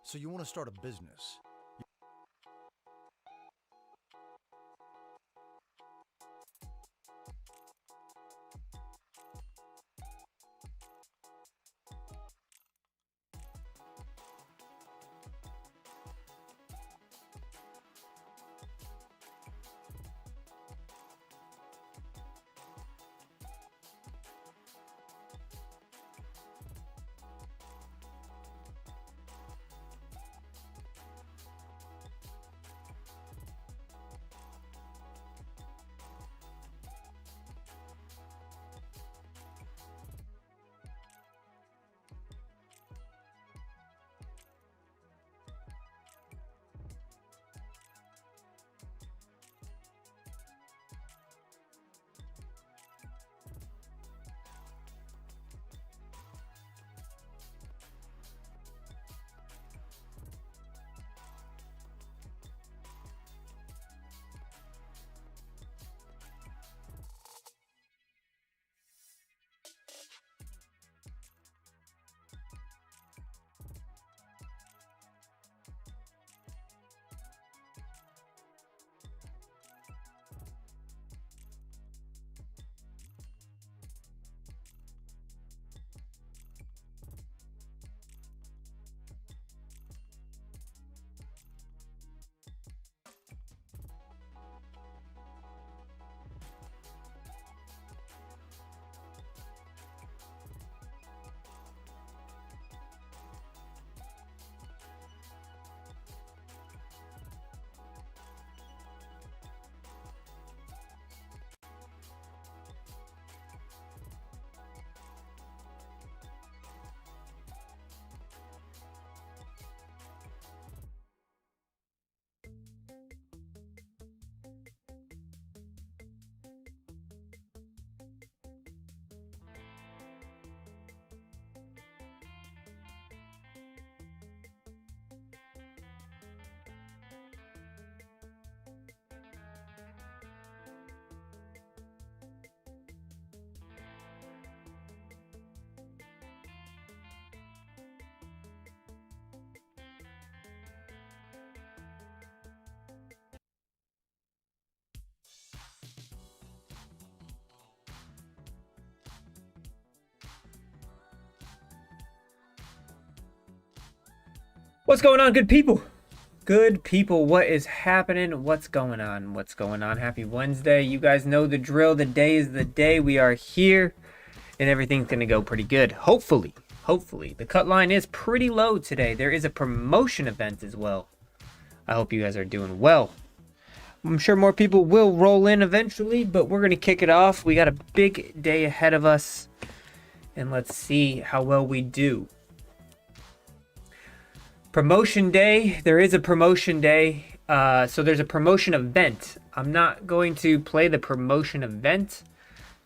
So you want to start a business. What's going on, good people? Good people, what is happening? What's going on? What's going on? Happy Wednesday. You guys know the drill. The day is the day. We are here, and everything's going to go pretty good. Hopefully. The cut line is pretty low today. There is a promotion event as well. I hope you guys are doing well. I'm sure more people will roll in eventually, but we're going to kick it off. We got a big day ahead of us, and let's see how well we do. Promotion day. There is a promotion day. So there's a promotion event. I'm not going to play the promotion event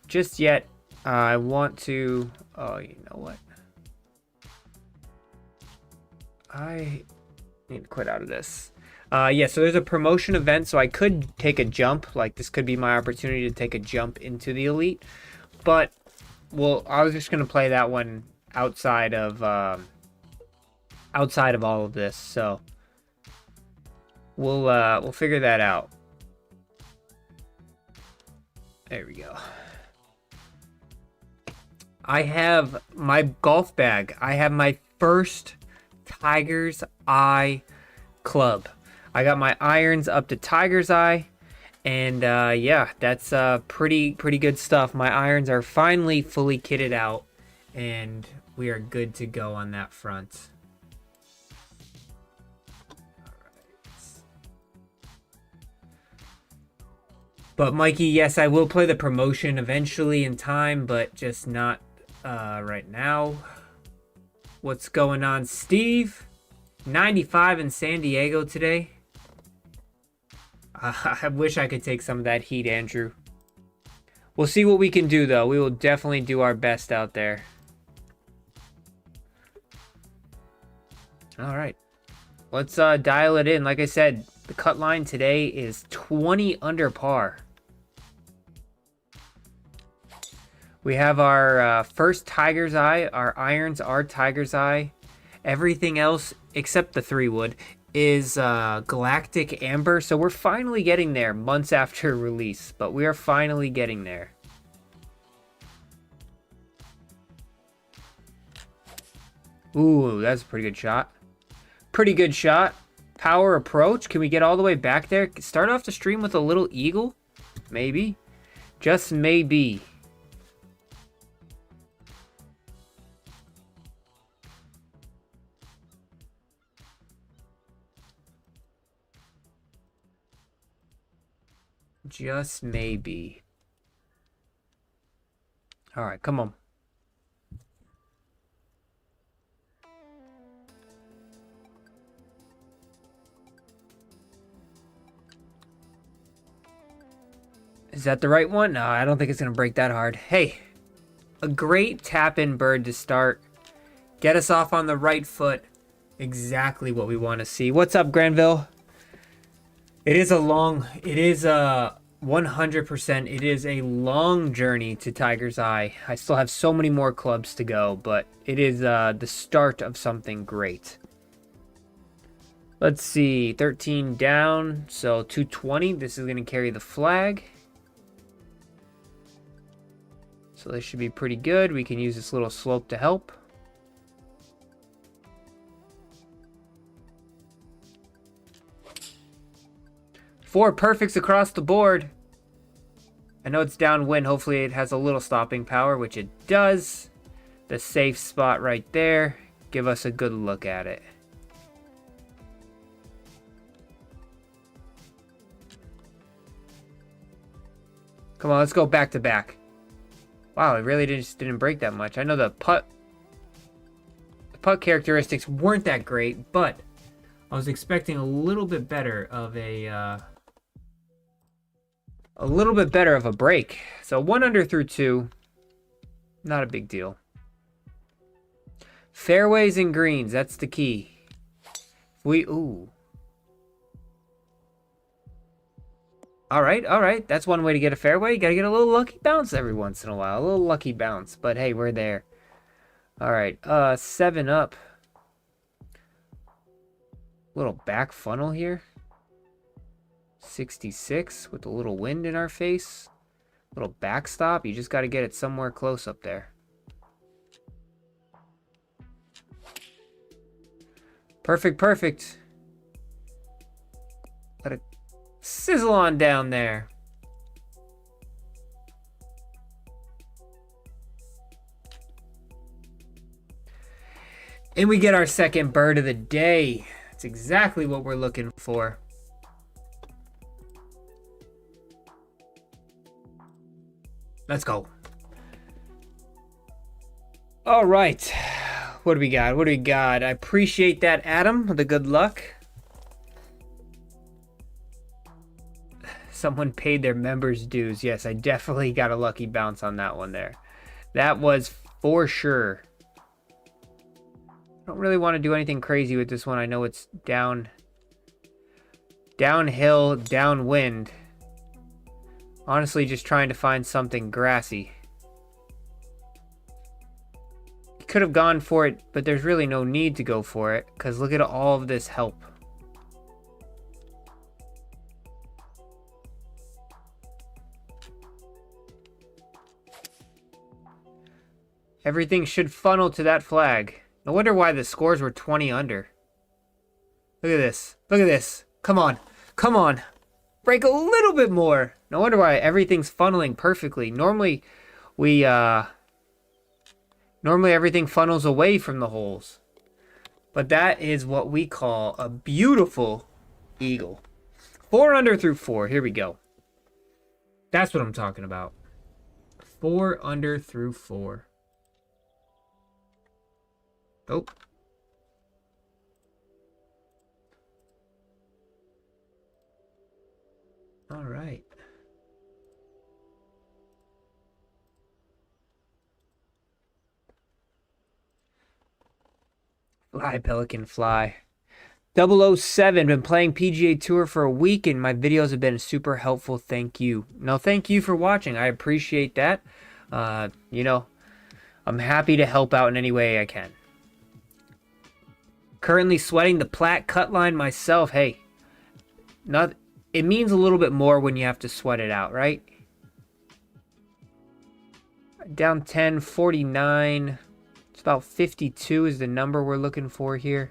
just yet. I want to... Oh, you know what? I need to quit out of this. Yeah, so there's a promotion event, so I could take a jump. Like, this could be my opportunity to take a jump into the elite. But, well, I was just going to play that one outside of all of this, so we'll figure that out. There we go. I have my golf bag. I have my first Tiger's Eye club. I got my irons up to Tiger's Eye, and yeah, that's pretty good stuff. My irons are finally fully kitted out, and we are good to go on that front. But Mikey, yes, I will play the promotion eventually in time, but just not right now. What's going on, Steve? 95 in San Diego today. I wish I could take some of that heat, Andrew. We'll see what we can do, though. We will definitely do our best out there. All right. Let's dial it in. Like I said, the cut line today is 20 under par. We have our first Tiger's Eye. Our irons are Tiger's Eye. Everything else, except the 3-wood, is Galactic Amber. So we're finally getting there months after release, but we are finally getting there. Ooh, that's a pretty good shot. Pretty good shot. Power approach. Can we get all the way back there? Start off the stream with a little eagle? Maybe. Just maybe. Just maybe. All right, come on. Is that the right one? No, I don't think it's going to break that hard. Hey, a great tap-in bird to start. Get us off on the right foot. Exactly what we want to see. What's up, Granville? It is a 100%. It is a long journey to Tiger's Eye. I still have so many more clubs to go, but it is the start of something great. Let's see, 13 down, so 220. This is going to carry the flag. So this should be pretty good. We can use this little slope to help. Four perfects across the board. I know it's downwind. Hopefully it has a little stopping power, which it does. The safe spot right there. Give us a good look at it. Come on, let's go back to back. Wow, it really just didn't break that much. I know the putt characteristics weren't that great, but I was expecting a little bit better of a break. So 1 under through 2, not a big deal. Fairways and greens, that's the key. Ooh. All right. That's one way to get a fairway. You got to get a little lucky bounce every once in a while. A little lucky bounce. But hey, we're there. All right. 7 up. Little back funnel here. 66 with a little wind in our face. Little backstop. You just got to get it somewhere close up there. Perfect. Let it sizzle on down there. And we get our second bird of the day. That's exactly what we're looking for. Let's go. All right. What do we got? I appreciate that, Adam, the good luck. Someone paid their members' dues. Yes, I definitely got a lucky bounce on that one there. That was for sure. I don't really want to do anything crazy with this one. I know it's downhill, downwind. Honestly, just trying to find something grassy. You could have gone for it, but there's really no need to go for it, because look at all of this help. Everything should funnel to that flag. No wonder why the scores were 20 under. Look at this. Come on. Break a little bit more. No wonder why everything's funneling perfectly. Normally everything funnels away from the holes. But that is what we call a beautiful eagle. 4 under through 4. Here we go. That's what I'm talking about. 4 under through 4. Oh. All right. Fly, Pelican, fly. 007, been playing PGA Tour for a week, and my videos have been super helpful. Thank you. No, thank you for watching. I appreciate that. You know, I'm happy to help out in any way I can. Currently sweating the plat cut line myself. Hey, it means a little bit more when you have to sweat it out, right? Down 10, 49. It's about 52 is the number we're looking for here.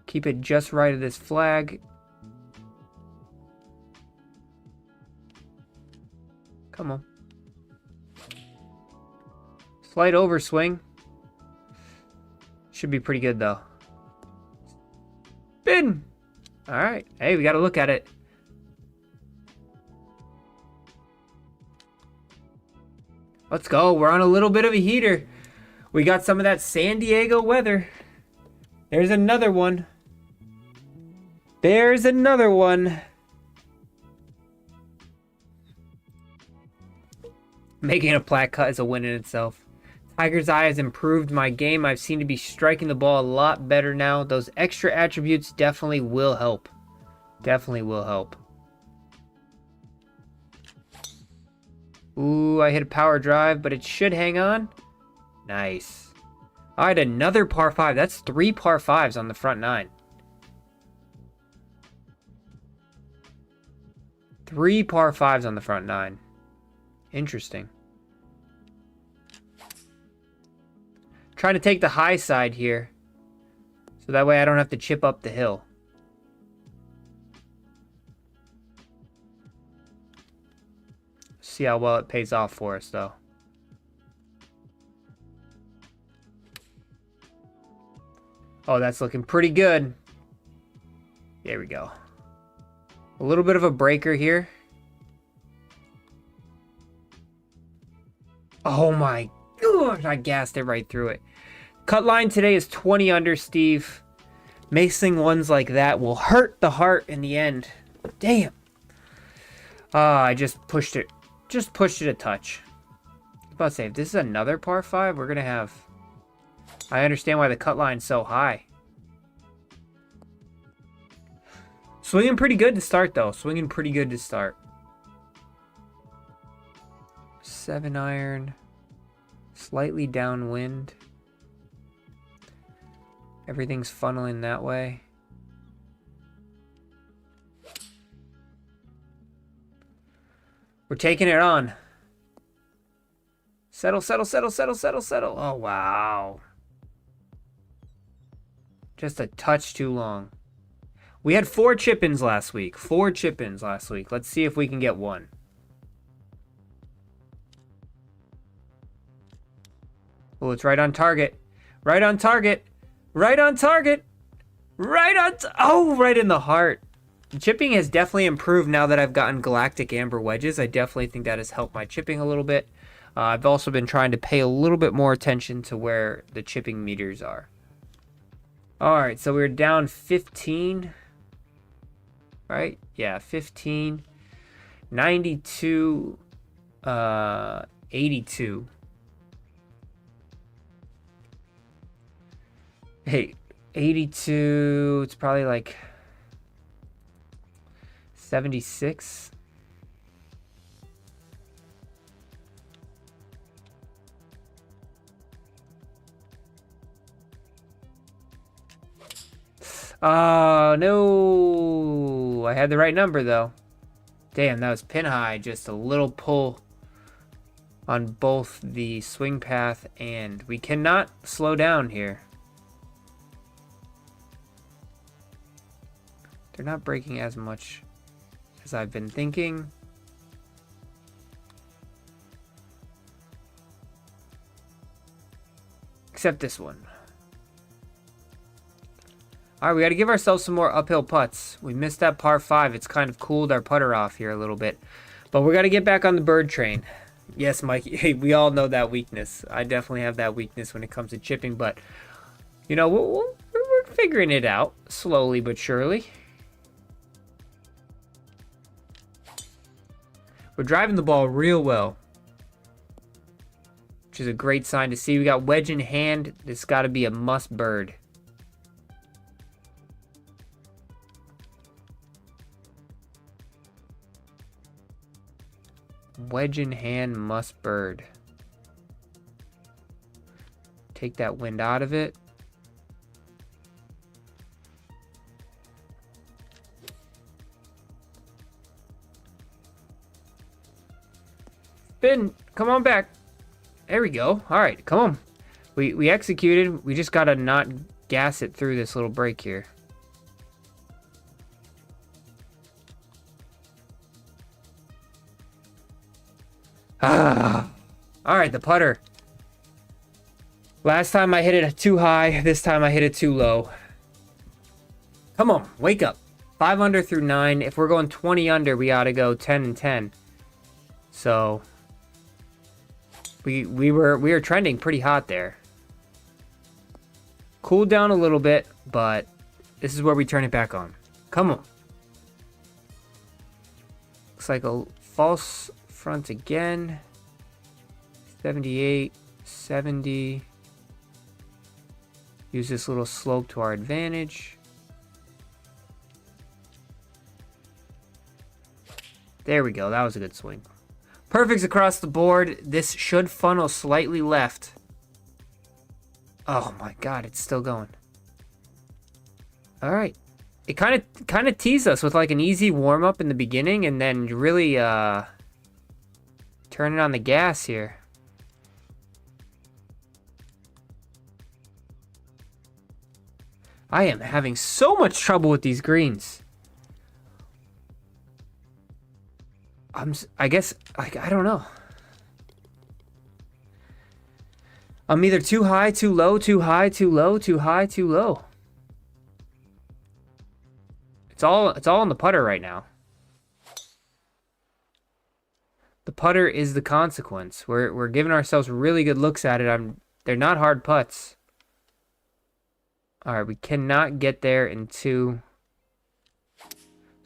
Keep it just right of this flag. Come on. Slight overswing. Should be pretty good though. Spin! Alright. Hey, we gotta look at it. Let's go. We're on a little bit of a heater. We got some of that San Diego weather. There's another one. There's another one. Making a plat cut is a win in itself. Tiger's Eye has improved my game. I've seemed to be striking the ball a lot better now. Those extra attributes definitely will help. Definitely will help. Ooh, I hit a power drive, but it should hang on. Nice. All right, another par 5. That's 3 par 5s on the front 9. 3 par 5s on the front 9. Interesting. Trying to take the high side here, so that way I don't have to chip up the hill. See how well it pays off for us, though. Oh, that's looking pretty good. There we go. A little bit of a breaker here. Oh my gosh, I gassed it right through it. Cut line today is 20 under, Steve. Macing ones like that will hurt the heart in the end. Damn. I just pushed it. Just pushed it a touch. I was about to say, if this is another par 5, we're going to have... I understand why the cut line's so high. Swinging pretty good to start, though. Swinging pretty good to start. 7 iron. Slightly downwind. Everything's funneling that way. We're taking it on. Settle, settle, settle, settle, settle, settle. Oh, wow. Just a touch too long. We had 4 chip-ins last week. 4 chip-ins last week. Let's see if we can get 1. Oh, it's right on target. Right on target. Right on target. Right on... Oh, right in the heart. Chipping has definitely improved now that I've gotten Galactic Amber wedges. I definitely think that has helped my chipping a little bit. I've also been trying to pay a little bit more attention to where the chipping meters are. All right, so we're down 15. Right? Yeah, 15. 92. 82. Hey, 82, it's probably like 76. Oh, no. I had the right number, though. Damn, that was pin high. Just a little pull on both the swing path, and we cannot slow down here. They're not breaking as much as I've been thinking. Except this one. Alright, we got to give ourselves some more uphill putts. We missed that par 5. It's kind of cooled our putter off here a little bit. But we're going to get back on the bird train. Yes, Mike, hey, we all know that weakness. I definitely have that weakness when it comes to chipping. But, you know, we're figuring it out slowly but surely. We're driving the ball real well, which is a great sign to see. We got wedge in hand. This got to be a must bird. Wedge in hand, must bird. Take that wind out of it. Spin. Come on back. There we go. All right, come on. We executed. We just gotta not gas it through this little break here. Ah. All right, the putter. Last time I hit it too high. This time I hit it too low. Come on, wake up. 5 under through 9. If we're going 20 under, we ought to go 10 and 10. So we were trending pretty hot there. Cooled down a little bit, but this is where we turn it back on. Come on. Looks like a false front again. 78, 70. Use this little slope to our advantage. There we go. That was a good swing. Perfects across the board. This should funnel slightly left. Oh my god, it's still going. All right. It kind of teased us with like an easy warm up in the beginning and then really turning on the gas here. I am having so much trouble with these greens. I guess, like, I don't know. I'm either too high, too low, too high, too low, too high, too low. It's all on the putter right now. The putter is the consequence. We're giving ourselves really good looks at it. They're not hard putts. All right, we cannot get there in 2.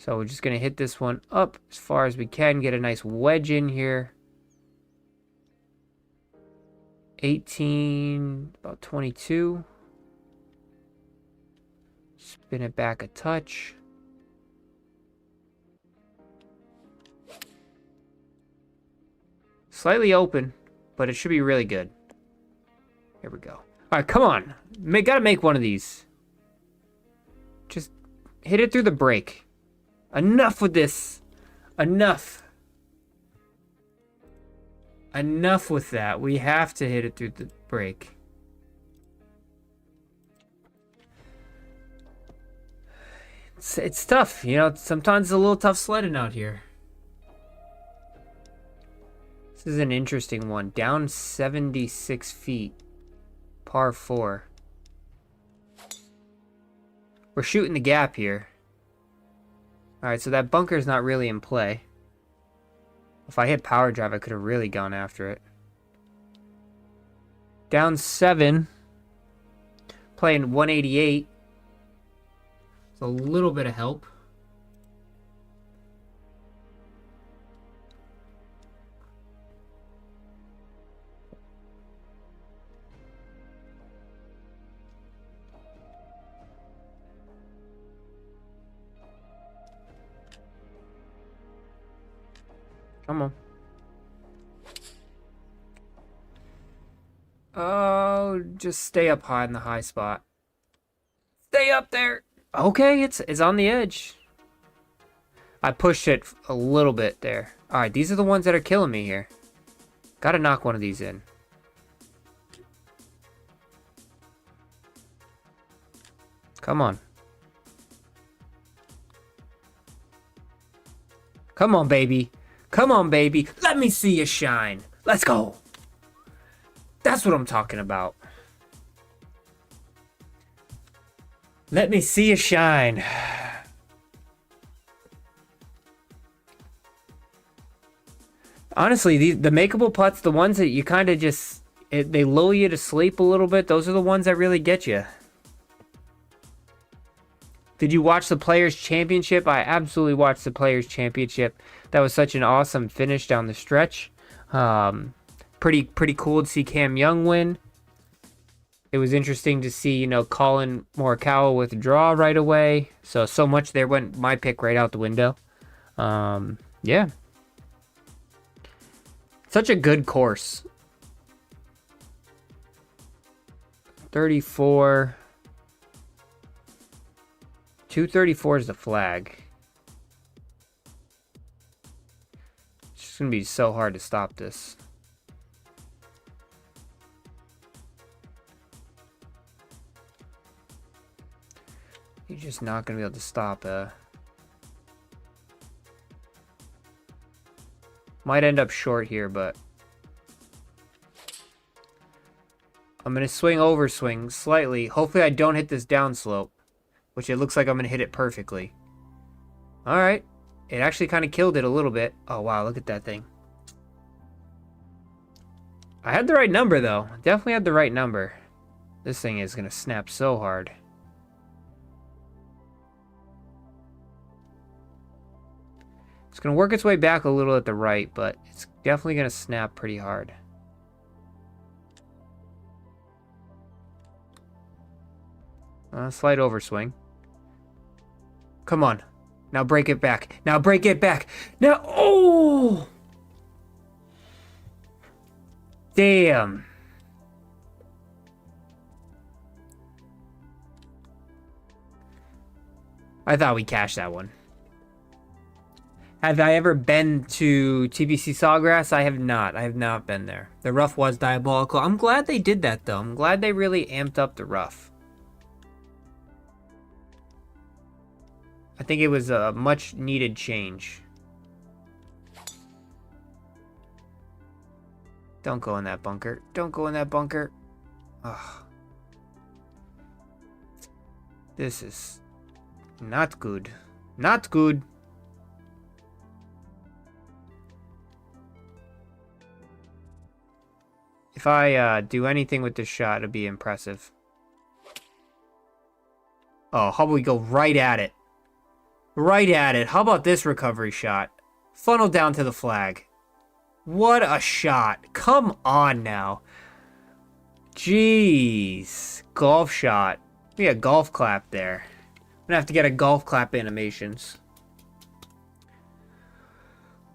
So we're just going to hit this one up as far as we can. Get a nice wedge in here. 18, about 22. Spin it back a touch. Slightly open, but it should be really good. Here we go. All right, come on. Gotta make one of these. Just hit it through the break. Enough with this. Enough. Enough with that. We have to hit it through the break. It's tough. You know, sometimes it's a little tough sledding out here. This is an interesting one. Down 76 feet. Par 4. We're shooting the gap here. Alright, so that bunker is not really in play. If I hit power drive, I could have really gone after it. Down 7. Playing 188. It's a little bit of help. Come on. Oh, just stay up high in the high spot. Stay up there. Okay, it's on the edge. I pushed it a little bit there. All right, these are the ones that are killing me here. Got to knock one of these in. Come on. Come on, baby. Come on, baby. Let me see you shine. Let's go. That's what I'm talking about. Let me see you shine. Honestly, the makeable putts, the ones that you kind of just, they lull you to sleep a little bit, those are the ones that really get you. Did you watch the Players' Championship? I absolutely watched the Players' Championship. That was such an awesome finish down the stretch. Pretty cool to see Cam Young win. It was interesting to see, you know, Colin Morikawa withdraw right away. So much there went my pick right out the window. Yeah. Such a good course. 34. 234 is the flag. It's going to be so hard to stop this. You're just not going to be able to stop might end up short here, but I'm going to overswing slightly. Hopefully I don't hit this downslope, which it looks like I'm going to hit it perfectly. All right. It actually kind of killed it a little bit. Oh, wow. Look at that thing. I had the right number, though. Definitely had the right number. This thing is going to snap so hard. It's going to work its way back a little at the right, but it's definitely going to snap pretty hard. Slight overswing. Come on. Now break it back. Now break it back. Now, oh! Damn. I thought we cashed that one. Have I ever been to TBC Sawgrass? I have not. I have not been there. The rough was diabolical. I'm glad they did that, though. I'm glad they really amped up the rough. I think it was a much needed change. Don't go in that bunker. Don't go in that bunker. Ugh. This is not good. Not good. If I do anything with this shot, it'll be impressive. Oh, how about we go right at it? Right at it. How about this recovery shot? Funnel down to the flag. What a shot. Come on now. Jeez. Golf shot. We got a golf clap there. I'm gonna have to get a golf clap animations.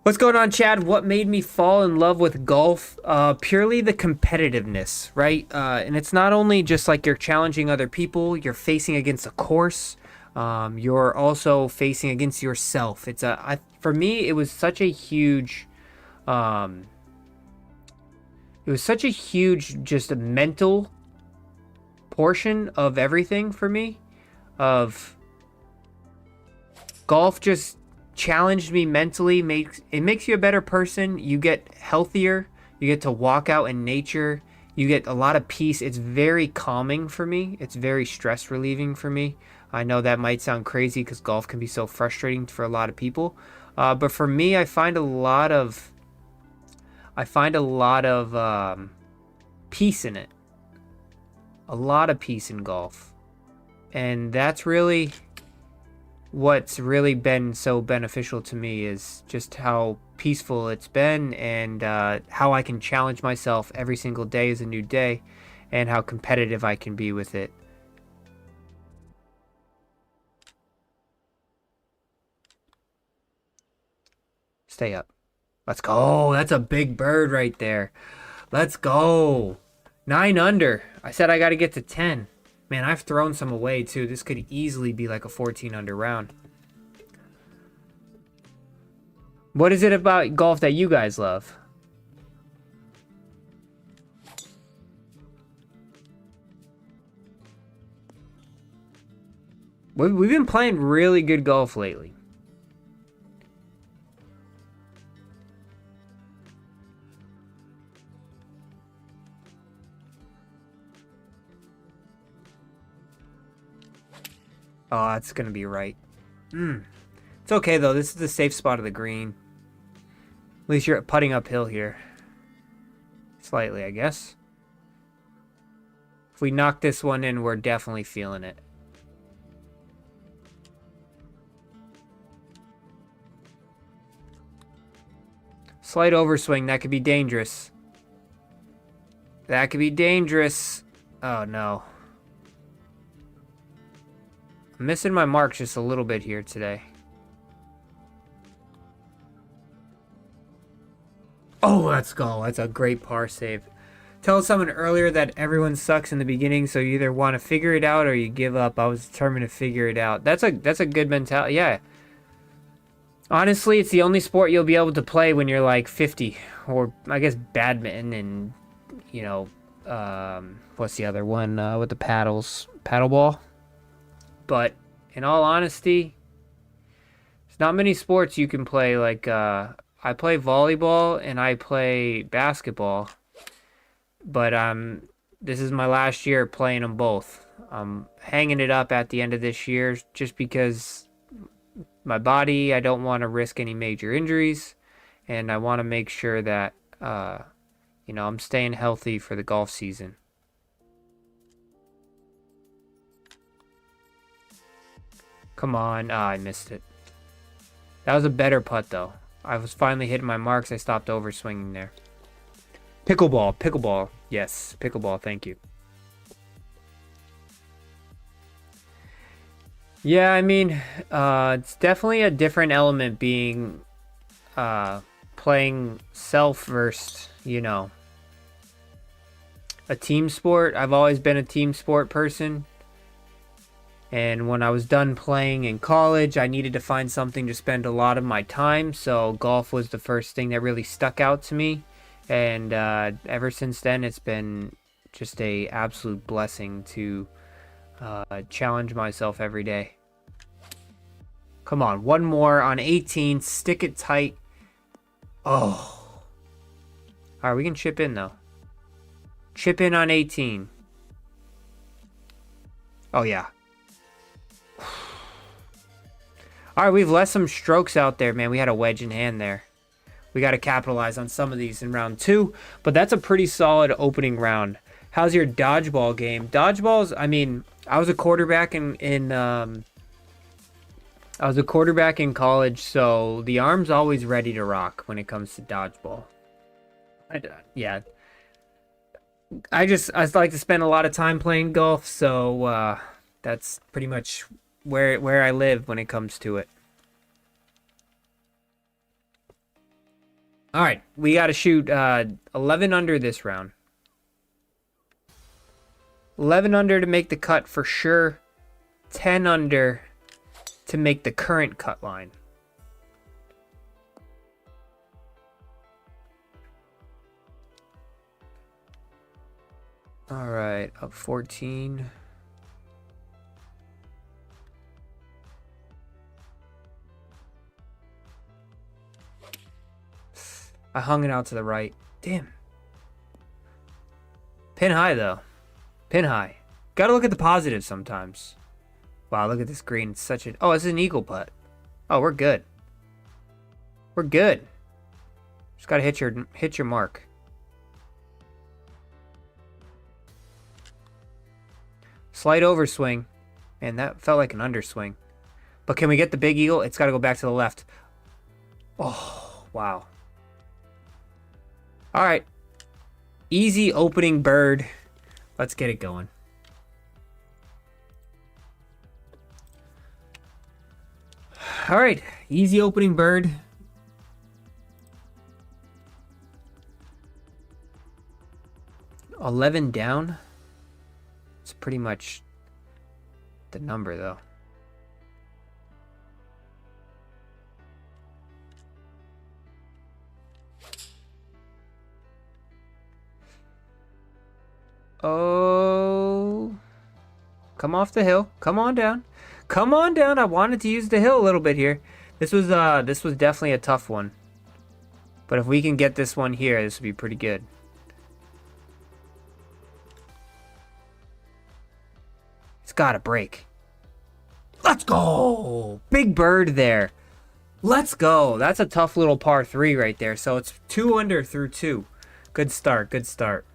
What's going on, Chad? What made me fall in love with golf? Purely the competitiveness, right? And it's not only just like you're challenging other people, you're facing against a course. You're also facing against yourself. It's for me, it was such a huge, just a mental portion of everything for me. Of golf just challenged me mentally. It makes you a better person. You get healthier. You get to walk out in nature. You get a lot of peace. It's very calming for me. It's very stress relieving for me. I know that might sound crazy because golf can be so frustrating for a lot of people. But for me, I find a lot of peace in it. A lot of peace in golf. And that's really what's really been so beneficial to me, is just how peaceful it's been, and how I can challenge myself every single day is a new day, and how competitive I can be with it. Stay up. Let's go. That's a big bird right there. Let's go. 9 under. I said I got to get to 10. Man, I've thrown some away too. This could easily be like a 14 under round. What is it about golf that you guys love? We've been playing really good golf lately. Oh, that's going to be right. It's okay, though. This is the safe spot of the green. At least you're putting uphill here. Slightly, I guess. If we knock this one in, we're definitely feeling it. Slight overswing. That could be dangerous. That could be dangerous. Oh, no. I'm missing my mark just a little bit here today. Oh, let's go. That's a great par save. Tell someone earlier that everyone sucks in the beginning, so you either want to figure it out or you give up. I was determined to figure it out. That's a good mentality. Yeah. Honestly, it's the only sport you'll be able to play when you're like 50, or I guess badminton and, you know, what's the other one with the paddles? Paddleball. But in all honesty, there's not many sports you can play. Like, I play volleyball and I play basketball, but this is my last year playing them both. I'm hanging it up at the end of this year just because my body, I don't want to risk any major injuries, and I want to make sure that, you know, I'm staying healthy for the golf season. Come on. Ah, I missed it. That was a better putt, though. I was finally hitting my marks. I stopped overswinging there. Pickleball. Pickleball. Yes, pickleball. Thank you. Yeah, I mean, it's definitely a different element being playing self versus, you know, a team sport. I've always been a team sport person. And when I was done playing in college, I needed to find something to spend a lot of my time. So golf was the first thing that really stuck out to me. And ever since then, it's been just a absolute blessing to challenge myself every day. Come on, one more on 18. Stick it tight. Oh. All right, we can chip in, though. Chip in on 18. Oh, yeah. All right, we've left some strokes out there, man. We had a wedge in hand there. We got to capitalize on some of these in round 2, but that's a pretty solid opening round. How's your dodgeball game? Dodgeballs, I mean, I was a quarterback in college, so the arm's always ready to rock when it comes to dodgeball. Yeah. I like to spend a lot of time playing golf, so that's pretty much where I live when it comes to it. All right, we got to shoot 11 under this round. 11 under to make the cut for sure. 10 under to make the current cut line. All right, up 14. I hung it out to the right. Damn. Pin high, though. Pin high. Gotta look at the positives sometimes. Wow, look at this green. It's such an... Oh, it's an eagle putt. Oh, we're good. We're good. Just gotta hit your mark. Slight overswing. Man, that felt like an underswing. But can we get the big eagle? It's gotta go back to the left. Oh, wow. All right. Easy opening bird. Let's get it going. All right. Easy opening bird. $11 down. It's pretty much the number, though. Oh, come off the hill. Come on down. Come on down. I wanted to use the hill a little bit here. This was definitely a tough one. But if we can get this one here, this would be pretty good. It's got to break. Let's go. Big bird there. Let's go. That's a tough little par 3 right there. So it's 2 under through 2. Good start. Good start.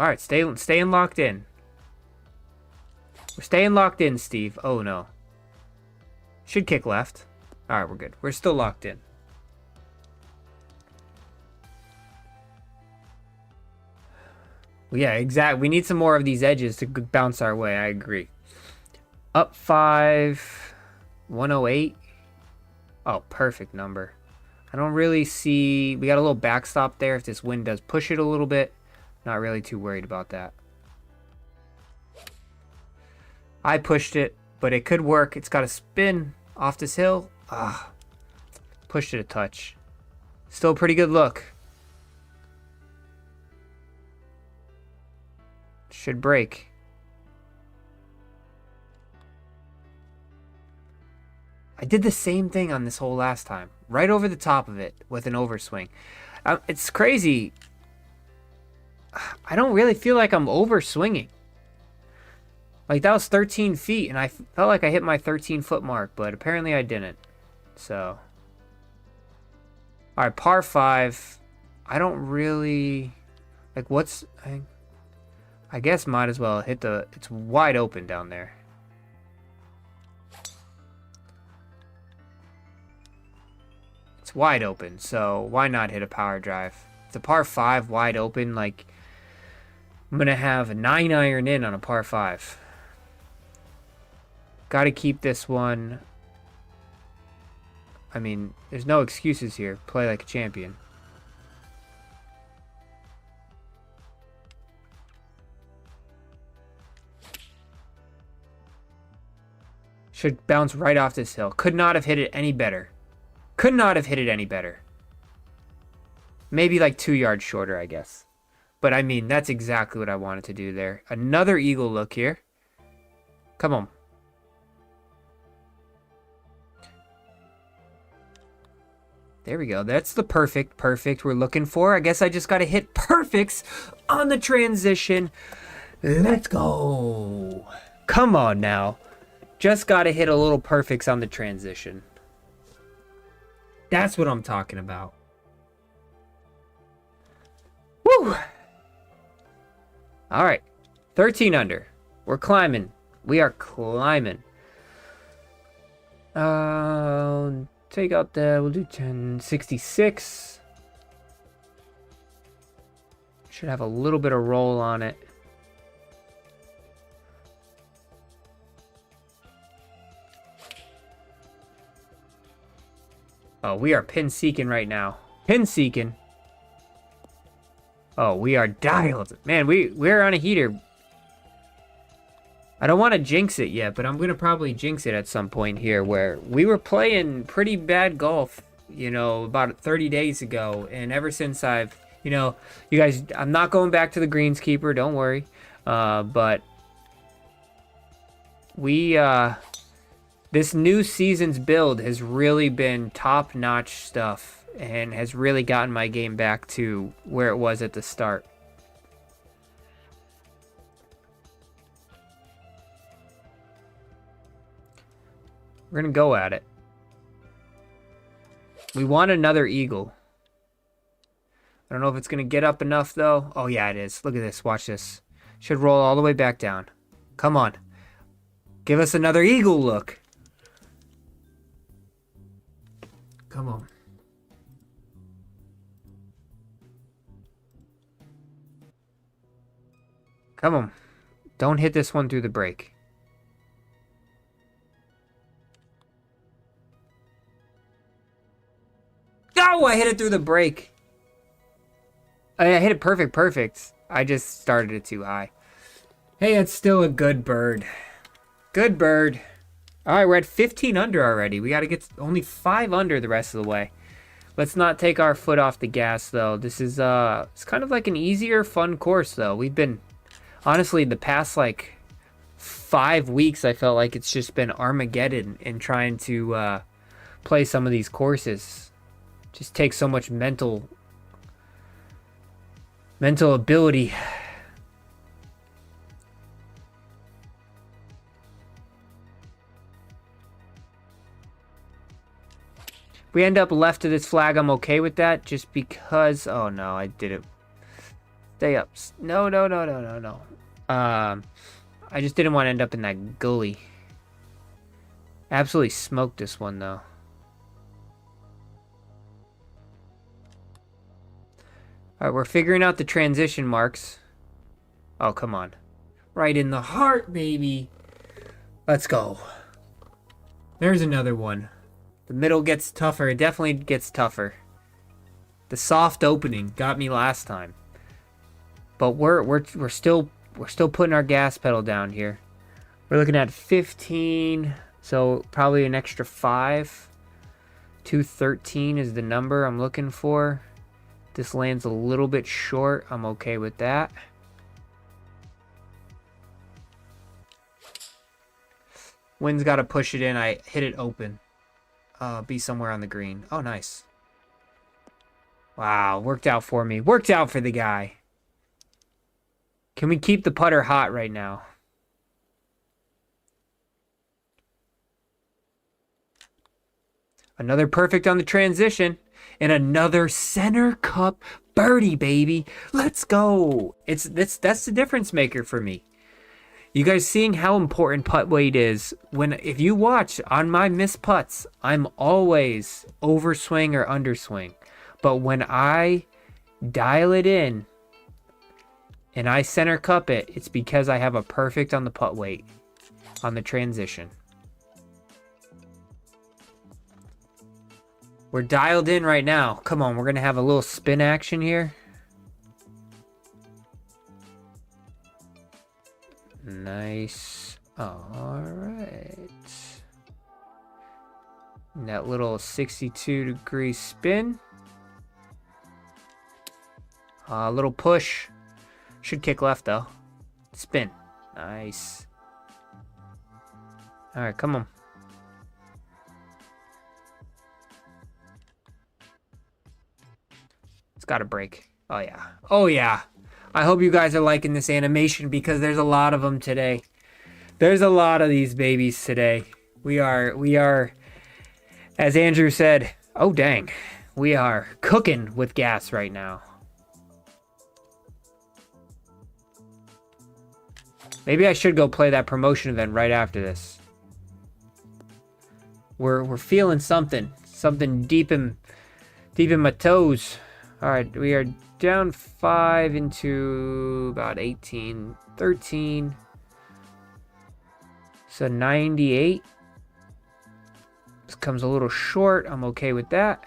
All right, staying locked in. We're staying locked in, Steve. Oh, no. Should kick left. All right, we're good. We're still locked in. Well, yeah, exactly. We need some more of these edges to bounce our way. I agree. Up 5, 108. Oh, perfect number. I don't really see... We got a little backstop there if this wind does push it a little bit. Not really too worried about that. I pushed it. but it could work. It's got a spin off this hill. Ah, pushed it a touch. Still a pretty good look. Should break. I did the same thing on this hole last time. Right over the top of it with an overswing. It's crazy. I don't really feel like I'm overswinging. Like, that was 13 feet, and I felt like I hit my 13-foot mark, but apparently I didn't. So. Alright, par 5. I don't really... Like, what's... I guess might as well hit the... It's wide open down there. It's wide open, so why not hit a power drive? It's a par 5 wide open. Like, I'm gonna have a 9-iron in on a par 5. Gotta keep this one. I mean, there's no excuses here. Play like a champion. Should bounce right off this hill. Could not have hit it any better. Could not have hit it any better. Maybe like 2 yards shorter, I guess. But I mean, that's exactly what I wanted to do there. Another eagle look here. Come on. There we go. That's the perfect we're looking for. I guess I just got to hit perfects on the transition. Let's go. Come on now. Just got to hit a little perfects on the transition. That's what I'm talking about. Woo! All right. 13 under. We're climbing. We are climbing. Take out the... We'll do 1066. Should have a little bit of roll on it. Oh, we are pin seeking right now. Pin seeking. Oh, we are dialed. Man, we're on a heater. I don't want to jinx it yet, but I'm going to probably jinx it at some point here where we were playing pretty bad golf, you know, about 30 days ago. And ever since I've, you know, you guys, I'm not going back to the greenskeeper, don't worry. But we, this new season's build has really been top-notch stuff and has really gotten my game back to where it was at the start. We're going to go at it. We want another eagle. I don't know if it's going to get up enough, though. Oh, yeah, it is. Look at this. Watch this. Should roll all the way back down. Come on. Give us another eagle look. Come on. Come on. Don't hit this one through the break. Oh, I hit it through the break. I hit it perfect. I just started it too high. Hey, it's still a good bird. Good bird. All right, we're at 15 under already. We got to get only 5 under the rest of the way. Let's not take our foot off the gas, though. This is it's kind of like an easier, fun course, though. We've been, honestly, the past, like, 5 weeks, I felt like it's just been Armageddon in trying to play some of these courses. Just takes so much mental ability. If we end up left of this flag, I'm okay with that, just because... Oh, no, I did it. Stay up. No. I just didn't want to end up in that gully. Absolutely smoked this one, though. Alright, we're figuring out the transition marks. Oh, come on. Right in the heart, baby. Let's go. There's another one. The middle gets tougher. It definitely gets tougher. The soft opening got me last time. But we're still putting our gas pedal down here. We're looking at 15, so probably an extra 5. 213 is the number I'm looking for. This lands a little bit short. I'm okay with that. Wind's got to push it in. I hit it open. Be somewhere on the green. Oh, nice. Wow, worked out for me. Worked out for the guy. Can we keep the putter hot right now? Another perfect on the transition. And another center cup birdie, baby. Let's go. That's the difference maker for me. You guys seeing how important putt weight is. If you watch on my missed putts, I'm always overswing or underswing. But when I dial it in and I center cup it, it's because I have a perfect on the putt weight on the transition. We're dialed in right now. Come on, we're going to have a little spin action here. Nice. All right. And that little 62-degree spin. A little push. Should kick left, though. Spin. Nice. All right, come on. It's got to break. Oh, yeah. Oh, yeah. I hope you guys are liking this animation because there's a lot of them today. There's a lot of these babies today. We are, as Andrew said, oh, dang. We are cooking with gas right now. Maybe I should go play that promotion event right after this. We're feeling something deep in my toes. All right, we are down 5 into about 18, 13. So 98. This comes a little short. I'm okay with that.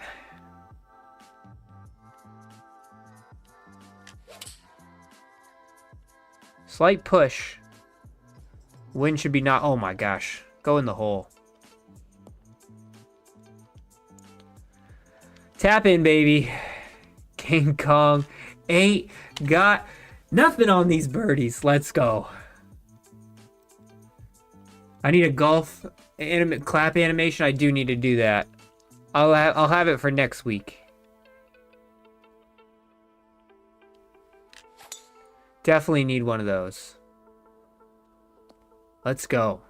Slight push. Wind should be not. Oh my gosh. Go in the hole. Tap in, baby. King Kong ain't got nothing on these birdies. Let's go. I need a golf clap animation. I do need to do that. I'll have it for next week. Definitely need one of those. Let's go.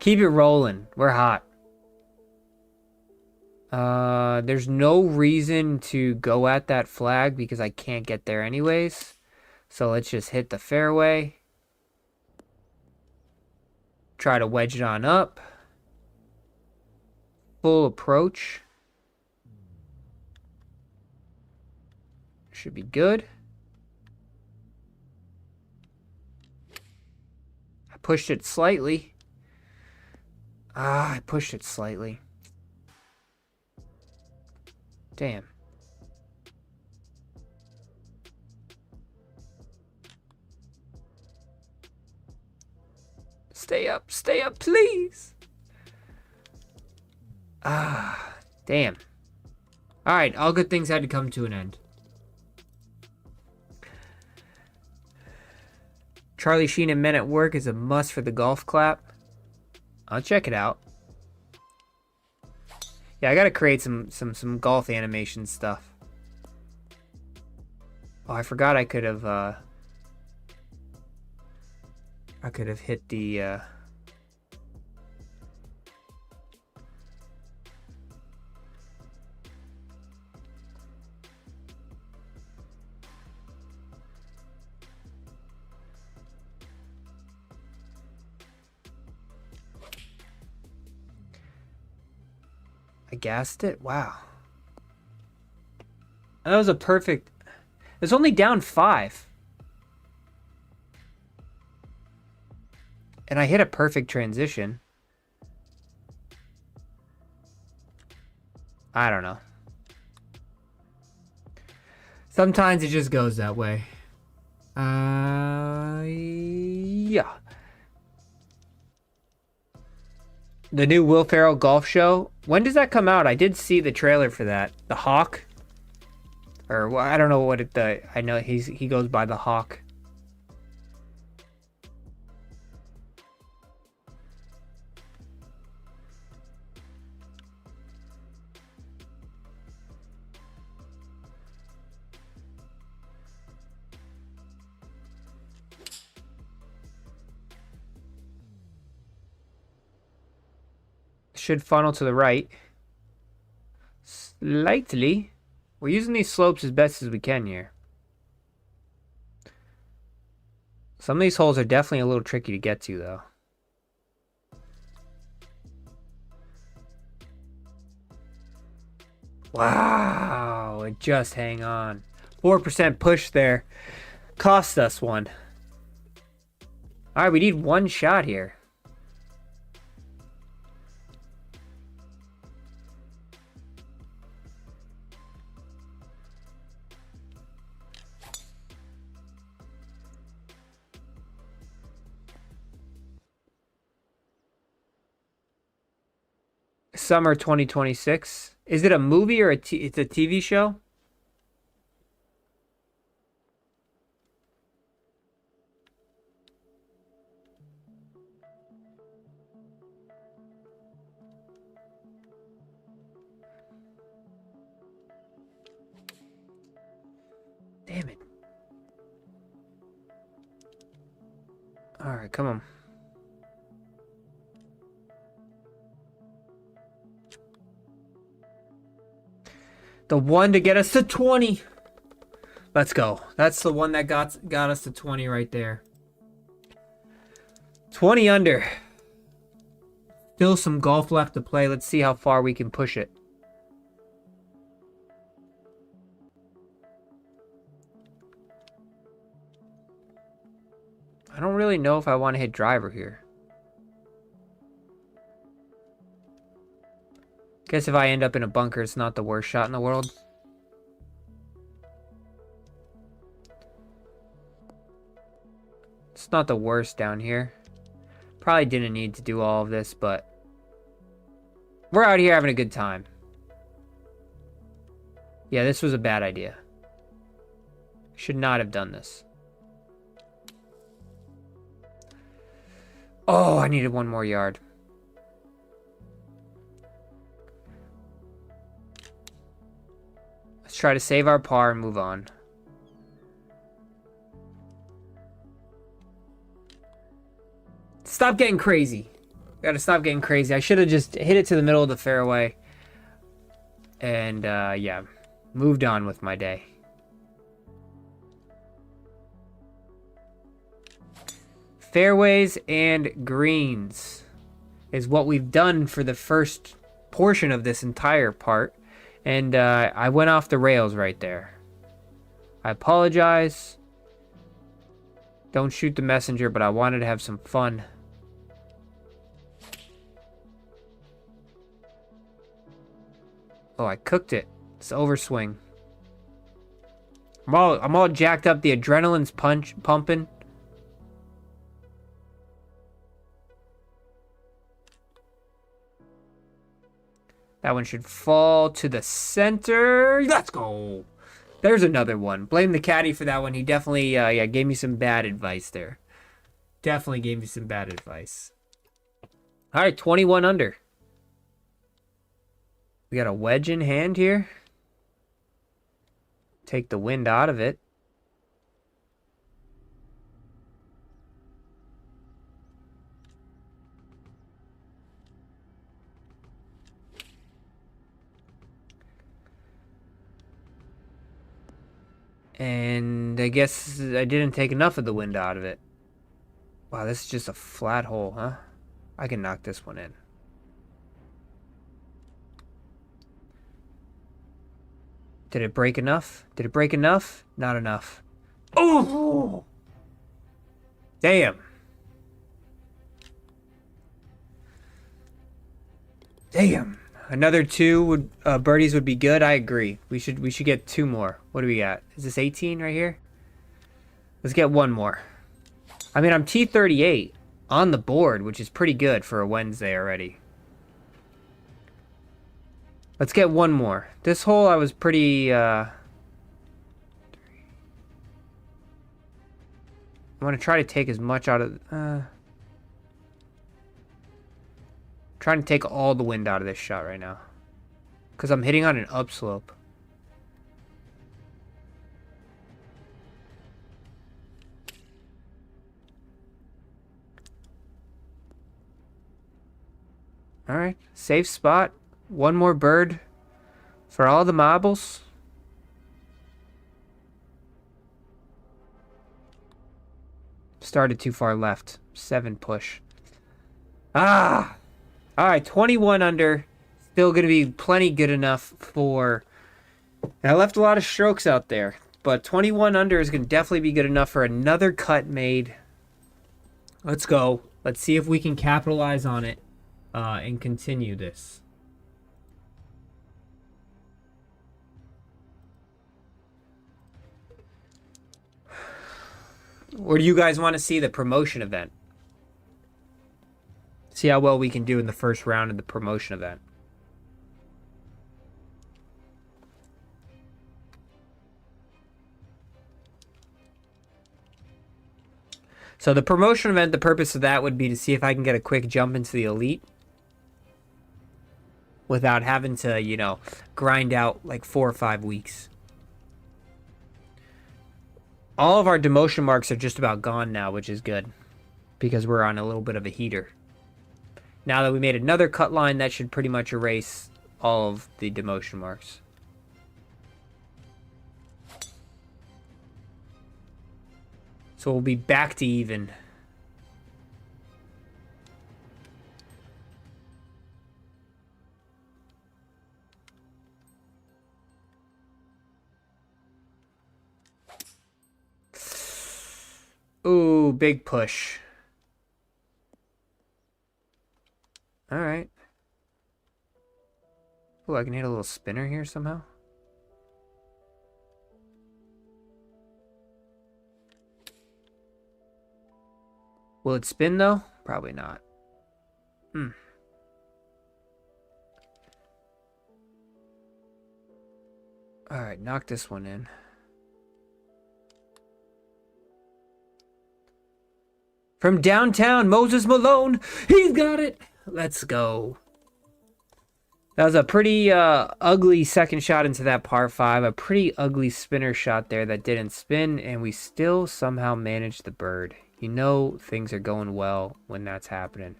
Keep it rolling. We're hot. There's no reason to go at that flag because I can't get there anyways. So let's just hit the fairway. Try to wedge it on up. Full approach. Should be good. I pushed it slightly. I pushed it slightly. Damn. Stay up, please. Damn. All right, all good things had to come to an end. Charlie Sheen and Men at Work is a must for the golf clap. I'll check it out. Yeah, I gotta create some golf animation stuff. Oh, I forgot I could have hit the I gassed it? Wow. That was a perfect... It's only down 5. And I hit a perfect transition. I don't know. Sometimes it just goes that way. Yeah. The new Will Ferrell golf show. When does that come out? I did see the trailer for that. The Hawk, or well, I don't know what it. I know he goes by the Hawk. Should funnel to the right. Slightly. We're using these slopes as best as we can here. Some of these holes are definitely a little tricky to get to, though. Wow, it just hang on. 4% push there. Cost us one. All right, we need one shot here. Summer 2026. Is it a movie or it's a TV show? Damn it. All right, come on. The one to get us to 20. Let's go. That's the one that got us to 20 right there. 20 under. Still some golf left to play. Let's see how far we can push it. I don't really know if I want to hit driver here. Guess if I end up in a bunker, it's not the worst shot in the world. It's not the worst down here. Probably didn't need to do all of this, but we're out here having a good time. Yeah, this was a bad idea. Should not have done this. Oh, I needed one more yard. Let's try to save our par and move on. Stop getting crazy. Gotta stop getting crazy. I should have just hit it to the middle of the fairway. And, yeah. Moved on with my day. Fairways and greens is what we've done for the first portion of this entire part. And I went off the rails right there. I apologize. Don't shoot the messenger, but I wanted to have some fun. Oh, I cooked it. It's overswing. I'm all jacked up. The adrenaline's pumping. That one should fall to the center. Let's go. There's another one. Blame the caddy for that one. He definitely yeah, gave me some bad advice there. Definitely gave me some bad advice. All right, 21 under. We got a wedge in hand here. Take the wind out of it. And I guess I didn't take enough of the wind out of it. Wow, this is just a flat hole, huh? I can knock this one in. Did it break enough? Did it break enough? Not enough. Oh! Damn. Damn. Another two birdies would be good. I agree. We should get two more. What do we got? Is this 18 right here? Let's get one more. I mean, I'm T38 on the board, which is pretty good for a Wednesday already. Let's get one more. This hole I was pretty... I want to try to take as much out of... trying to take all the wind out of this shot right now. Because I'm hitting on an upslope. Alright, safe spot. One more bird for all the marbles. Started too far left. 7 push. Ah! Alright, 21 under. Still going to be plenty good enough for... And I left a lot of strokes out there. But 21 under is going to definitely be good enough for another cut made. Let's go. Let's see if we can capitalize on it and continue this. Or do you guys want to see the promotion event? See how well we can do in the first round of the promotion event. So the promotion event, the purpose of that would be to see if I can get a quick jump into the elite without having to, you know, grind out like 4 or 5 weeks. All of our demotion marks are just about gone now, which is good because we're on a little bit of a heater. Now that we made another cut line, that should pretty much erase all of the demotion marks. So we'll be back to even. Ooh, big push. All right. Ooh, I can hit a little spinner here somehow. Will it spin though? Probably not. All right, knock this one in. From downtown, Moses Malone. He's got it. Let's go. That was a pretty ugly second shot into that par 5. A pretty ugly spinner shot there that didn't spin, and we still somehow managed the bird. You know things are going well when that's happening.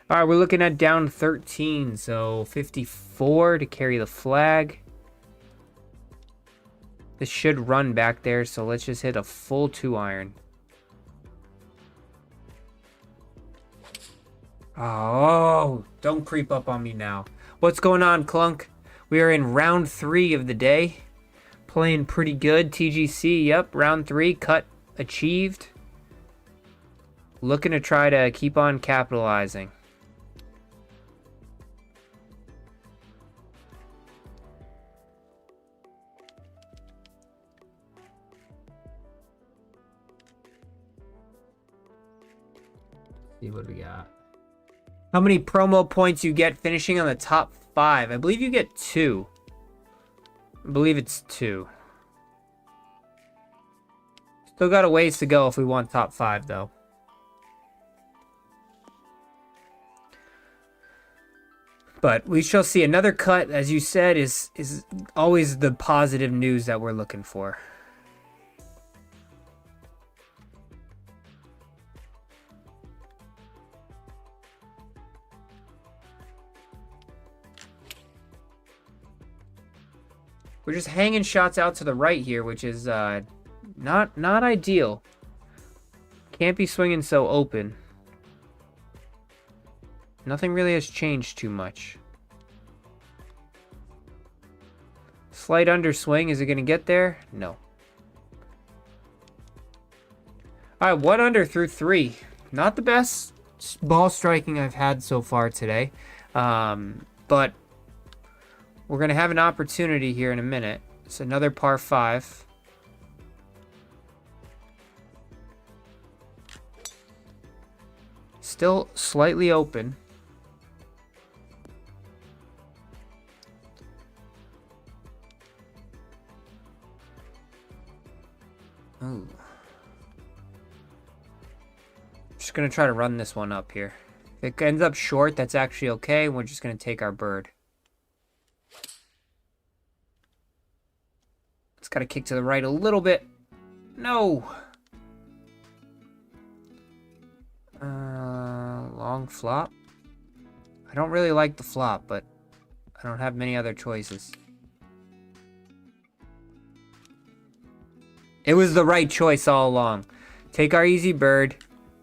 All right, we're looking at down 13, so 54 to carry the flag. This should run back there, so let's just hit a full 2-iron. Oh, don't creep up on me now. What's going on, Clunk? We are in round 3 of the day. Playing pretty good. TGC, yep, round 3, cut achieved. Looking to try to keep on capitalizing. See what we got. How many promo points you get finishing on the top 5? I believe you get 2. I believe it's 2. Still got a ways to go if we want top 5 though. But we shall see. Another cut, as you said, is always the positive news that we're looking for. We're just hanging shots out to the right here, which is not ideal. Can't be swinging so open. Nothing really has changed too much. Slight underswing. Is it going to get there? No. All right, 1 under through 3. Not the best ball striking I've had so far today. But we're going to have an opportunity here in a minute. It's another par 5. Still slightly open. Ooh. Just gonna try to run this one up here. If it ends up short, that's actually okay. We're just gonna take our bird. It's gotta kick to the right a little bit. No. Long flop. I don't really like the flop, but I don't have many other choices. It was the right choice all along. Take our easy bird,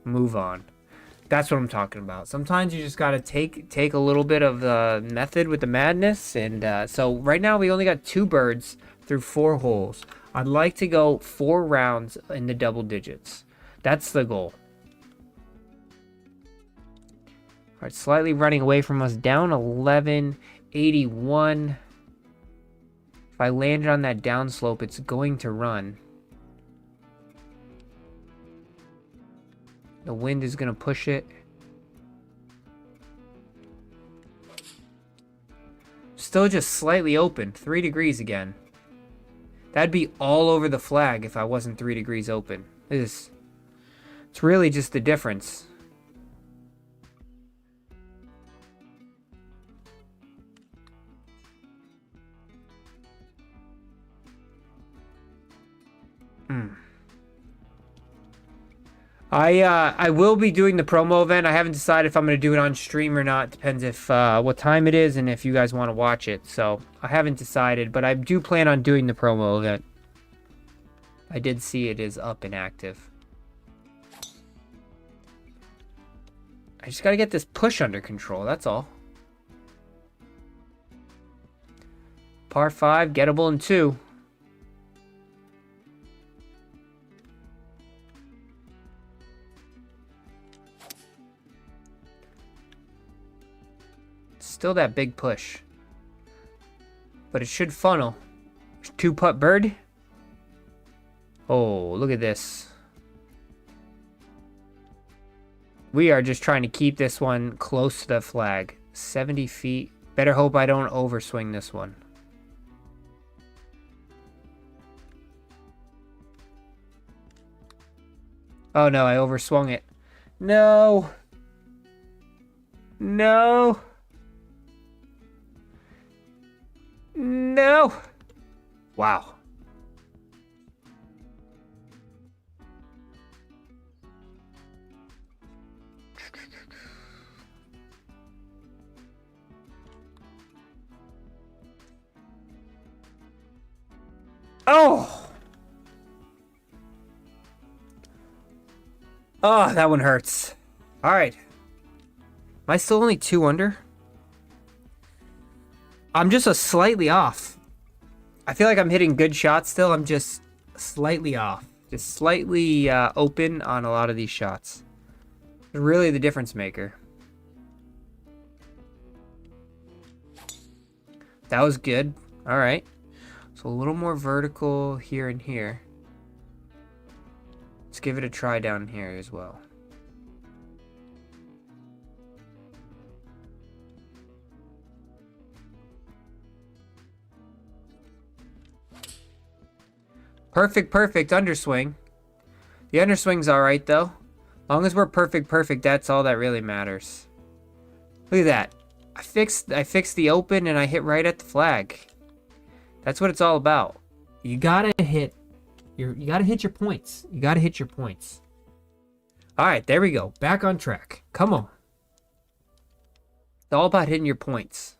move on. That's what I'm talking about. Sometimes you just gotta take a little bit of the method with the madness. And so right now we only got 2 birds through 4 holes. I'd like to go 4 rounds in the double digits. That's the goal. All right, slightly running away from us, down 1181. If I landed on that downslope, it's going to run. The wind is going to push it. Still just slightly open, 3 degrees again. That'd be all over the flag if I wasn't 3 degrees open. It's really just the difference. I will be doing the promo event. I haven't decided if I'm going to do it on stream or not. Depends if what time it is and if you guys want to watch it. So I haven't decided, but I do plan on doing the promo event. I did see it is up and active. I just got to get this push under control. That's all. Par 5, gettable in 2. Still that big push. But it should funnel. 2-putt bird. Oh, look at this. We are just trying to keep this one close to the flag. 70 feet. Better hope I don't overswing this one. Oh no, I overswung it. No. No. No. Wow. Oh. Oh, that one hurts. All right. Am I still only 2 under? I'm just a slightly off. I feel like I'm hitting good shots still. I'm just slightly off. Just slightly open on a lot of these shots. Really the difference maker. That was good. All right. So a little more vertical here and here. Let's give it a try down here as well. Perfect underswing. The underswing's alright though. As long as we're perfect, that's all that really matters. Look at that. I fixed the open and I hit right at the flag. That's what it's all about. You gotta hit your points. You gotta hit your points. Alright, there we go. Back on track. Come on. It's all about hitting your points.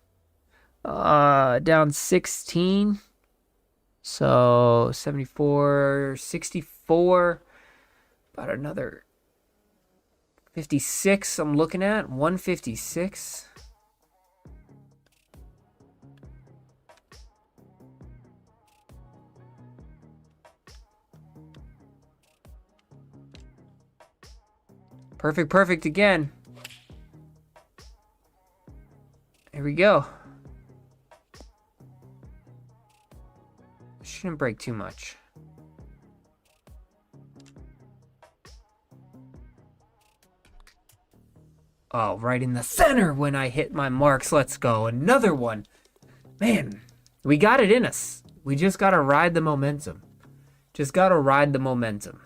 Down 16. So 74, 64, about another 56 I'm looking at, 156. Perfect again. Here we go. Shouldn't break too much. Oh, right in the center when I hit my marks. Let's go. Another one. Man, we got it in us. We just got to ride the momentum. Just gotta ride the momentum.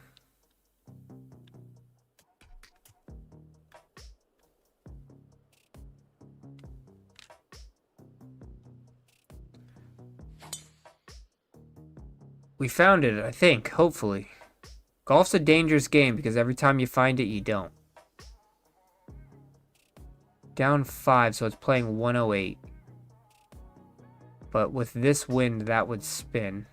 We found it, I think, hopefully. Golf's a dangerous game because every time you find it, you don't. Down 5, so it's playing 108. But with this wind, that would spin.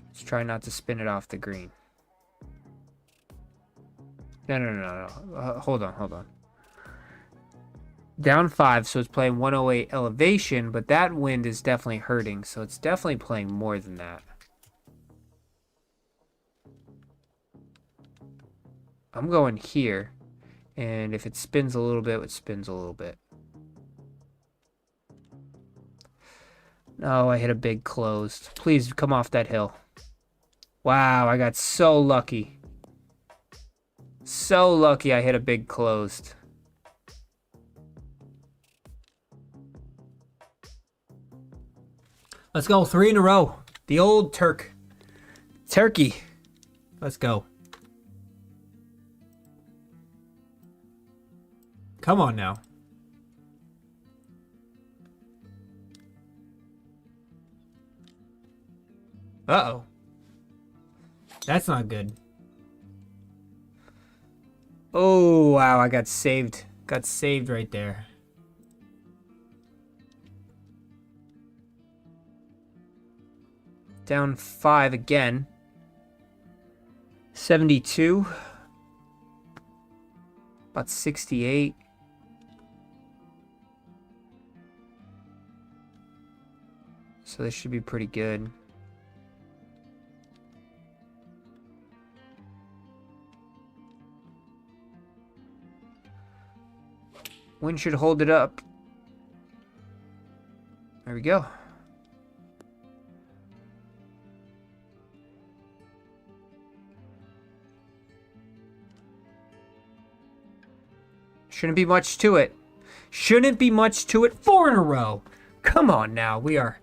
Let's try not to spin it off the green. No. Hold on. Down 5, so it's playing 108 elevation, but that wind is definitely hurting, so it's definitely playing more than that. I'm going here, and if it spins a little bit, it spins a little bit. No, I hit a big closed. Please come off that hill. Wow, I got so lucky. So lucky I hit a big closed. Let's go, 3 in a row. The old turkey. Let's go. Come on now. Uh-oh. That's not good. Oh, wow, I got saved. Got saved right there. Down 5 again. 72. About 68. So this should be pretty good. Wind should hold it up. There we go. Shouldn't be much to it. Shouldn't be much to it. 4 in a row. Come on now. We are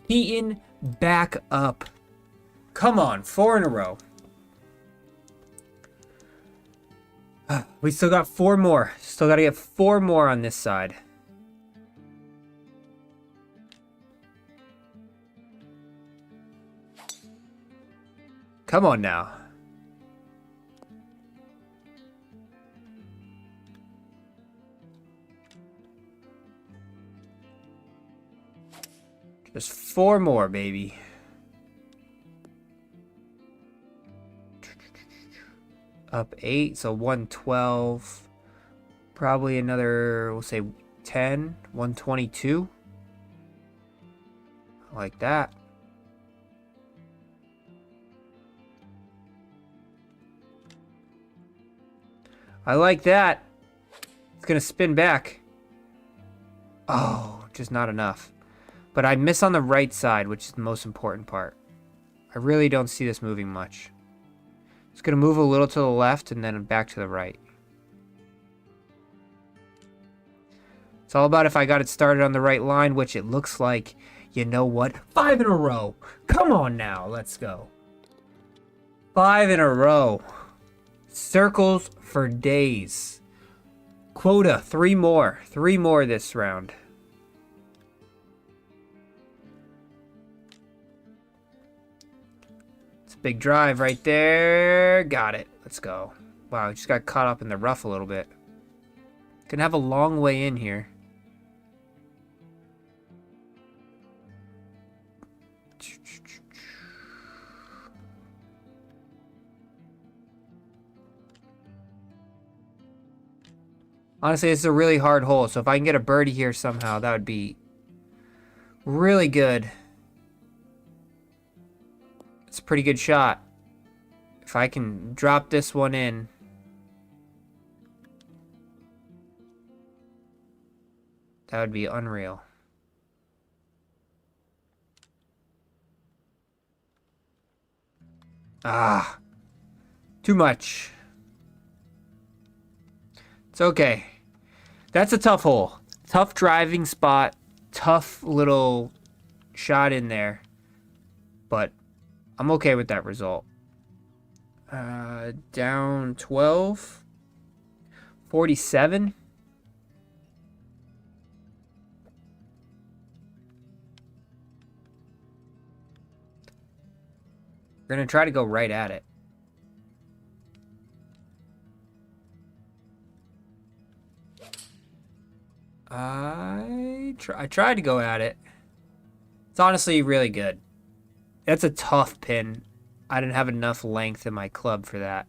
heating back up. Come on. 4 in a row. We still got 4 more. Still got to get 4 more on this side. Come on now. Just 4 more, baby. Up 8, so 112. Probably another, we'll say 10, 122. Like that. I like that. It's gonna spin back. Oh, just not enough. But I miss on the right side, which is the most important part. I really don't see this moving much. It's going to move a little to the left and then back to the right. It's all about if I got it started on the right line, which it looks like. You know what? 5 in a row. Come on now. Let's go. 5 in a row. Circles for days. Quota, 3 more. 3 more this round. Big drive right there. Got it. Let's go. Wow, just got caught up in the rough a little bit. Gonna have a long way in here. Honestly, this is a really hard hole, so if I can get a birdie here somehow, that would be really good. It's a pretty good shot. If I can drop this one in. That would be unreal. Ah. Too much. It's okay. That's a tough hole. Tough driving spot. Tough little shot in there. But I'm okay with that result. Down 12. 47. We're going to try to go right at it. I tried to go at it. It's honestly really good. That's a tough pin. I didn't have enough length in my club for that.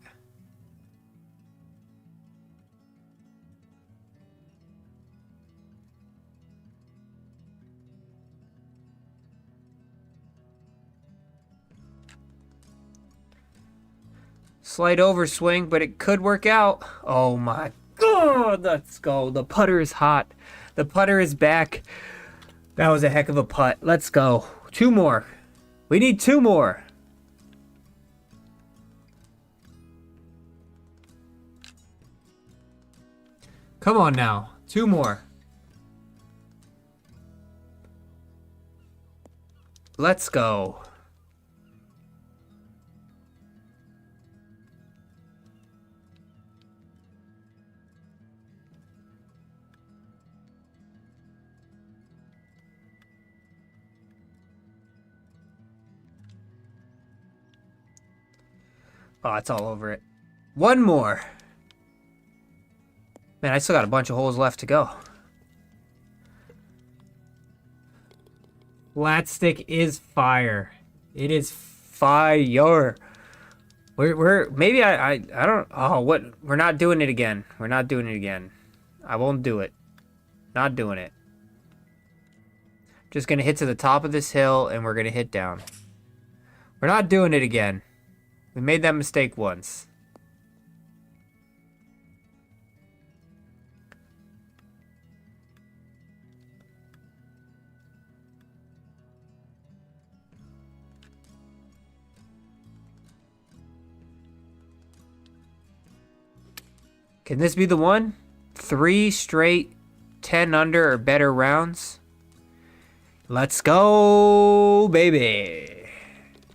Slight overswing, but it could work out. Oh my God, let's go. The putter is hot. The putter is back. That was a heck of a putt. Let's go. 2 more. We need 2 more. Come on now. 2 more. Let's go. Oh, it's all over it. 1 more. Man, I still got a bunch of holes left to go. Flat stick is fire. It is fire. We're maybe I don't. Oh, what? We're not doing it again. We're not doing it again. I won't do it. Not doing it. Just gonna hit to the top of this hill and we're gonna hit down. We're not doing it again. We made that mistake once. Can this be the one? 3 straight 10 under or better rounds. Let's go, baby.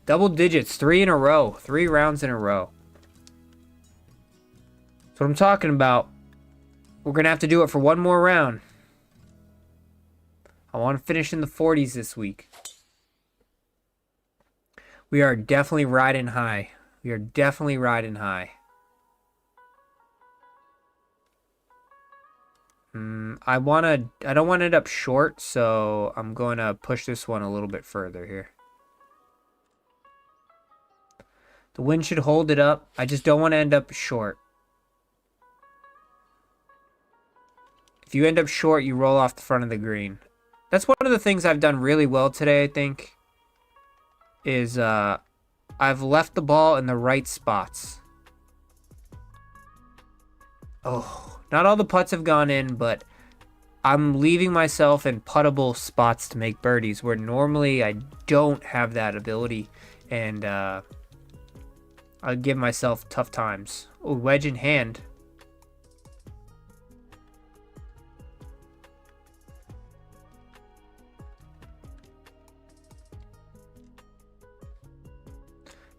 Double digits, 3 in a row. 3 rounds in a row. That's what I'm talking about. We're going to have to do it for 1 more round. I want to finish in the 40s this week. We are definitely riding high. We are definitely riding high. I don't want to end up short, so I'm going to push this one a little bit further here. The wind should hold it up. I just don't want to end up short. If you end up short, you roll off the front of the green. That's one of the things I've done really well today, I think. Is I've left the ball in the right spots. Oh, not all the putts have gone in, but I'm leaving myself in puttable spots to make birdies where normally I don't have that ability, and I give myself tough times. Oh, wedge in hand.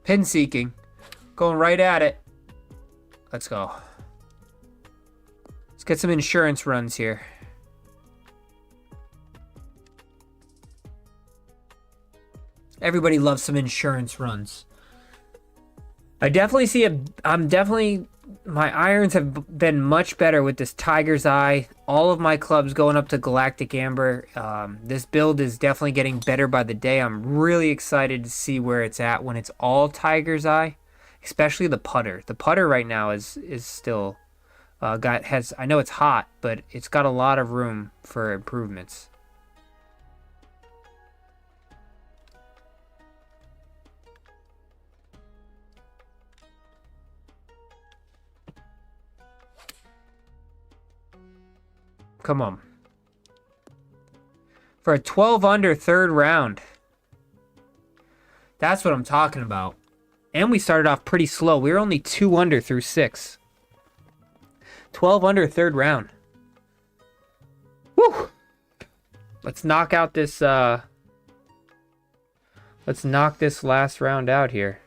Pin seeking. Going right at it. Let's go. Let's get some insurance runs here. Everybody loves some insurance runs. I definitely see my irons have been much better with this Tiger's Eye. All of my clubs going up to Galactic Amber. This build is definitely getting better by the day. I'm really excited to see where it's at when it's all Tiger's Eye, especially the putter. The putter right now is still I know it's hot, but it's got a lot of room for improvements. Come on. For a 12 under 3rd round. That's what I'm talking about. And we started off pretty slow. We were only 2 under through 6. 12 under 3rd round. Woo! Let's knock out this Let's knock this last round out here.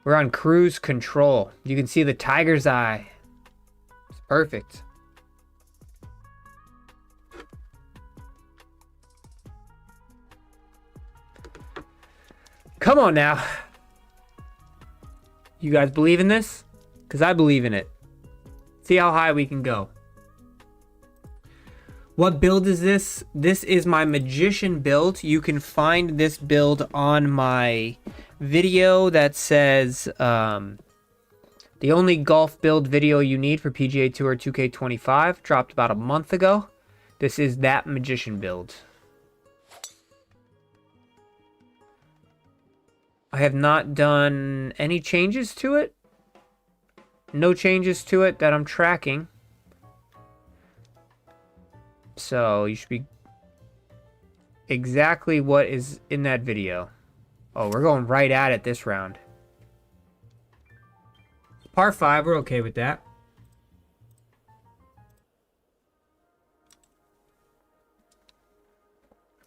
We're on cruise control. You can see the tiger's eye. It's perfect. Come on now. You guys believe in this? Because I believe in it. See how high we can go. What build is this? This is my magician build. You can find this build on my video that says the only golf build video you need for PGA Tour 2K25. Dropped about a month ago. This is that magician build. I have not done any changes to it. No changes to it that I'm tracking. So you should be exactly what is in that video. Oh, we're going right at it this round. Par 5, we're okay with that.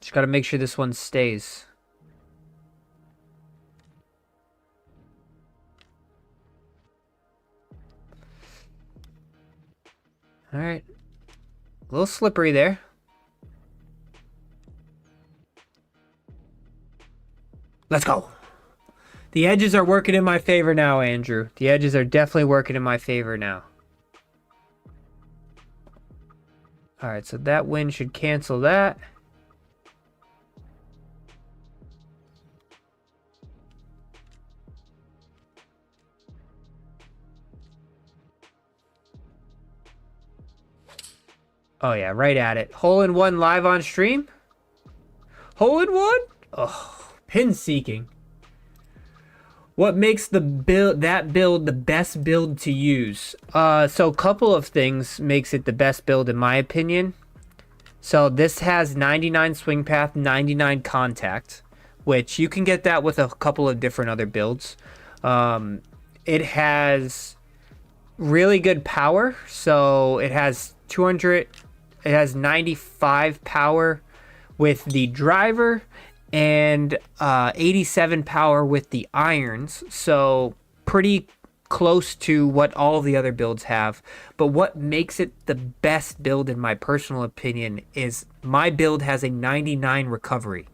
Just got to make sure this one stays. All right. A little slippery there. Let's go. The edges are working in my favor now, Andrew. The edges are definitely working in my favor now. All right, so that wind should cancel that. Oh yeah, right at it. Hole in one live on stream. Hole in one? Oh, pin seeking. What makes the build the best build to use? So a couple of things makes it the best build in my opinion. So this has 99 swing path, 99 contact, which you can get that with a couple of different other builds. It has really good power. So it has 200. It has 95 power with the driver and 87 power with the irons. So pretty close to what all the other builds have. But what makes it the best build in my personal opinion is my build has a 99 recovery.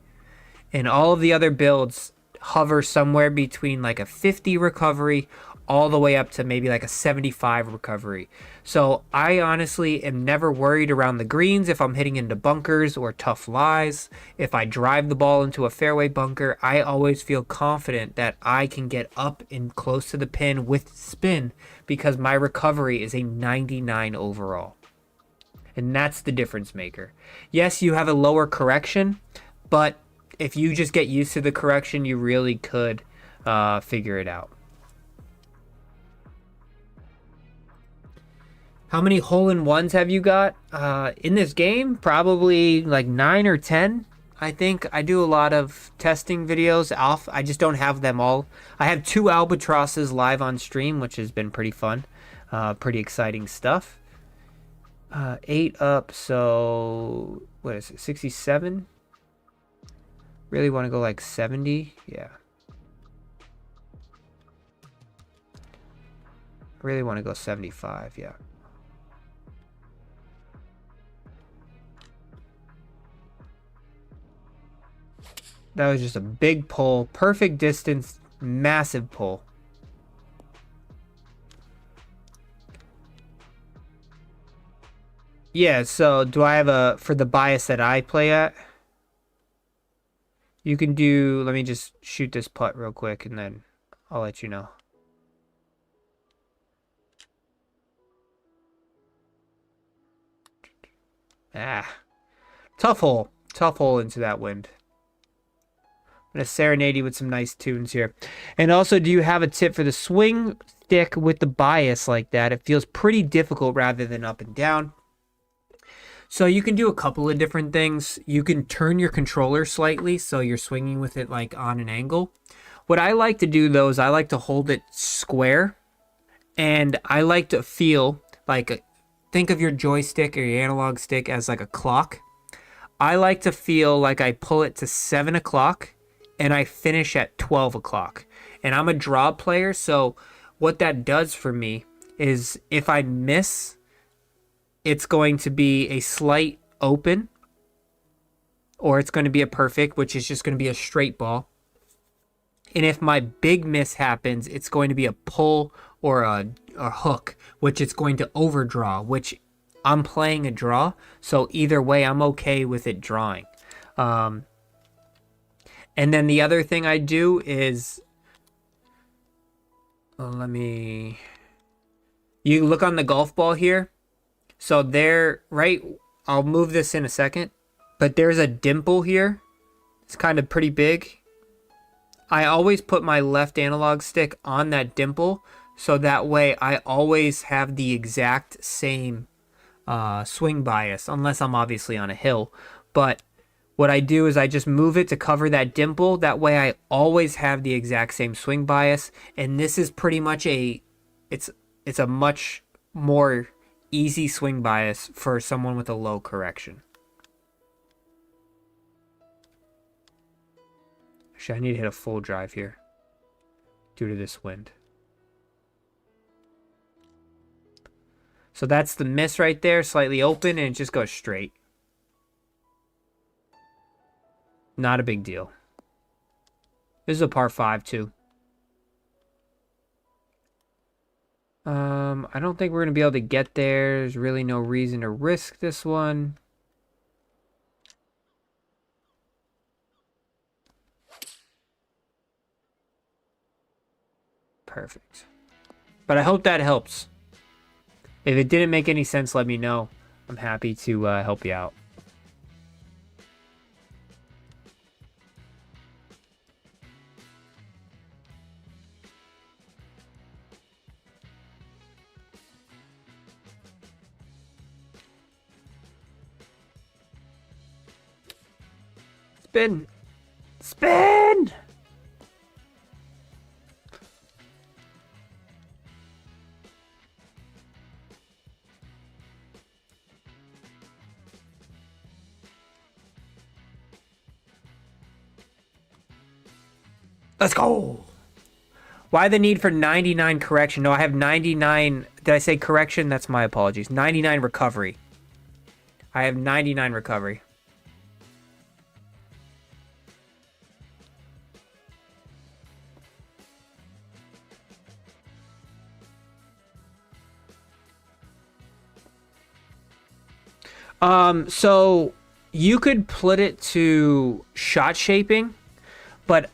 And all of the other builds hover somewhere between like a 50 recovery all the way up to maybe like a 75 recovery. So I honestly am never worried around the greens if I'm hitting into bunkers or tough lies. If I drive the ball into a fairway bunker, I always feel confident that I can get up and close to the pin with spin because my recovery is a 99 overall. And that's the difference maker. Yes, you have a lower correction, but if you just get used to the correction, you really could figure it out. How many hole-in-ones have you got? In this game, probably like 9 or 10. I think I do a lot of testing videos. I just don't have them all. I have 2 albatrosses live on stream, which has been pretty fun. Pretty exciting stuff. 8 up, so what is it, 67? Really want to go like 70? Yeah. Really want to go 75, yeah. That was just a big pull. Perfect distance. Massive pull. Yeah, so do I have for the bias that I play at? You can do, let me just shoot this putt real quick and then I'll let you know. Tough hole. Tough hole into that wind. I'm going to serenade you with some nice tunes here. And also, do you have a tip for the swing stick with the bias like that? It feels pretty difficult rather than up and down. So you can do a couple of different things. You can turn your controller slightly so you're swinging with it like on an angle. What I like to do though is I like to hold it square. And I like to feel like, think of your joystick or your analog stick as like a clock. I like to feel like I pull it to 7 o'clock and I finish at 12 o'clock. And I'm a draw player, so what that does for me is if I miss, it's going to be a slight open, or it's going to be a perfect, which is just going to be a straight ball. And if my big miss happens, it's going to be a pull or a hook, which it's going to overdraw, which I'm playing a draw. So either way, I'm okay with it drawing. And then the other thing I do is, you look on the golf ball here. So there, right, I'll move this in a second, but there's a dimple here. It's kind of pretty big. I always put my left analog stick on that dimple, so that way I always have the exact same swing bias, unless I'm obviously on a hill. But what I do is I just move it to cover that dimple. That way I always have the exact same swing bias. And this is pretty much it's a much more easy swing bias for someone with a low correction. Actually, I need to hit a full drive here due to this wind. So that's the miss right there, slightly open, and it just goes straight. Not a big deal. This is a par 5 too. I don't think we're going to be able to get there. There's really no reason to risk this one. Perfect. But I hope that helps. If it didn't make any sense, let me know. I'm happy to help you out. Spin! Spin! Let's go! Why the need for 99 correction? No, I have 99... Did I say correction? That's my apologies. 99 recovery. I have 99 recovery. So you could put it to shot shaping, but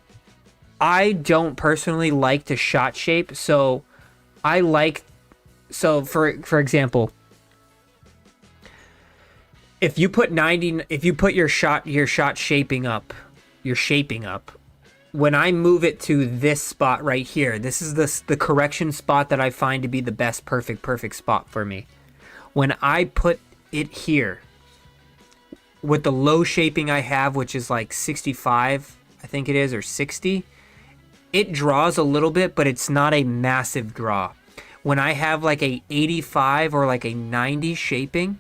I don't personally like to shot shape. So I like, so for example, if you put 90, if you put your shot shaping up, when I move it to this spot right here, this is the correction spot that I find to be the best perfect spot for me. When I put it here with the low shaping I have, which is like 65, I think it is, or 60, it draws a little bit, but it's not a massive draw. When I have like a 85 or like a 90 shaping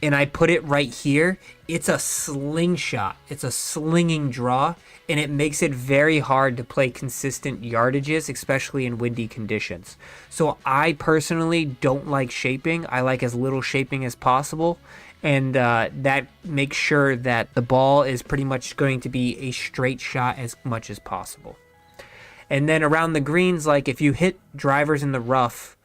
and I put it right here, it's a slingshot. It's a slinging draw, and it makes it very hard to play consistent yardages, especially in windy conditions. So I personally don't like shaping. I like as little shaping as possible, and that makes sure that the ball is pretty much going to be a straight shot as much as possible. And then around the greens, like if you hit drivers in the rough,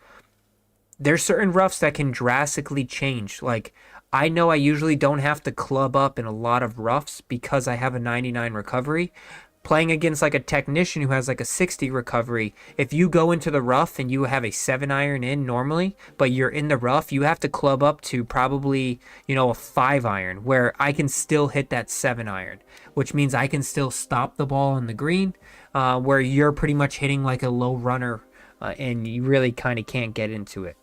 there's certain roughs that can drastically change. Like I know I usually don't have to club up in a lot of roughs because I have a 99 recovery. Playing against like a technician who has like a 60 recovery, if you go into the rough and you have a 7-iron in normally, but you're in the rough, you have to club up to probably, you know, a 5-iron, where I can still hit that 7-iron, which means I can still stop the ball on the green, where you're pretty much hitting like a low runner, and you really kind of can't get into it.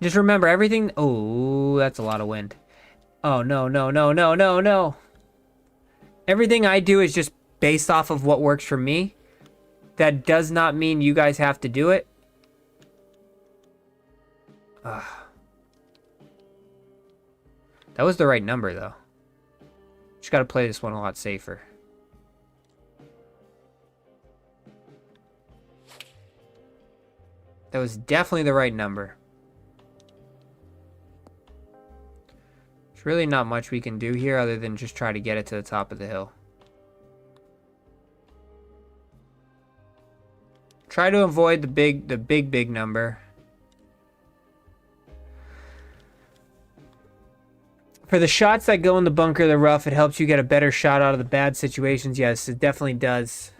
Just remember everything. Oh, that's a lot of wind. Oh, no, no, no, no, no, no. Everything I do is just based off of what works for me. That does not mean you guys have to do it. That was the right number, though. Just got to play this one a lot safer. That was definitely the right number. There's really not much we can do here other than just try to get it to the top of the hill. Try to avoid the big number. For the shots that go in the bunker, the rough, it helps you get a better shot out of the bad situations. Yes, it definitely does.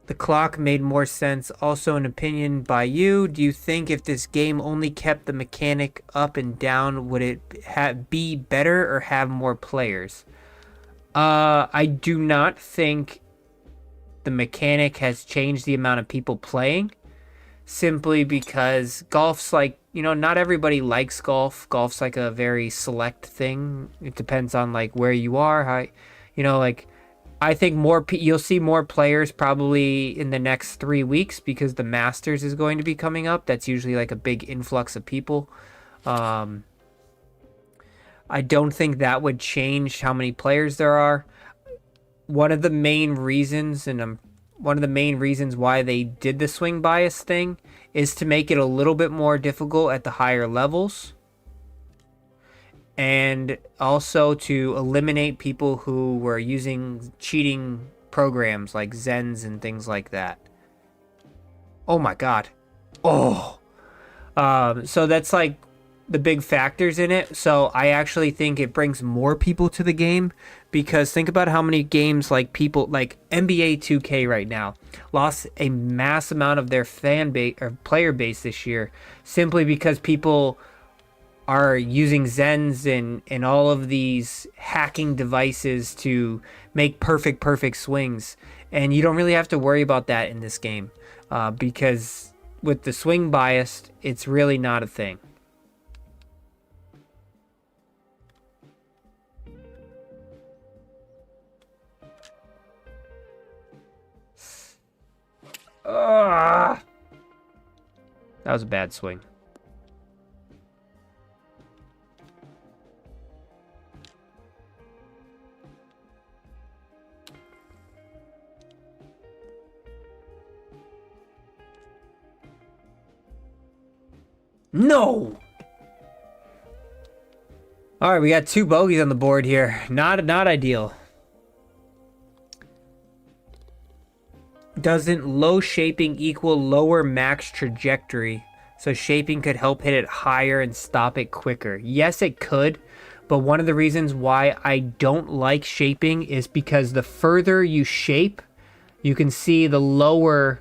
The clock made more sense. Also, an opinion by you. Do you think if this game only kept the mechanic up and down, would it be better or have more players? I do not think the mechanic has changed the amount of people playing. Simply because golf's like, you know, not everybody likes golf. Golf's like a very select thing. It depends on like where you are. How, you know, like I think you'll see more players probably in the next 3 weeks because the Masters is going to be coming up. That's usually like a big influx of people. I don't think that would change how many players there are. One of the main reasons, one of the main reasons why they did the swing bias thing is to make it a little bit more difficult at the higher levels. And also to eliminate people who were using cheating programs like Zens and things like that. Oh my god. Oh. So that's like the big factors in it. So I actually think it brings more people to the game, because think about how many games like people like NBA 2K right now lost a mass amount of their fan base or player base this year simply because people are using Zens and all of these hacking devices to make perfect swings. And you don't really have to worry about that in this game because with the swing bias, it's really not a thing. That was a bad swing. No! Alright, we got 2 bogeys on the board here. Not ideal. Doesn't low shaping equal lower max trajectory? So shaping could help hit it higher and stop it quicker. Yes, it could. But one of the reasons why I don't like shaping is because the further you shape, you can see the lower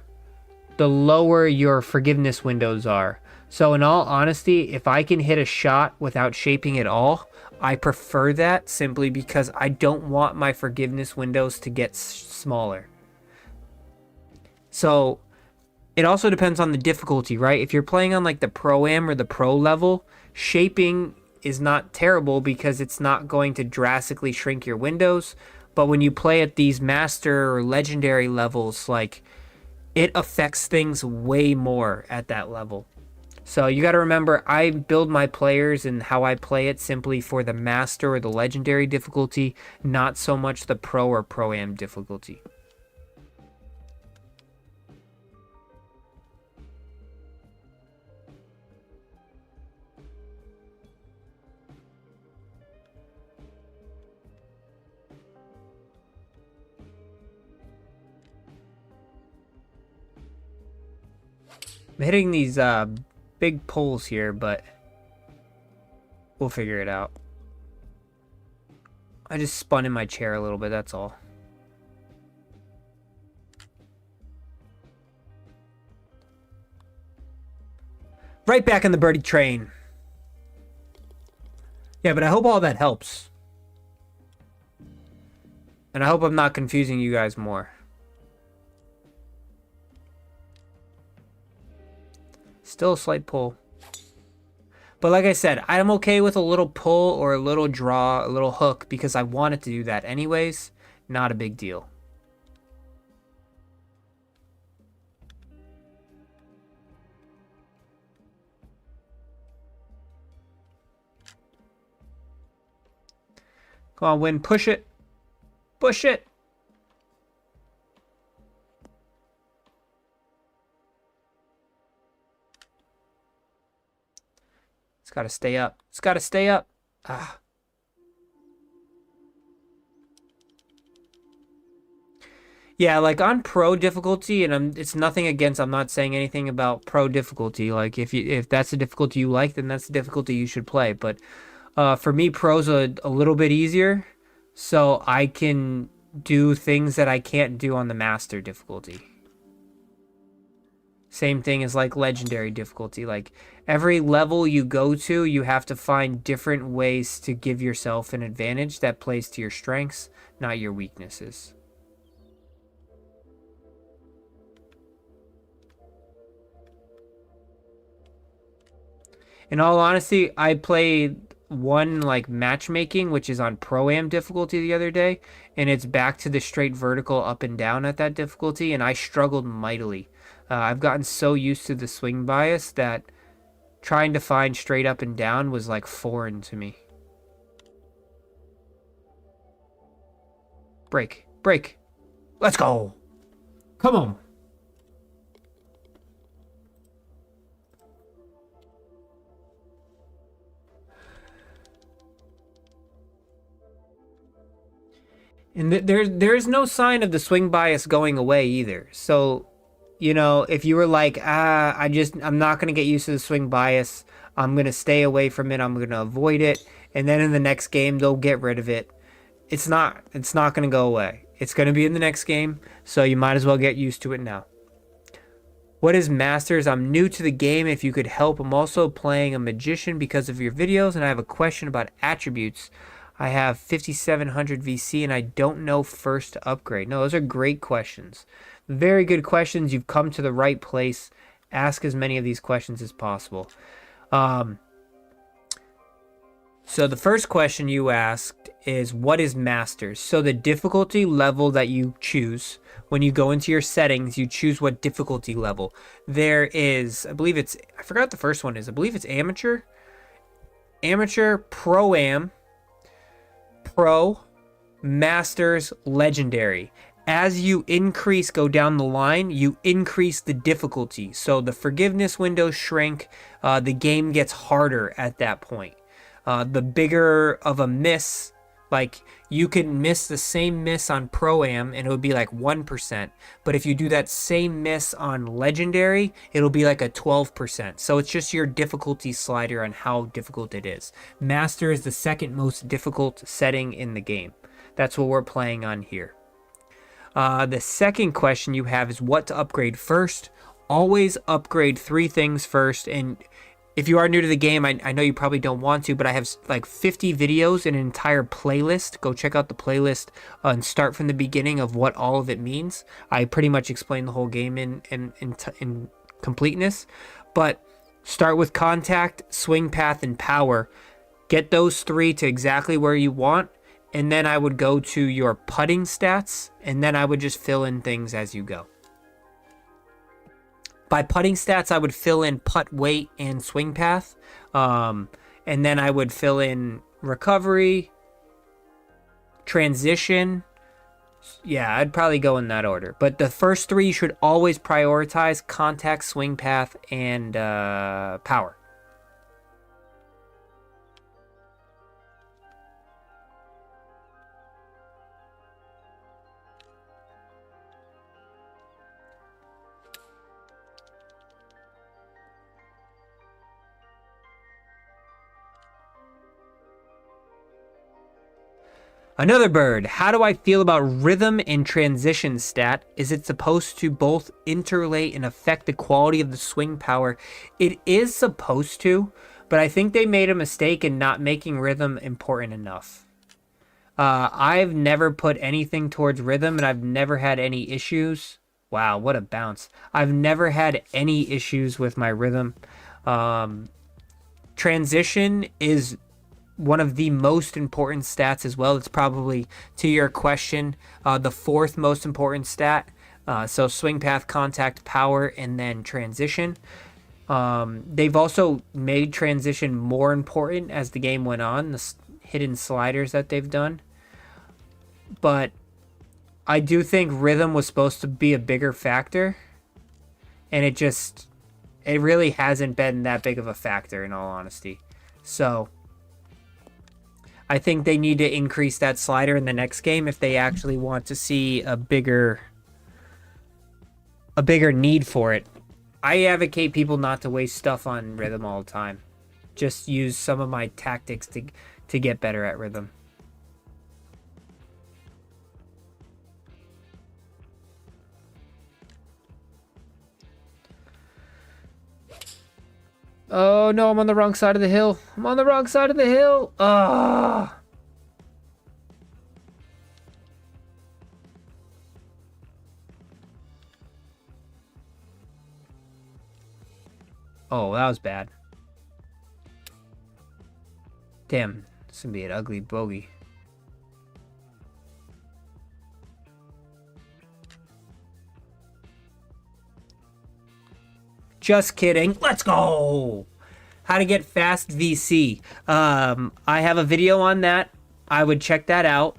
your forgiveness windows are. So in all honesty, if I can hit a shot without shaping at all, I prefer that simply because I don't want my forgiveness windows to get smaller. So it also depends on the difficulty, right? If you're playing on like the Pro-Am or the Pro level, shaping is not terrible because it's not going to drastically shrink your windows. But when you play at these Master or Legendary levels, like it affects things way more at that level. So you got to remember, I build my players and how I play it simply for the Master or the Legendary difficulty, not so much the Pro or Pro-Am difficulty. I'm hitting these big poles here, but we'll figure it out. I just spun in my chair a little bit, that's all. Right back in the birdie train. Yeah, but I hope all that helps. And I hope I'm not confusing you guys more. Still a slight pull. But like I said, I'm okay with a little pull or a little draw, a little hook, because I wanted to do that anyways. Not a big deal. Come on, wind. Push it. Push it. It's got to stay up. It's got to stay up. Ah. Yeah, like on pro difficulty, and it's nothing against, I'm not saying anything about pro difficulty. Like if that's the difficulty you like, then that's the difficulty you should play. But for me, pro's a little bit easier, so I can do things that I can't do on the master difficulty. Same thing as like legendary difficulty. Like every level you go to, you have to find different ways to give yourself an advantage that plays to your strengths, not your weaknesses. In all honesty, I played one like matchmaking, which is on Pro-Am difficulty the other day, and it's back to the straight vertical up and down at that difficulty, and I struggled mightily. I've gotten so used to the swing bias that trying to find straight up and down was like foreign to me. Break, break. Let's go. Come on. And there's no sign of the swing bias going away either. So, you know, if you were like, I'm not going to get used to the swing bias. I'm going to stay away from it. I'm going to avoid it. And then in the next game, they'll get rid of it. It's not going to go away. It's going to be in the next game. So you might as well get used to it now. What is Masters? I'm new to the game. If you could help, I'm also playing a magician because of your videos. And I have a question about attributes. I have 5700 VC and I don't know first to upgrade. No, those are great questions. Very good questions. You've come to the right place. Ask as many of these questions as possible. So the first question you asked is, what is Masters? So the difficulty level that you choose, when you go into your settings, you choose what difficulty level. There is, I believe it's, I forgot what the first one is. I believe it's Amateur, Pro-Am, Pro, Masters, Legendary. As you go down the line, you increase the difficulty. So the forgiveness windows shrink. The game gets harder at that point. The bigger of a miss, like you can miss the same miss on Pro-Am and it would be like 1%. But if you do that same miss on Legendary, it'll be like a 12%. So it's just your difficulty slider on how difficult it is. Master is the second most difficult setting in the game. That's what we're playing on here. The second question you have is what to upgrade first. Always upgrade 3 things first. And if you are new to the game, I know you probably don't want to, but I have like 50 videos in an entire playlist. Go check out the playlist and start from the beginning of what all of it means. I pretty much explain the whole game in completeness. But start with contact, swing path, and power. Get those 3 to exactly where you want. And then I would go to your putting stats, and then I would just fill in things as you go. By putting stats, I would fill in putt weight and swing path. And then I would fill in recovery, transition. Yeah, I'd probably go in that order. But the first 3 you should always prioritize: contact, swing path, and power. Another bird. How do I feel about rhythm and transition stat? Is it supposed to both interlate and affect the quality of the swing power? It is supposed to, but I think they made a mistake in not making rhythm important enough. I've never put anything towards rhythm, and I've never had any issues. Wow, what a bounce. I've never had any issues with my rhythm. Transition is one of the most important stats as well. It's probably, to your question, the 4th most important stat. So swing path, contact, power, and then transition. They've also made transition more important as the game went on, the hidden sliders that they've done. but I do think rhythm was supposed to be a bigger factor, and it really hasn't been that big of a factor, in all honesty. So I think they need to increase that slider in the next game if they actually want to see a bigger need for it. I advocate people not to waste stuff on rhythm all the time. Just use some of my tactics to get better at rhythm. Oh no, I'm on the wrong side of the hill. I'm on the wrong side of the hill. Ah. Oh, that was bad. Damn, this is gonna be an ugly bogey. Just kidding. Let's go. How to get fast VC. I have a video on that. I would check that out.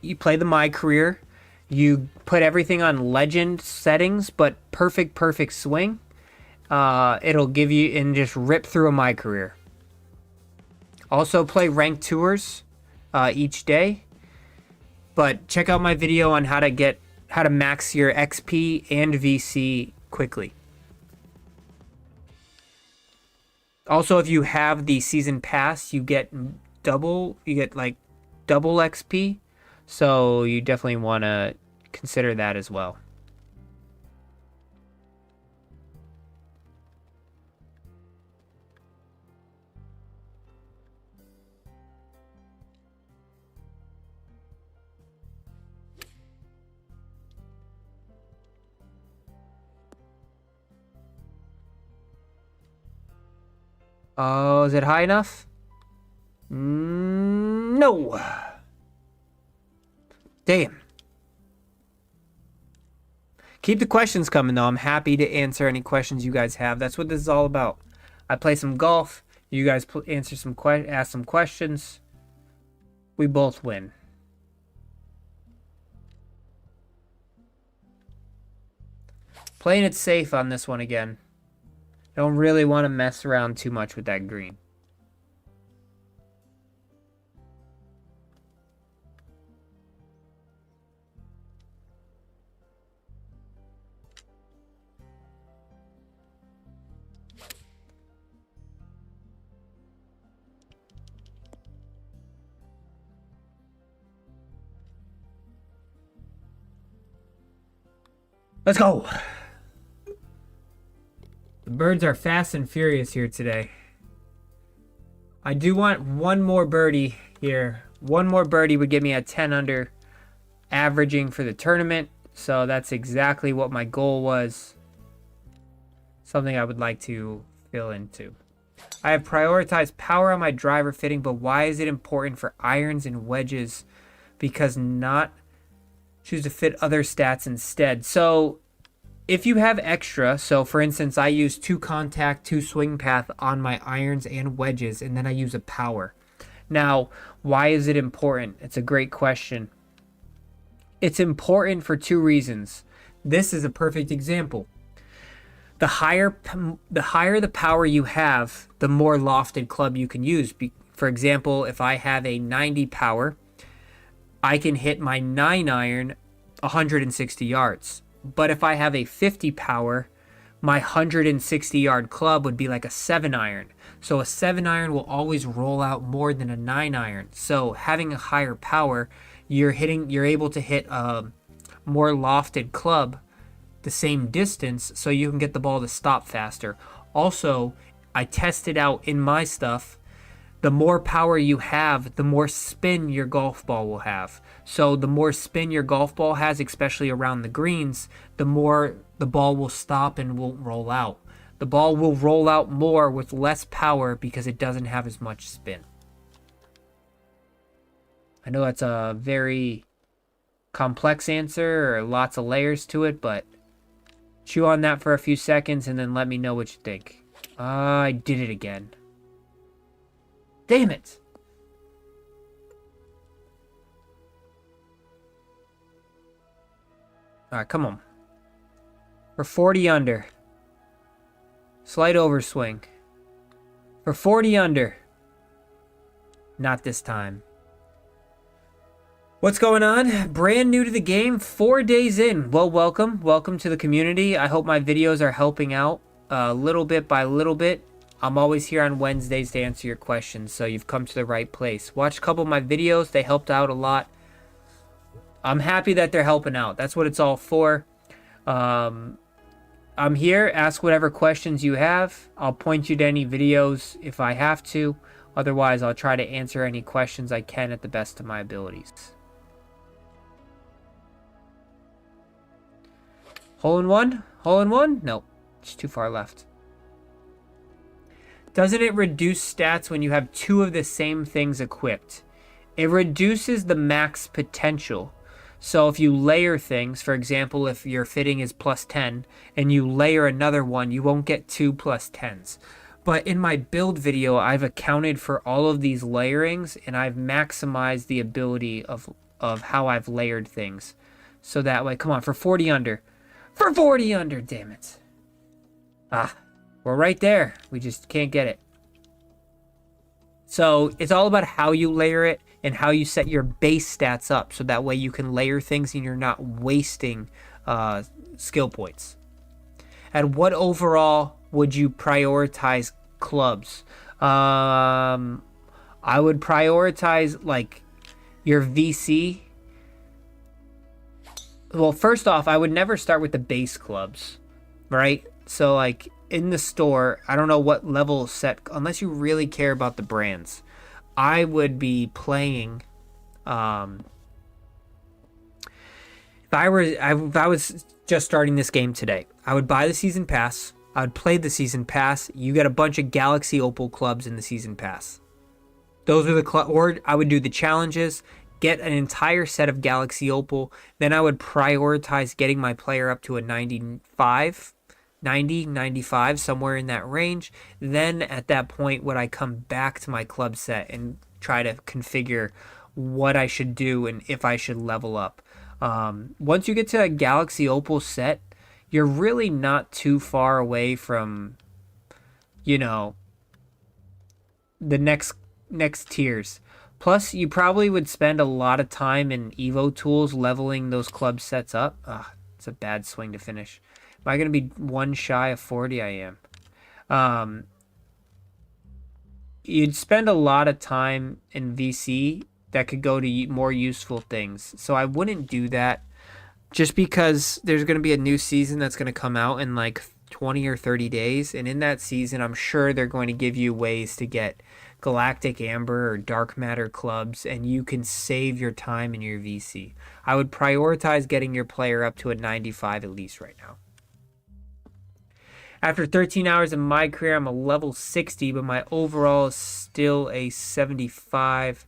You play the MyCareer. You put everything on legend settings, but perfect swing. It'll give you and just rip through a MyCareer. Also play ranked tours each day. But check out my video on how to max your XP and VC quickly. Also, if you have the season pass, you get like double XP. So you definitely want to consider that as well. Oh, is it high enough? No. Damn. Keep the questions coming, though. I'm happy to answer any questions you guys have. That's what this is all about. I play some golf. You guys ask some questions. We both win. Playing it safe on this one again. Don't really want to mess around too much with that green. Let's go. The birds are fast and furious here today. I do want one more birdie here. One more birdie would get me a 10 under averaging for the tournament. So that's exactly what my goal was. Something I would like to fill into. I have prioritized power on my driver fitting, but why is it important for irons and wedges? Because not choose to fit other stats instead. So if you have extra, so for instance, I use 2 contact, 2 swing path on my irons and wedges, and then I use a power. Now, why is it important? It's a great question. It's important for 2 reasons. This is a perfect example. The higher the power you have, the more lofted club you can use. For example, if I have a 90 power, I can hit my 9 iron 160 yards. But if I have a 50 power, my 160 yard club would be like a 7 iron. So a 7 iron will always roll out more than a 9 iron. So having a higher power, you're able to hit a more lofted club the same distance, so you can get the ball to stop faster. Also, I tested out in my stuff, the more power you have, the more spin your golf ball will have. So the more spin your golf ball has, especially around the greens, the more the ball will stop and won't roll out. The ball will roll out more with less power because it doesn't have as much spin. I know that's a very complex answer, or lots of layers to it, but chew on that for a few seconds and then let me know what you think. I did it again. Damn it. All right, come on. For 40 under. Slight overswing. For 40 under. Not this time. What's going on? Brand new to the game, 4 days in. Well, welcome. Welcome to the community. I hope my videos are helping out little bit by little bit. I'm always here on Wednesdays to answer your questions, so you've come to the right place. Watch a couple of my videos. They helped out a lot. I'm happy that they're helping out. That's what it's all for. I'm here. Ask whatever questions you have. I'll point you to any videos if I have to. Otherwise, I'll try to answer any questions I can at the best of my abilities. Hole in one? Hole in one? Nope. It's too far left. Doesn't it reduce stats when you have two of the same things equipped? It reduces the max potential. So if you layer things, for example, if your fitting is plus 10 and you layer another one, you won't get 2 plus 10s. But in my build video, I've accounted for all of these layerings and I've maximized the ability of how I've layered things. So that way, come on, for 40 under. For 40 under, damn it. Ah, we're right there. We just can't get it. So it's all about how you layer it and how you set your base stats up. So that way you can layer things and you're not wasting skill points. At what overall would you prioritize clubs? I would prioritize like your VC. Well, first off, I would never start with the base clubs, right? So like in the store, I don't know what level set, unless you really care about the brands. I would be playing, if I was just starting this game today, I would buy the season pass. I would play the season pass. You get a bunch of Galaxy Opal clubs in the season pass. Those are the or I would do the challenges, get an entire set of Galaxy Opal. Then I would prioritize getting my player up to a 95, 90, 95, somewhere in that range. Then at that point, would I come back to my club set and try to configure what I should do and if I should level up. Once you get to a Galaxy Opal set, you're really not too far away from, you know, the next tiers. Plus, you probably would spend a lot of time in Evo tools leveling those club sets up. It's a bad swing to finish. Am I going to be one shy of 40? I am. You'd spend a lot of time in VC that could go to more useful things. So I wouldn't do that just because there's going to be a new season that's going to come out in like 20 or 30 days. And in that season, I'm sure they're going to give you ways to get Galactic Amber or Dark Matter clubs, and you can save your time in your VC. I would prioritize getting your player up to a 95 at least right now. After 13 hours in MyCareer, I'm a level 60, but my overall is still a 75.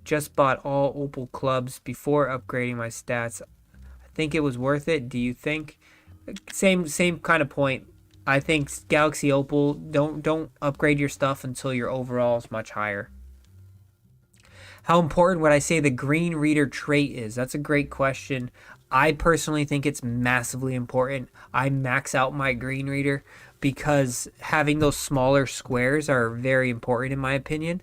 Just bought all Opal clubs before upgrading my stats. I think it was worth it. Do you think? Same kind of point. I think Galaxy Opal, don't upgrade your stuff until your overall is much higher. How important would I say the green reader trait is? That's a great question. I personally think it's massively important. I max out my green reader because having those smaller squares are very important in my opinion.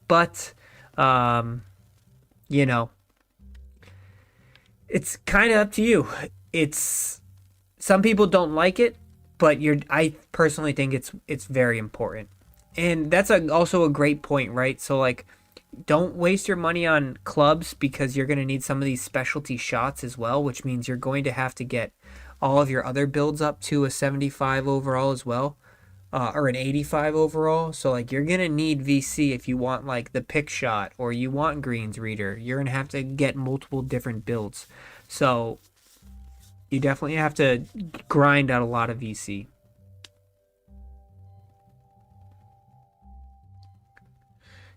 But, you know, it's kind of up to you. Some people don't like it, but I personally think it's very important. And that's also a great point, right? So like, don't waste your money on clubs because you're going to need some of these specialty shots as well, which means you're going to have to get all of your other builds up to a 75 overall as well, or an 85 overall. So like, you're going to need VC if you want like the pick shot or you want greens reader. You're going to have to get multiple different builds. So you definitely have to grind out a lot of VC.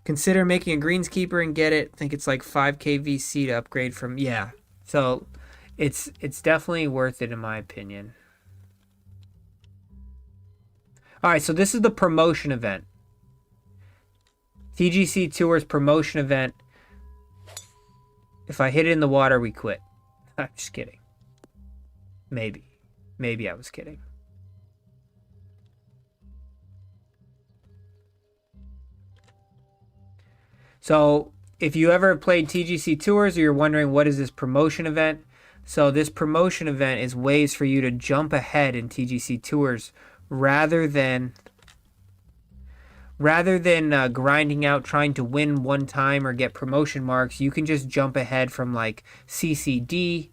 Consider making a greenskeeper and get it. I think it's like 5k VC to upgrade from. Yeah. So it's definitely worth it in my opinion. All right, so this is the promotion event. TGC Tours promotion event. If I hit it in the water, we quit. I'm just kidding. Maybe. Maybe I was kidding. So if you ever played TGC Tours or you're wondering what is this promotion event, so this promotion event is ways for you to jump ahead in TGC Tours rather than grinding out trying to win one time or get promotion marks. You can just jump ahead from like CCD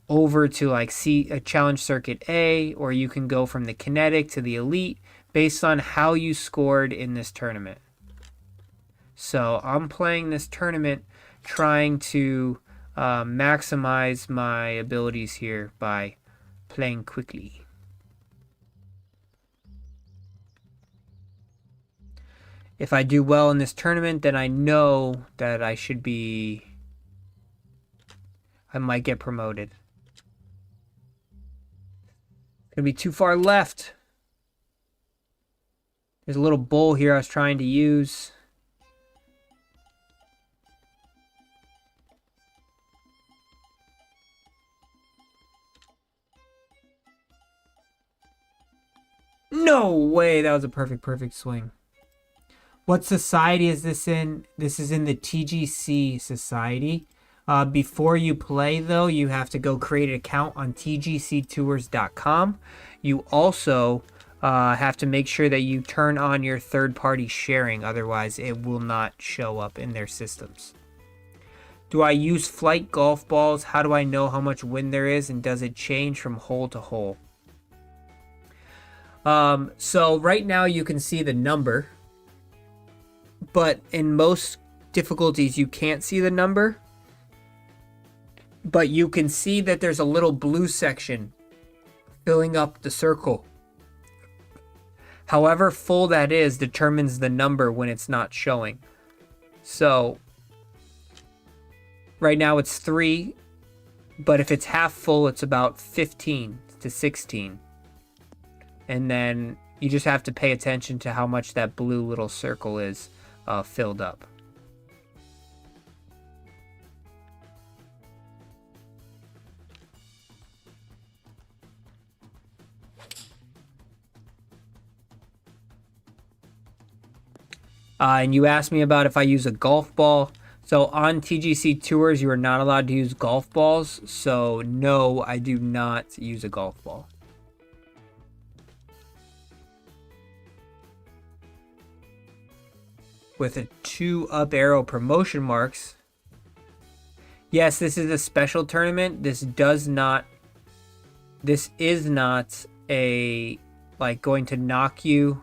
over to like a Challenge Circuit A, or you can go from the Kinetic to the Elite based on how you scored in this tournament. So I'm playing this tournament trying to maximize my abilities here by playing quickly. If I do well in this tournament, then I know that I might get promoted. It's gonna be too far left. There's a little bowl here I was trying to use. No way, that was a perfect swing. What society is this in? This is in the TGC society. Before you play, though, you have to go create an account on tgctours.com. You also have to make sure that you turn on your third-party sharing. Otherwise, it will not show up in their systems. Do I use flight golf balls? How do I know how much wind there is? And does it change from hole to hole? So right now you can see the number. But in most difficulties, you can't see the number. But you can see that there's a little blue section filling up the circle. However full that is determines the number when it's not showing. So right now it's 3, but if it's half full, it's about 15 to 16. And then you just have to pay attention to how much that blue little circle is filled up. And you asked me about if I use a golf ball. So on TGC Tours, you are not allowed to use golf balls. So no, I do not use a golf ball. With a 2 up arrow promotion marks. Yes, this is a special tournament. This is not a like going to knock you.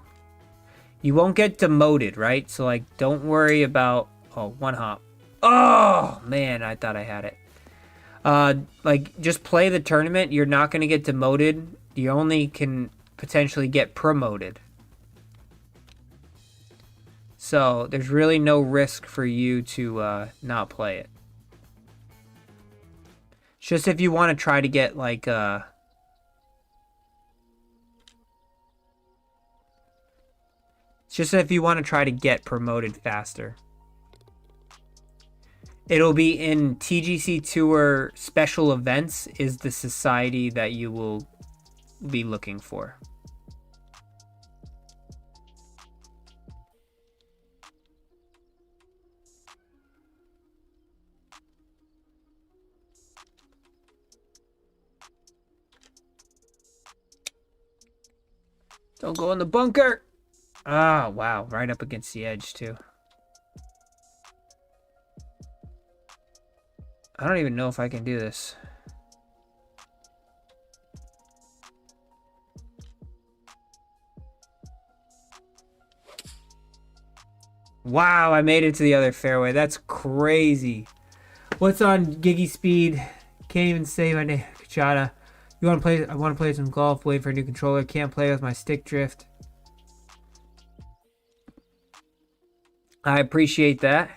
You won't get demoted, right? So like don't worry about one hop. Oh man, I thought I had it. Like just play the tournament. You're not gonna get demoted. You only can potentially get promoted. So there's really no risk for you to not play it. It's just if you want to try to get like it's just if you want to try to get promoted faster. It'll be in TGC Tour special events is the society that you will be looking for. Don't go in the bunker. Ah, wow. Right up against the edge, too. I don't even know if I can do this. Wow, I made it to the other fairway. That's crazy. What's on Giggy Speed? Can't even say my name. Kachada. You want to play? I want to play some golf. Wait for a new controller. Can't play with my stick drift. I appreciate that.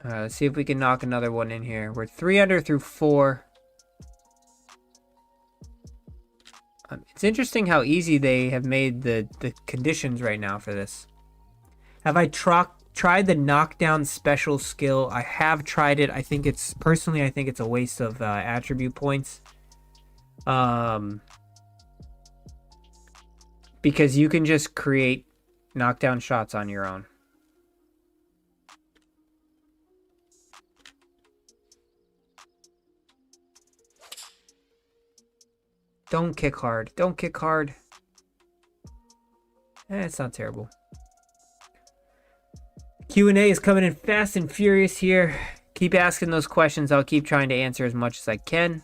Let's see if we can knock another one in here. We're 3 under through 4. It's interesting how easy they have made the conditions right now for this. Have I tried the knockdown special skill? I have tried it. I think it's a waste of attribute points. Because you can just create knockdown shots on your own. Don't kick hard. Don't kick hard. It's not terrible. Q&A is coming in fast and furious here. Keep asking those questions. I'll keep trying to answer as much as I can.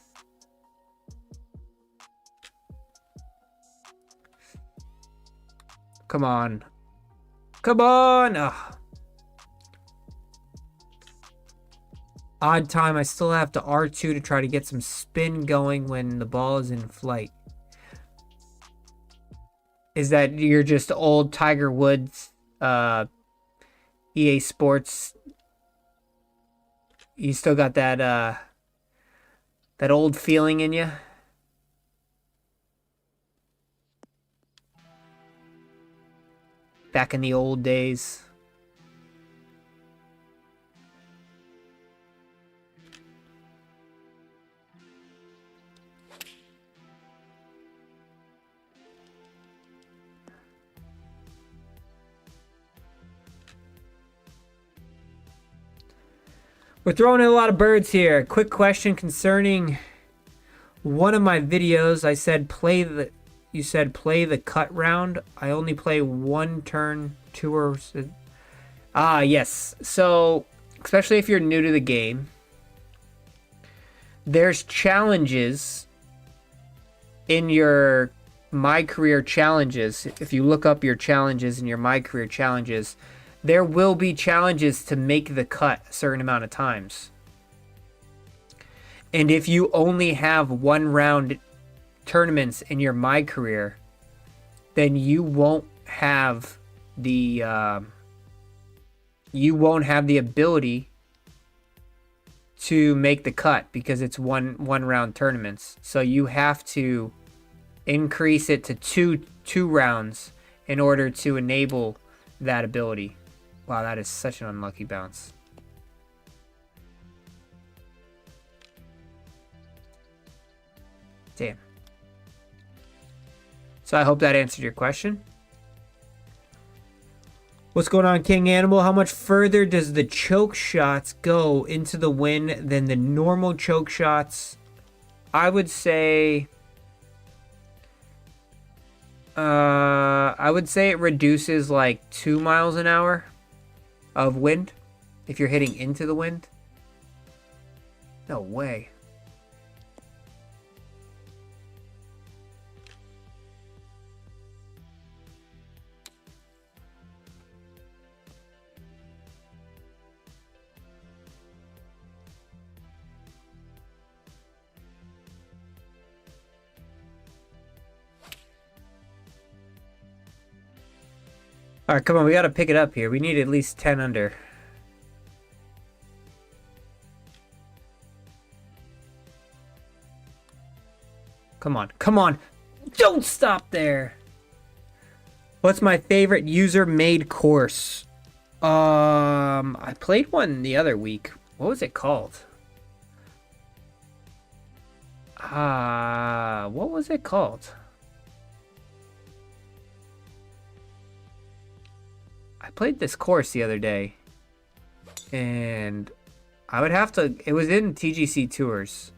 Come on. Come on. Ugh. Odd time. I still have to R2 to try to get some spin going when the ball is in flight. Is that you're just old Tiger Woods, EA Sports? You still got that that old feeling in you? Back in the old days. We're throwing in a lot of birds here. Quick question concerning one of my videos. I said you said play the cut round. I only play one turn tours. Yes. So, especially if you're new to the game, there's challenges in your MyCareer challenges. If you look up your challenges in your MyCareer challenges, there will be challenges to make the cut a certain amount of times. And if you only have one round tournaments in your MyCareer, then you won't have the ability to make the cut because it's one round tournaments. So you have to increase it to two rounds in order to enable that ability. Wow, that is such an unlucky bounce. Damn. So I hope that answered your question. What's going on, King Animal? How much further does the choke shots go into the wind than the normal choke shots? I would say it reduces like 2 miles an hour of wind if you're hitting into the wind. No way. All right, come on. We got to pick it up here. We need at least 10 under. Come on. Come on. Don't stop there. What's my favorite user-made course? I played one the other week. What was it called? What was it called? I played this course the other day, and I would have to... It was in TGC Tours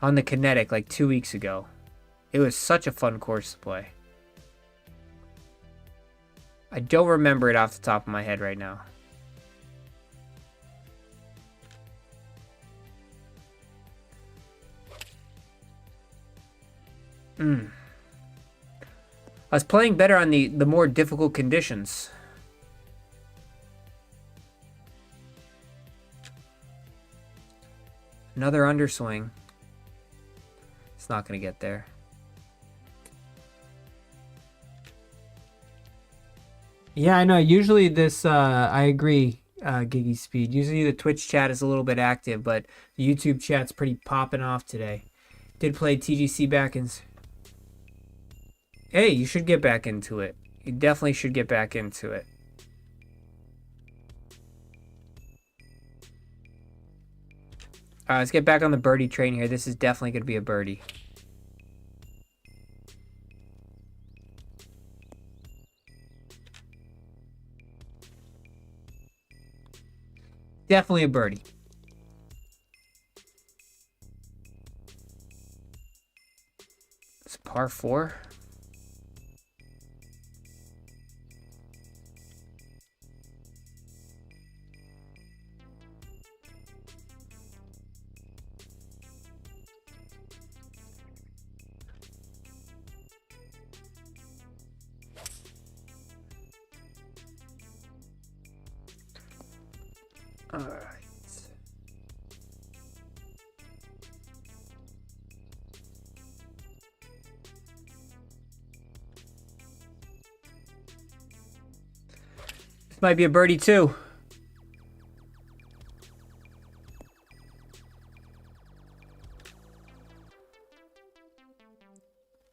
on the Kinetic like 2 weeks ago. It was such a fun course to play. I don't remember it off the top of my head right now. I was playing better on the more difficult conditions. Another underswing. It's not going to get there. Yeah, I know. Usually this, I agree, Giggy Speed. Usually the Twitch chat is a little bit active, but the YouTube chat's pretty popping off today. Did play TGC back in... Hey, you should get back into it. You definitely should get back into it. All right, let's get back on the birdie train here. This is definitely going to be a birdie. Definitely a birdie. It's par 4. All right. This might be a birdie too.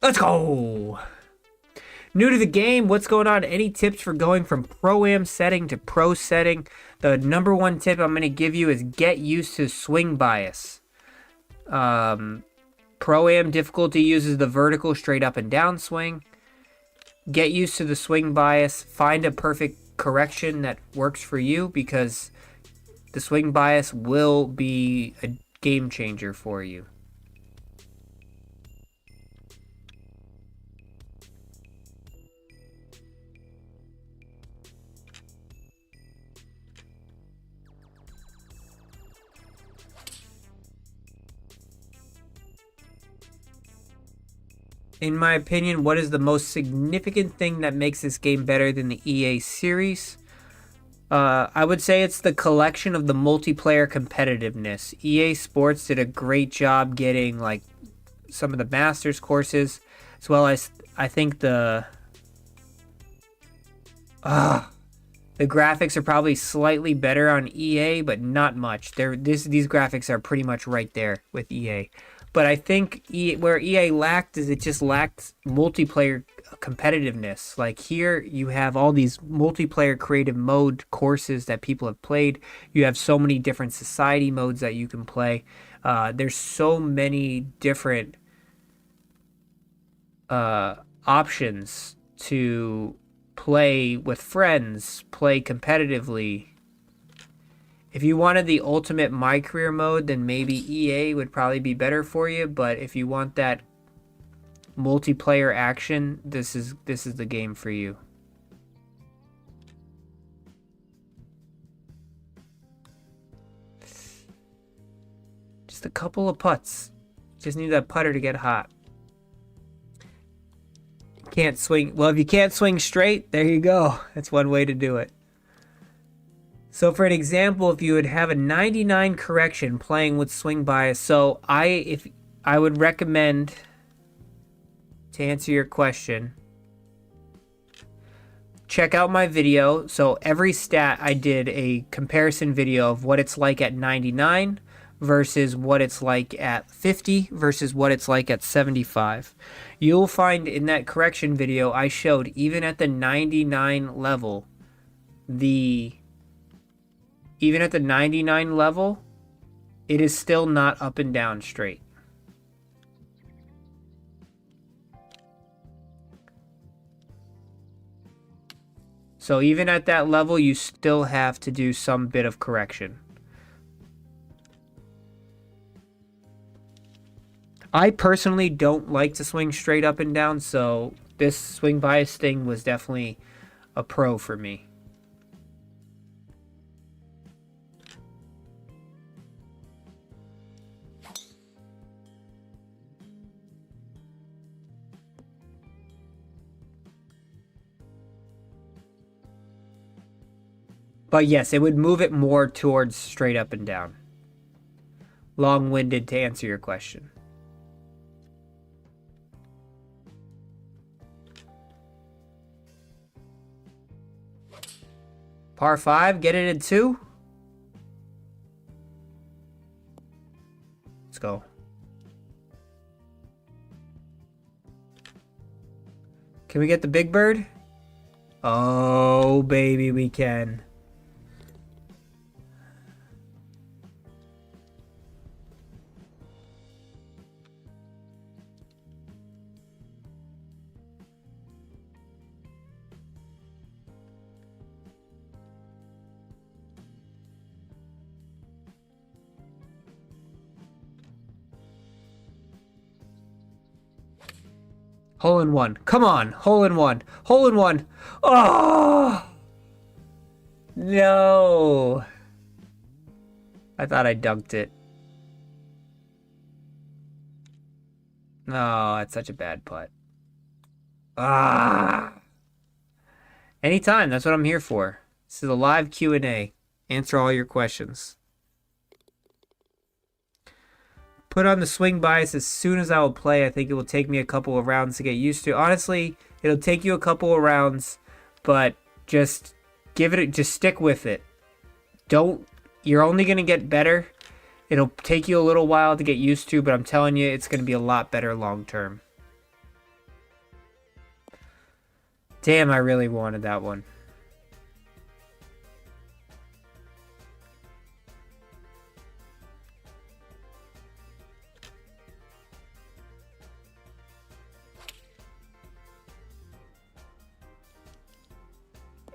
Let's go. New to the game, what's going on? Any tips for going from Pro-Am setting to Pro setting? The number one tip I'm going to give you is get used to swing bias. Pro-Am difficulty uses the vertical straight up and down swing. Get used to the swing bias. Find a perfect correction that works for you, because the swing bias will be a game changer for you. In my opinion, what is the most significant thing that makes this game better than the EA series? I would say it's the collection of the multiplayer competitiveness. EA Sports did a great job getting like some of the Masters courses, as well as I think the graphics are probably slightly better on EA, but not much. These graphics are pretty much right there with EA. But I think where EA lacked is it just lacked multiplayer competitiveness. Like here, you have all these multiplayer creative mode courses that people have played. You have so many different society modes that you can play. There's so many different options to play with friends, play competitively. If you wanted the ultimate MyCareer mode, then maybe EA would probably be better for you. But if you want that multiplayer action, this is the game for you. Just a couple of putts. Just need that putter to get hot. Can't swing. Well, if you can't swing straight, there you go. That's one way to do it. So for an example, if you would have a 99 correction playing with swing bias, so I would recommend, to answer your question, check out my video. So every stat, I did a comparison video of what it's like at 99 versus what it's like at 50 versus what it's like at 75. You'll find in that correction video I showed even at the 99 level, even at the 99 level, it is still not up and down straight. So even at that level, you still have to do some bit of correction. I personally don't like to swing straight up and down, so this swing bias thing was definitely a pro for me. But yes, it would move it more towards straight up and down. Long-winded to answer your question. Par 5, get it in 2. Let's go. Can we get the big bird? Oh, baby, we can. Hole in one. Come on. Hole in one. Hole in one. Oh! No. I thought I dunked it. Oh, that's such a bad putt. Ah. Anytime. That's what I'm here for. This is a live Q&A. Answer all your questions. Put on the swing bias as soon as I will play. I think it will take me a couple of rounds to get used to. Honestly, it'll take you a couple of rounds, but just just stick with it. You're only going to get better. It'll take you a little while to get used to, but I'm telling you, it's going to be a lot better long term. Damn, I really wanted that one.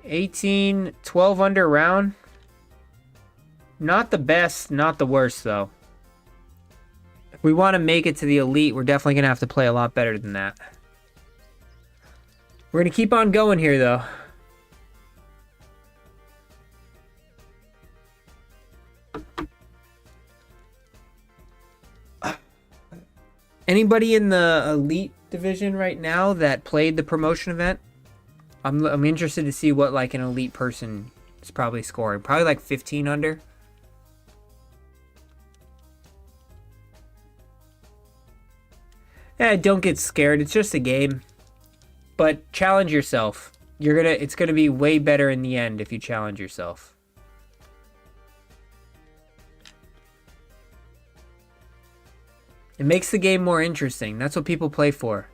$18, 12 under round. Not the best, not the worst, though. If we want to make it to the elite, we're definitely going to have to play a lot better than that. We're going to keep on going here, though. Anybody in the elite division right now that played the promotion event? I'm interested to see what like an elite person is probably scoring. Probably like 15 under. Yeah, don't get scared. It's just a game. But challenge yourself. It's gonna be way better in the end if you challenge yourself. It makes the game more interesting. That's what people play for.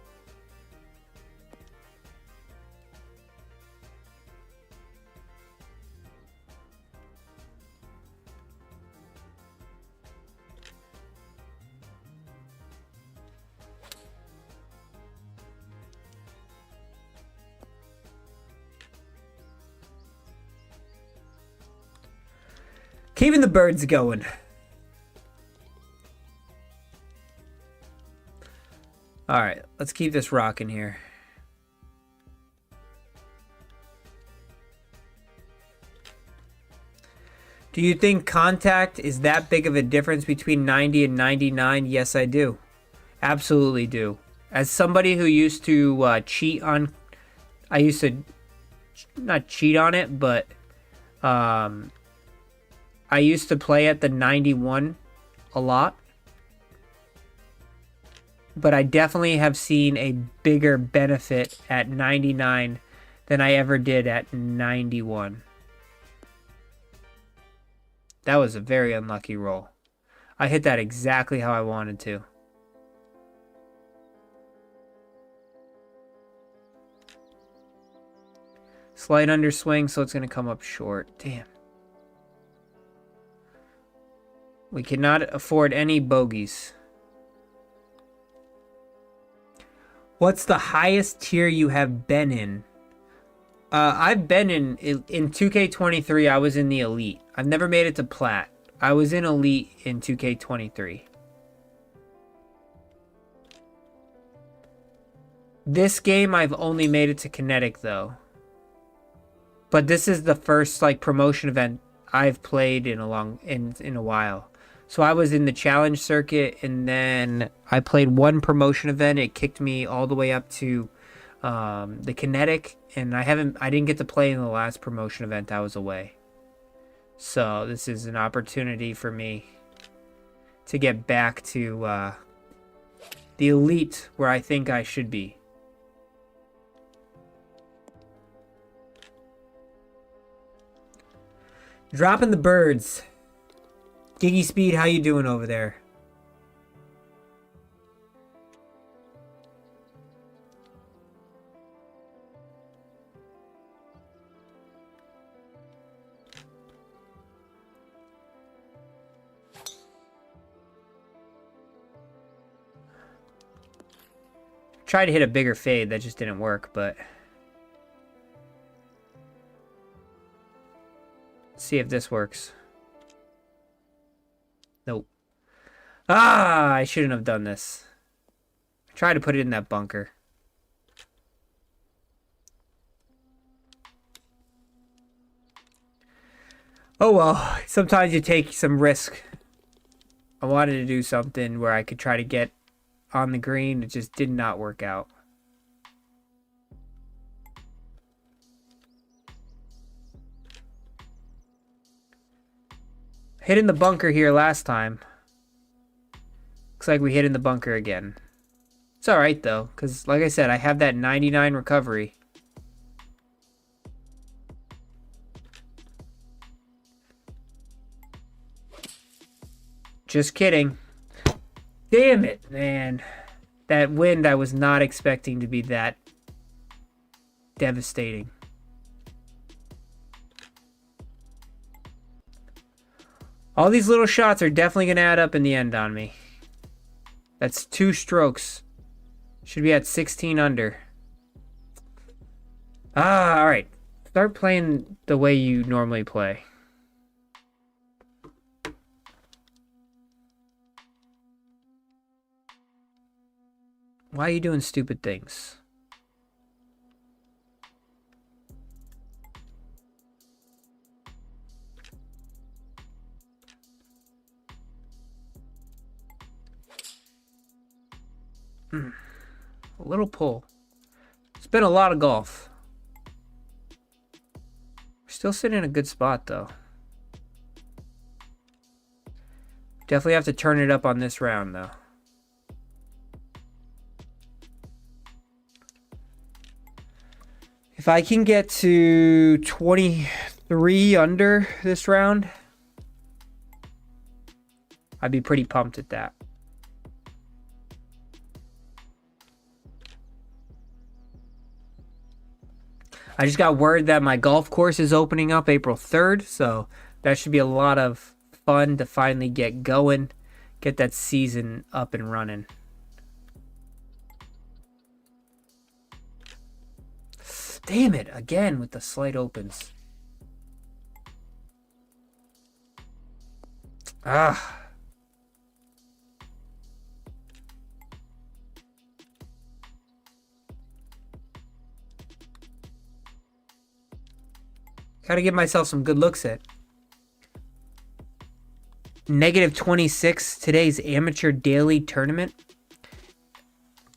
Keeping the birds going. All right, let's keep this rocking here. Do you think contact is that big of a difference between 90 and 99? Yes, I do. Absolutely do. As somebody who used to cheat on... I used to not cheat on it, but... I used to play at the 91 a lot. But I definitely have seen a bigger benefit at 99 than I ever did at 91. That was a very unlucky roll. I hit that exactly how I wanted to. Slight underswing, so it's going to come up short. Damn. We cannot afford any bogeys. What's the highest tier you have been in? I've been in 2K23. I was in the elite. I've never made it to plat. I was in elite in 2K23. This game I've only made it to kinetic though. But this is the first like promotion event I've played in a while. So I was in the challenge circuit, and then I played one promotion event. It kicked me all the way up to the kinetic, and I didn't get to play in the last promotion event. I was away. So this is an opportunity for me to get back to the elite where I think I should be. Dropping the birds. Giggy Speed, how you doing over there? Tried to hit a bigger fade, that just didn't work, but let's see if this works. Nope. Ah, I shouldn't have done this. I tried to put it in that bunker. Oh well, sometimes you take some risk. I wanted to do something where I could try to get on the green. It just did not work out. Hit in the bunker here last time. Looks like we hit in the bunker again. It's alright though, because like I said, I have that 99 recovery. Just kidding. Damn it, man. That wind I was not expecting to be that devastating. All these little shots are definitely going to add up in the end on me. That's 2 strokes. Should be at 16 under. Ah, alright. Start playing the way you normally play. Why are you doing stupid things? A little pull. It's been a lot of golf. We're still sitting in a good spot though. Definitely have to turn it up on this round though. If I can get to 23 under this round, I'd be pretty pumped at that. I just got word that my golf course is opening up April 3rd, so that should be a lot of fun to finally get going, get that season up and running. Damn it, again with the slight opens. Ah. Gotta give myself some good looks at. Negative 26, today's amateur daily tournament.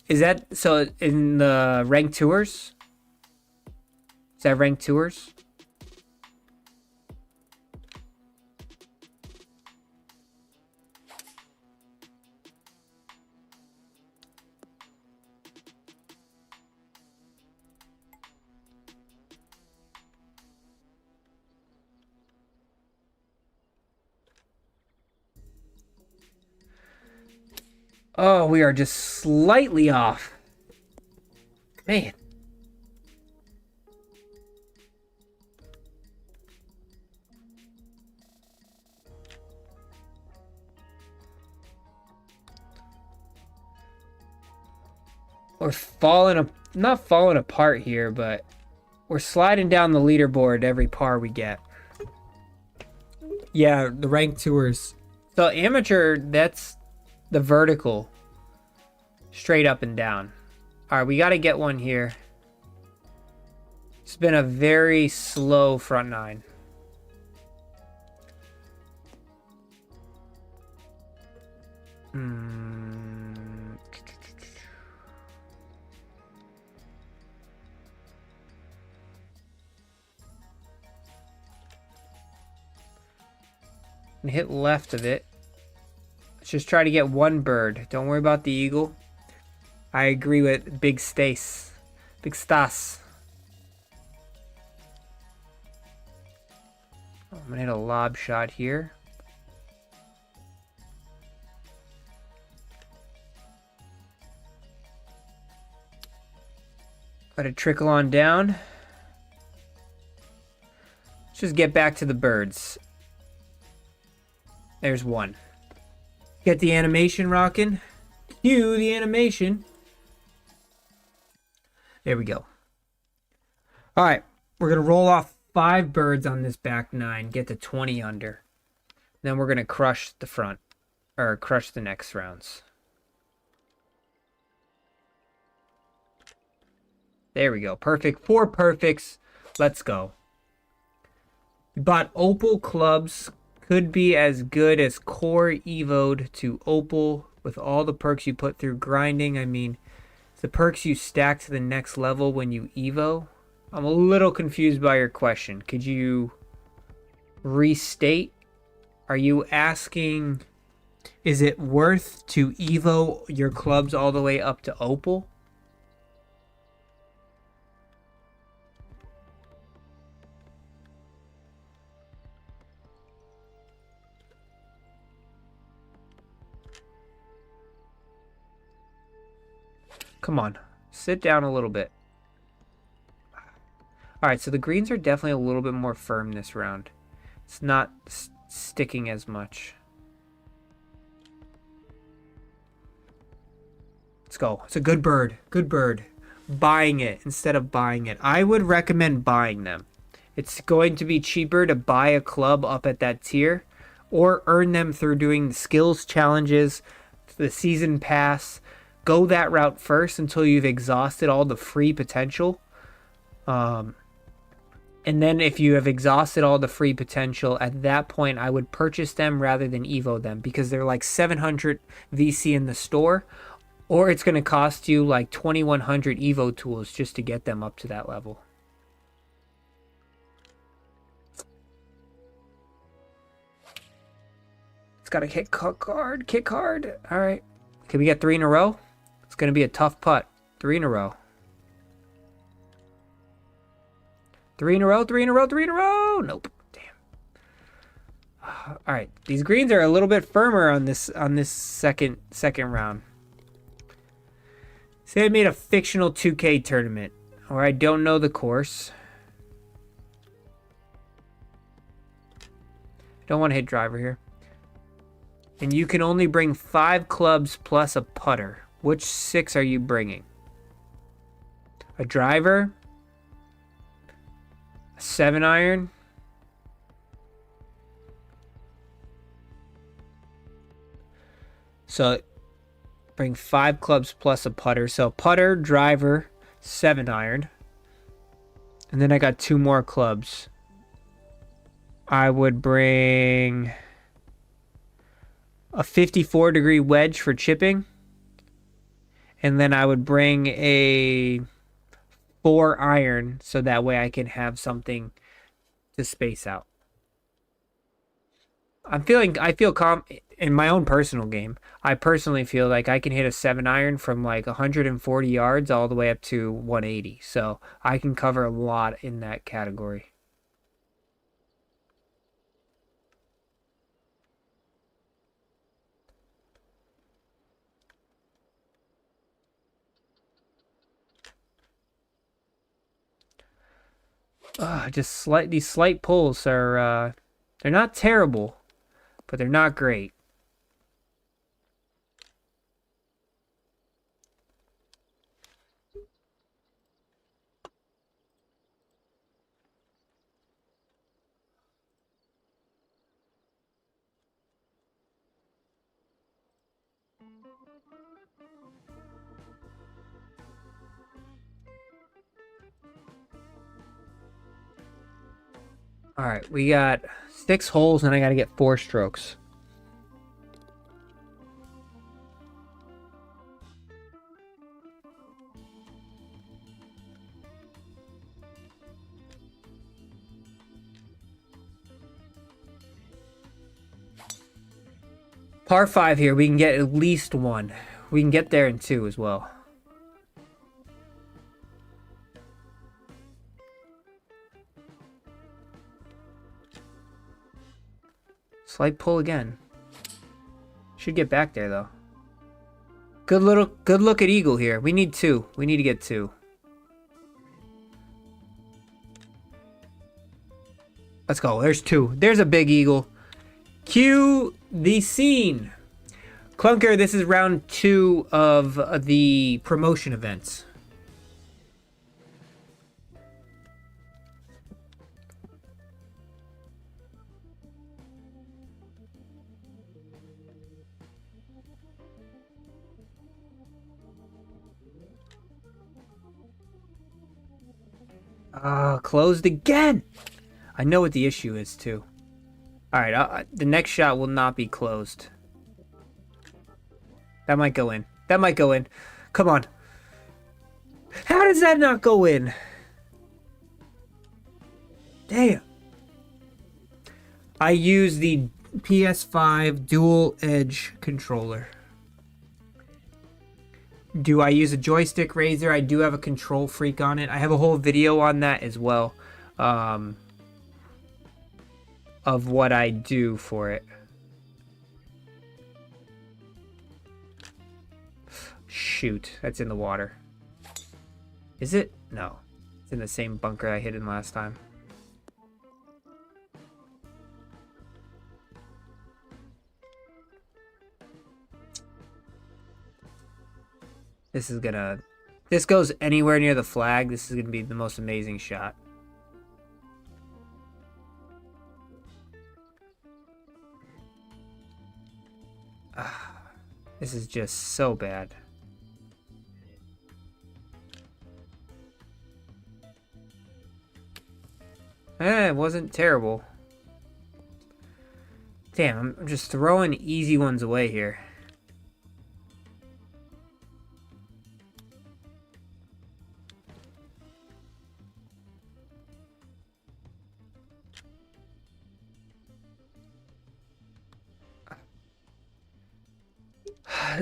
Is that so in the ranked tours? Is that ranked tours? Oh, we are just slightly off. Man. We're not falling apart here, but we're sliding down the leaderboard every par we get. Yeah, the ranked tours. So amateur, that's the vertical. Straight up and down. Alright, we got to get one here. It's been a very slow front nine. And hit left of it. Let's just try to get one bird. Don't worry about the eagle. I agree with Big Stace. Big Stas. I'm gonna hit a lob shot here. Let it trickle on down. Let's just get back to the birds. There's one. Get the animation rocking. Cue the animation. There we go. All right, we're going to roll off 5 birds on this back 9, get to 20 under. Then we're going to crush the front, or crush the next rounds. There we go. Perfect. 4 perfects. Let's go. We bought Opal clubs. Could be as good as Core Evo'd to Opal with all the perks you put through grinding. I mean, the perks you stack to the next level when you Evo. I'm a little confused by your question. Could you restate? Are you asking, is it worth to Evo your clubs all the way up to Opal? Come on, sit down a little bit. All right, so the greens are definitely a little bit more firm this round. It's not sticking as much. Let's go. It's a good bird. Good bird. Buying it instead of buying it. I would recommend buying them. It's going to be cheaper to buy a club up at that tier or earn them through doing the skills challenges, the season pass. Go that route first until you've exhausted all the free potential. And then if you have exhausted all the free potential, at that point I would purchase them rather than Evo them, because they're like 700 VC in the store, or it's going to cost you like 2100 Evo tools just to get them up to that level. It's got to kick hard, kick hard. All right. Can we get 3 in a row? It's going to be a tough putt. 3 in a row. 3 in a row, 3 in a row, 3 in a row. Nope. Damn. All right. These greens are a little bit firmer on this second round. Say I made a fictional 2K tournament, or I don't know the course. Don't want to hit driver here. And you can only bring 5 clubs plus a putter. Which 6 are you bringing? A driver? A 7-iron? So bring 5 clubs plus a putter. So putter, driver, 7-iron. And then I got 2 more clubs. I would bring a 54-degree wedge for chipping. And then I would bring a 4-iron so that way I can have something to space out. I feel calm in my own personal game. I personally feel like I can hit a 7-iron from like 140 yards all the way up to 180. So I can cover a lot in that category. Just these slight pulls are, they're not terrible, but they're not great. All right, we got 6 holes and I got to get 4 strokes. Par 5 here, we can get at least 1. We can get there in 2 as well. Slight pull again. Should get back there though. Good look at eagle here. We need 2. We need to get 2. Let's go. There's 2. There's a big eagle. Cue the scene. Clunker, this is round 2 of the promotion events. Closed again. I know what the issue is too. All right, the next shot will not be closed. That might go in. That might go in. Come on. How does that not go in? Damn. I use the PS5 dual edge controller. Do I use a joystick razor? I do have a control freak on it. I have a whole video on that as well. Of what I do for it. Shoot, that's in the water. Is it? No. It's in the same bunker I hit in last time. This is gonna... This goes anywhere near the flag. This is gonna be the most amazing shot. This is just so bad. It wasn't terrible. Damn, I'm just throwing easy ones away here.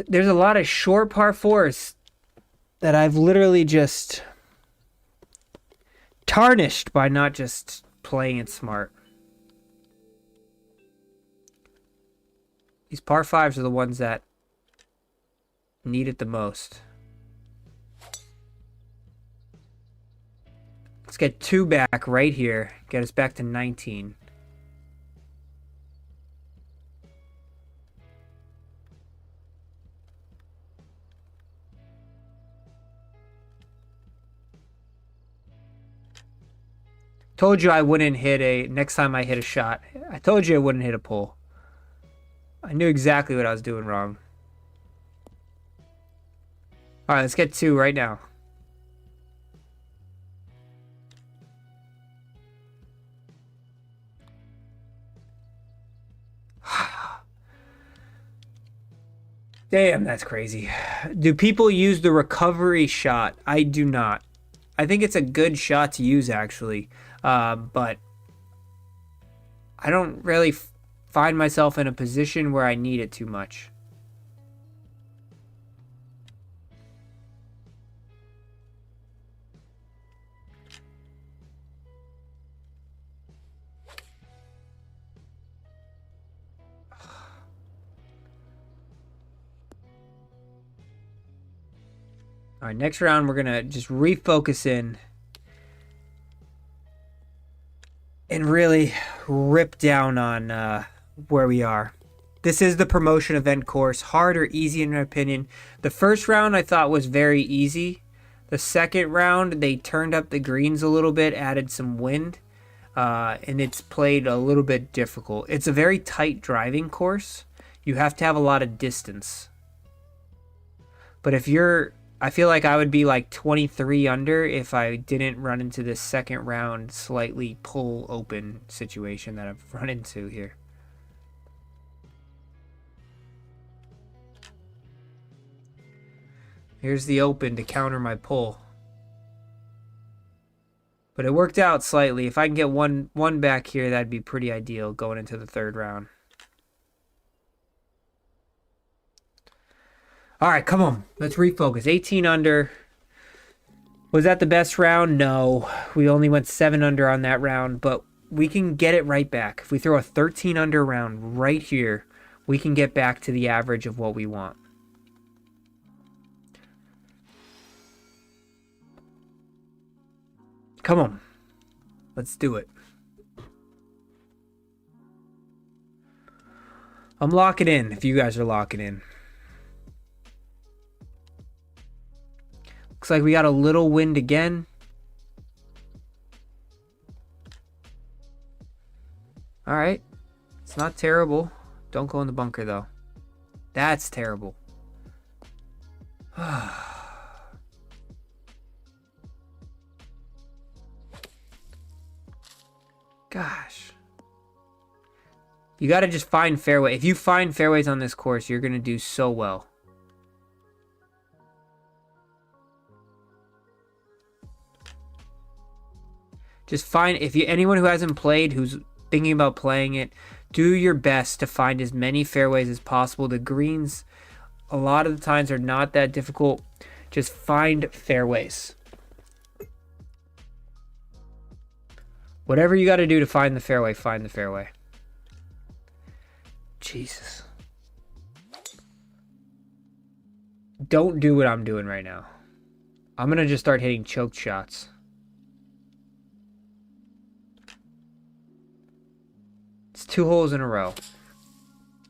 There's a lot of short par fours that I've literally just tarnished by not just playing it smart. These par fives are the ones that need it the most. Let's get 2 back right here. Get us back to 19. Told you I wouldn't hit a... Next time I hit a shot, I told you I wouldn't hit a pull. I knew exactly what I was doing wrong. Alright, let's get 2 right now. Damn, that's crazy. Do people use the recovery shot? I do not. I think it's a good shot to use, actually. But I don't really find myself in a position where I need it too much. All right, next round we're gonna just refocus in and really rip down on where we are. This is the promotion event course. Hard or easy in my opinion. The first round I thought was very easy. The second round they turned up the greens a little bit, added some wind, and it's played a little bit difficult. It's a very tight driving course. You have to have a lot of distance. But if you're... I feel like I would be like 23 under if I didn't run into this second round slightly pull open situation that I've run into here. Here's the open to counter my pull. But it worked out slightly. If I can get one back here, that'd be pretty ideal going into the third round. All right, come on. Let's refocus. 18 under. Was that the best round? No. We only went 7 under on that round, but we can get it right back. If we throw a 13 under round right here, we can get back to the average of what we want. Come on. Let's do it. I'm locking in if you guys are locking in. Looks like we got a little wind again. All right. It's not terrible. Don't go in the bunker, though. That's terrible. Gosh. You got to just find fairway. If you find fairways on this course, you're going to do so well. Just find, if you, anyone who hasn't played, who's thinking about playing it, do your best to find as many fairways as possible. The greens, a lot of the times, are not that difficult. Just find fairways. Whatever you got to do to find the fairway, find the fairway. Jesus. Don't do what I'm doing right now. I'm going to just start hitting choked shots. It's 2 holes in a row.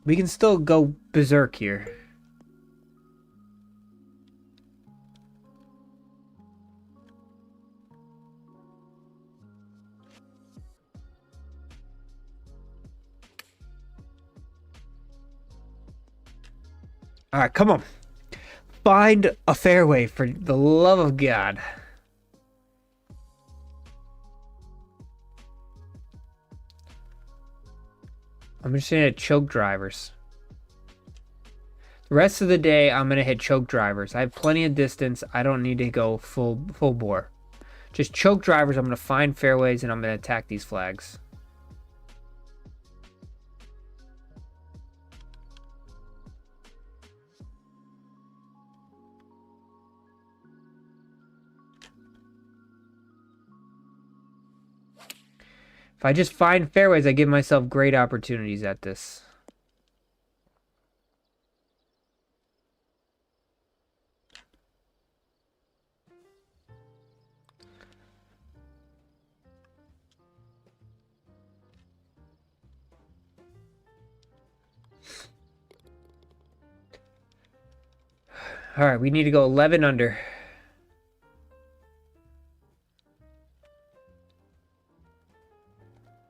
We can still go berserk here. All right, come on. Find a fairway for the love of God. I'm just going to hit choke drivers. The rest of the day, I'm going to hit choke drivers. I have plenty of distance. I don't need to go full bore. Just choke drivers. I'm going to find fairways, and I'm going to attack these flags. If I just find fairways, I give myself great opportunities at this. All right, we need to go 11 under.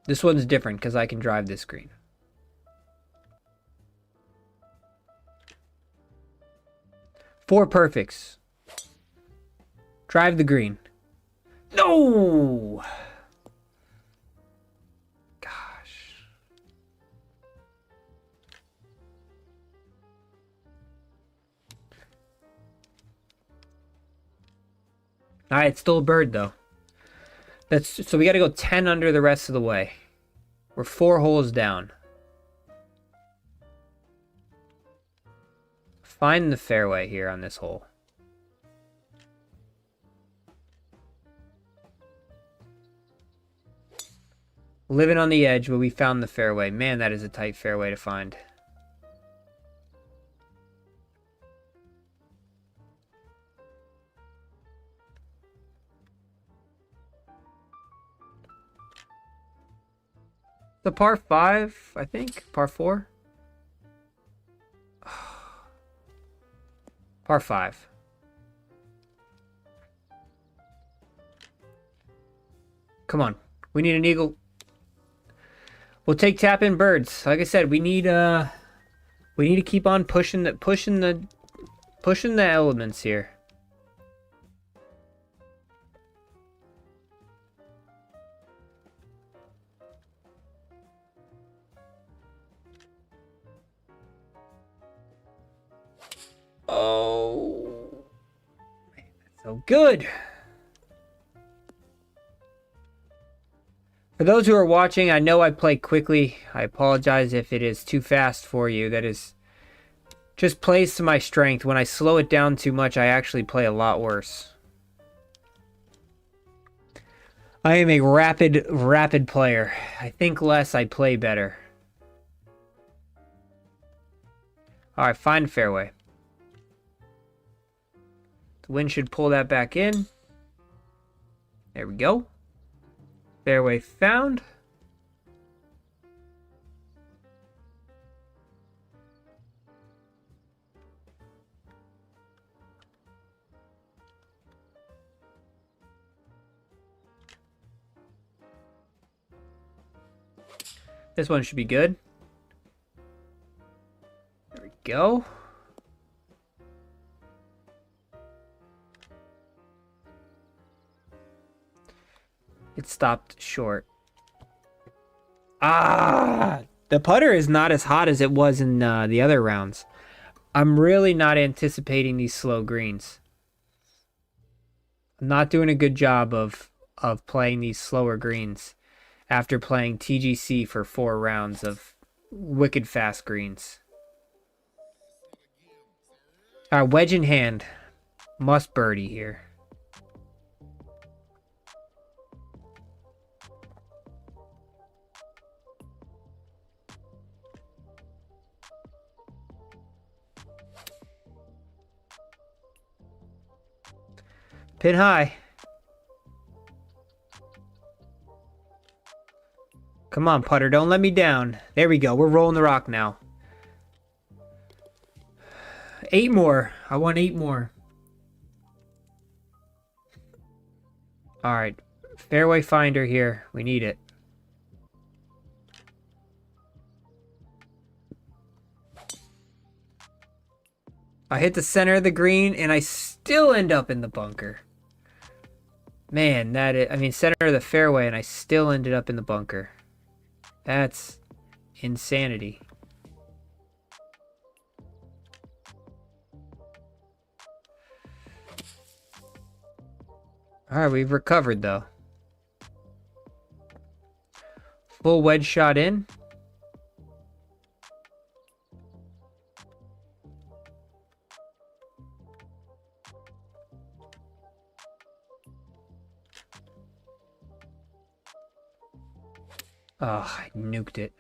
This one's different because I can drive this green. Four perfects. Drive the green. No! Gosh. Alright, it's still a bird though. So we got to go 10 under the rest of the way. We're 4 holes down. Find the fairway here on this hole. Living on the edge, but we found the fairway. Man, that is a tight fairway to find. The par 5, I think. Par 4. Par 5. Come on. We need an eagle. We'll take tap in birds. Like I said, we need to keep on pushing the elements here. Oh, man, that's so good. For those who are watching, I know I play quickly. I apologize if it is too fast for you. That is just plays to my strength. When I slow it down too much, I actually play a lot worse. I am a rapid player. I think less, I play better. All right, find fairway. The wind should pull that back in. There we go. Fairway found. This one should be good. There we go. It stopped short. Ah, the putter is not as hot as it was in the other rounds. I'm really not anticipating these slow greens. I'm not doing a good job of playing these slower greens after playing TGC for 4 rounds of wicked fast greens. All right, wedge in hand. Must birdie here. Pin high. Come on, putter. Don't let me down. There we go. We're rolling the rock now. 8 more. I want 8 more. All right. Fairway finder here. We need it. I hit the center of the green and I still end up in the bunker. Man, that is, I mean, center of the fairway and I still ended up in the bunker. That's insanity. All right, we've recovered though. Full wedge shot in. Oh, I nuked it.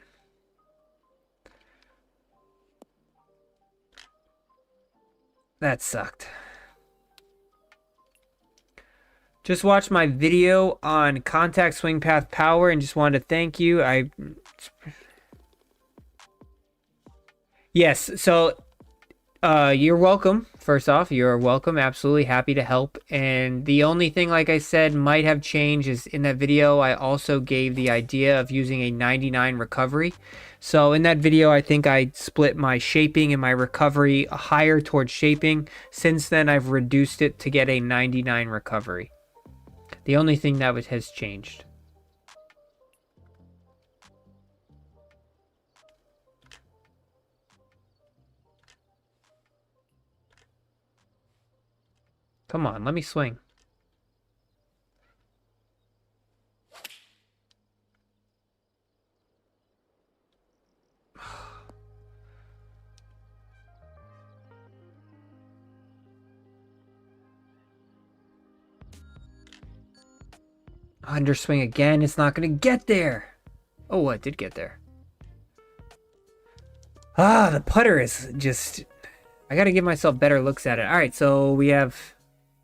That sucked. Just watched my video on contact swing path power and just wanted to thank you. Yes, so you're welcome. First off, you're welcome. Absolutely happy to help. And the only thing, like I said, might have changed is in that video, I also gave the idea of using a 99 recovery. So in that video, I think I split my shaping and my recovery higher towards shaping. Since then, I've reduced it to get a 99 recovery. The only thing that has changed. Come on, let me swing. Underswing again. It's not going to get there. Oh, it did get there. Ah, the putter is just... I got to give myself better looks at it. All right, so we have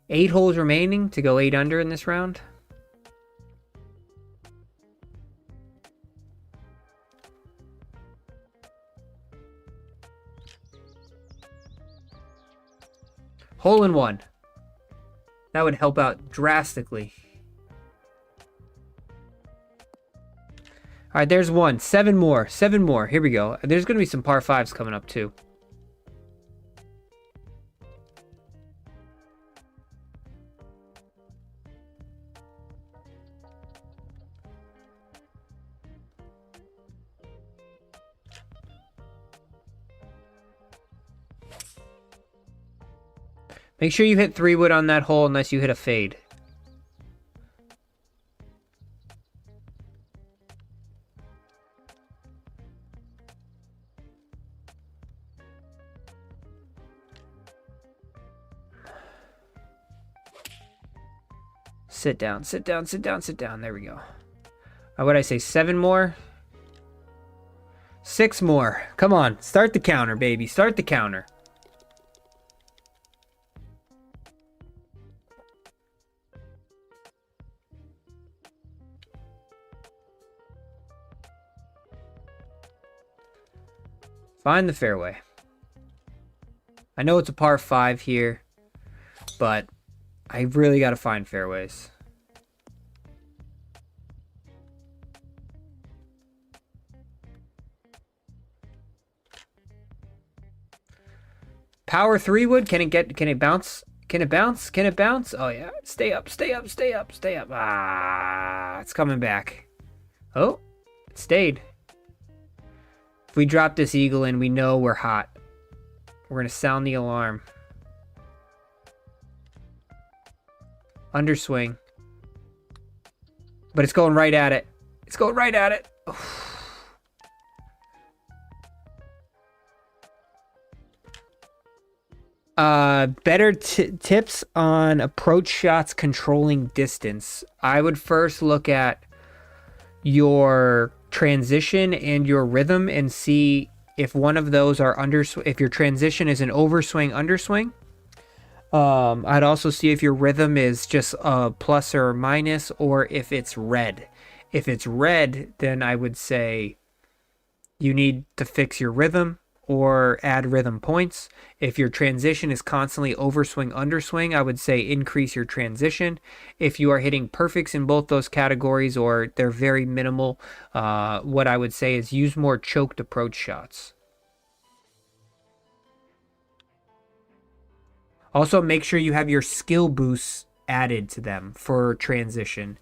8 holes remaining to go 8 under in this round. Hole in one. That would help out drastically. All right, there's one. 7 more. 7 more. Here we go. There's going to be some par 5s coming up too. Make sure you hit 3-wood on that hole unless you hit a fade. Sit down, sit down, sit down, sit down. There we go. What would I say? 7 more? 6 more. Come on. Start the counter, baby. Start the counter. Find the fairway. I know it's a par 5 here, but I really got to find fairways. Power 3-wood. Can it bounce? Can it bounce? Can it bounce? Oh yeah. Stay up, stay up, stay up, stay up. Ah, it's coming back. Oh, it stayed. If we drop this eagle in, we know we're hot. We're going to sound the alarm. Underswing. But it's going right at it. It's going right at it. Better tips on approach shots controlling distance. I would first look at your transition and your rhythm and see if one of those are if your transition is an overswing, underswing. I'd also see if your rhythm is just a plus or minus, or if it's red. If it's red, then I would say you need to fix your rhythm or add rhythm points. If your transition is constantly overswing, underswing, I would say increase your transition. If you are hitting perfects in both those categories or they're very minimal, what I would say is use more choked approach shots. Also, make sure you have your skill boosts added to them for transition.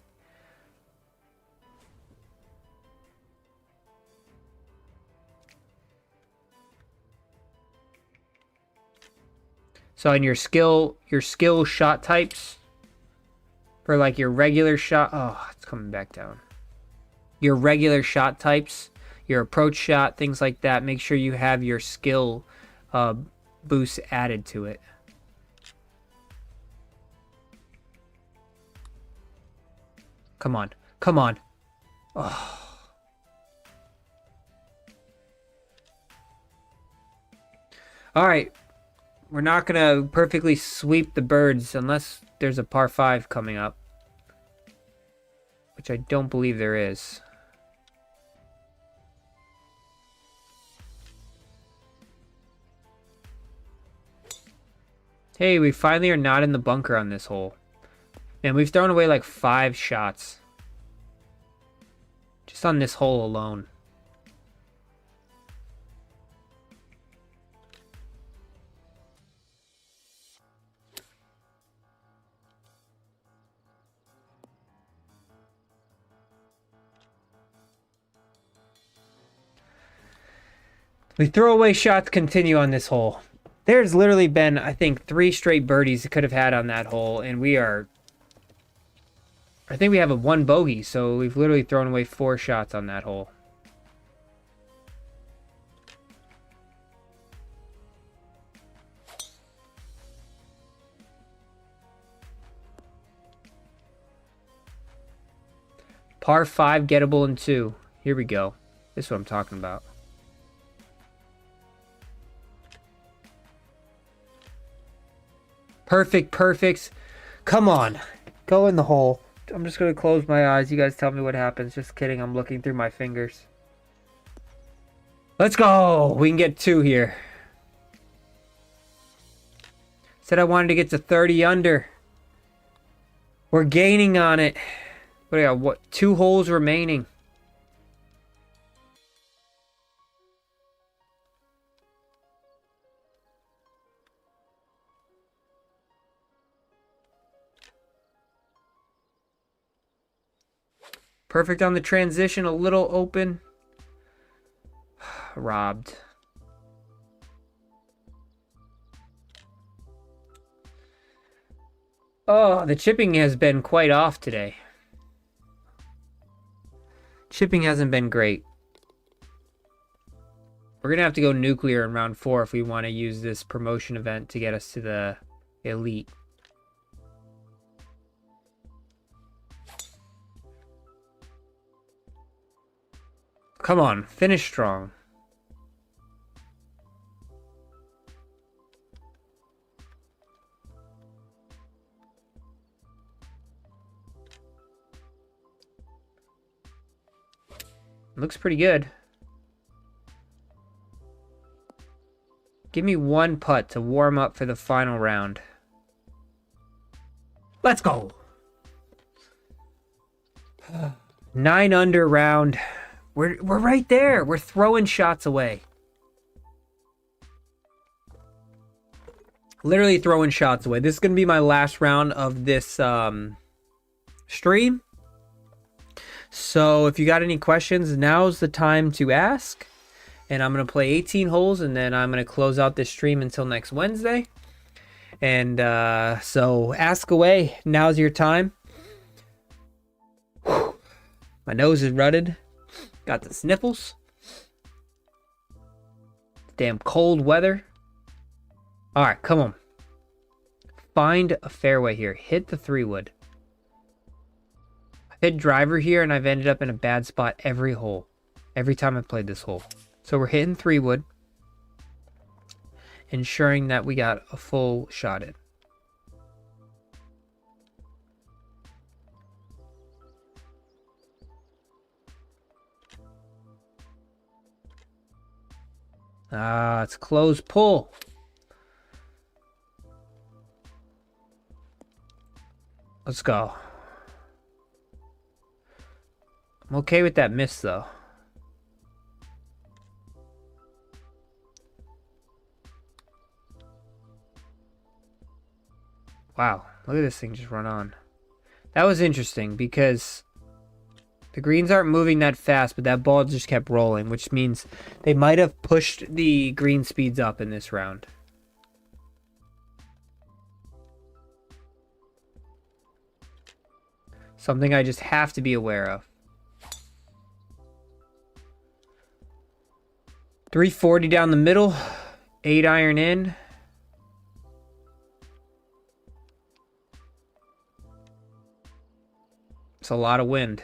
So in your skill shot types, for like your regular shot, oh, it's coming back down. Your regular shot types, your approach shot, things like that, make sure you have your skill boosts added to it. Come on. Come on. Oh. All right. We're not going to perfectly sweep the birds unless there's a par 5 coming up, which I don't believe there is. Hey, we finally are not in the bunker on this hole. Man, we've thrown away like 5 shots. Just on this hole alone. The throwaway shots continue on this hole. There's literally been, I think, 3 straight birdies it could have had on that hole, and we are... I think we have a 1 bogey, so we've literally thrown away 4 shots on that hole. Par 5 gettable in 2. Here we go. This is what I'm talking about. Perfect, perfects. Come on. Go in the hole. I'm just going to close my eyes. You guys tell me what happens. Just kidding. I'm looking through my fingers. Let's go. We can get 2 here. Said I wanted to get to 30 under. We're gaining on it. What do we got? What? 2 holes remaining. Perfect on the transition, a little open. Robbed. Oh, the chipping has been quite off today. Chipping hasn't been great. We're going to have to go nuclear in round 4 if we want to use this promotion event to get us to the elite. Come on, finish strong. Looks pretty good. Give me 1 putt to warm up for the final round. Let's go. 9 under round. We're right there. We're throwing shots away. Literally throwing shots away. This is going to be my last round of this stream. So if you got any questions, now's the time to ask. And I'm going to play 18 holes, and then I'm going to close out this stream until next Wednesday. And so ask away. Now's your time. Whew. My nose is rutted. Got the sniffles. Damn cold weather. All right, come on. Find a fairway here. Hit the 3-wood. I've hit driver here, and I've ended up in a bad spot every hole. Every time I've played this hole. So we're hitting 3-wood. Ensuring that we got a full shot in. It's close pull. Let's go. I'm okay with that miss, though. Wow, look at this thing just run on. That was interesting because the greens aren't moving that fast, but that ball just kept rolling, which means they might have pushed the green speeds up in this round. Something I just have to be aware of. 340 down the middle, 8-iron in. It's a lot of wind.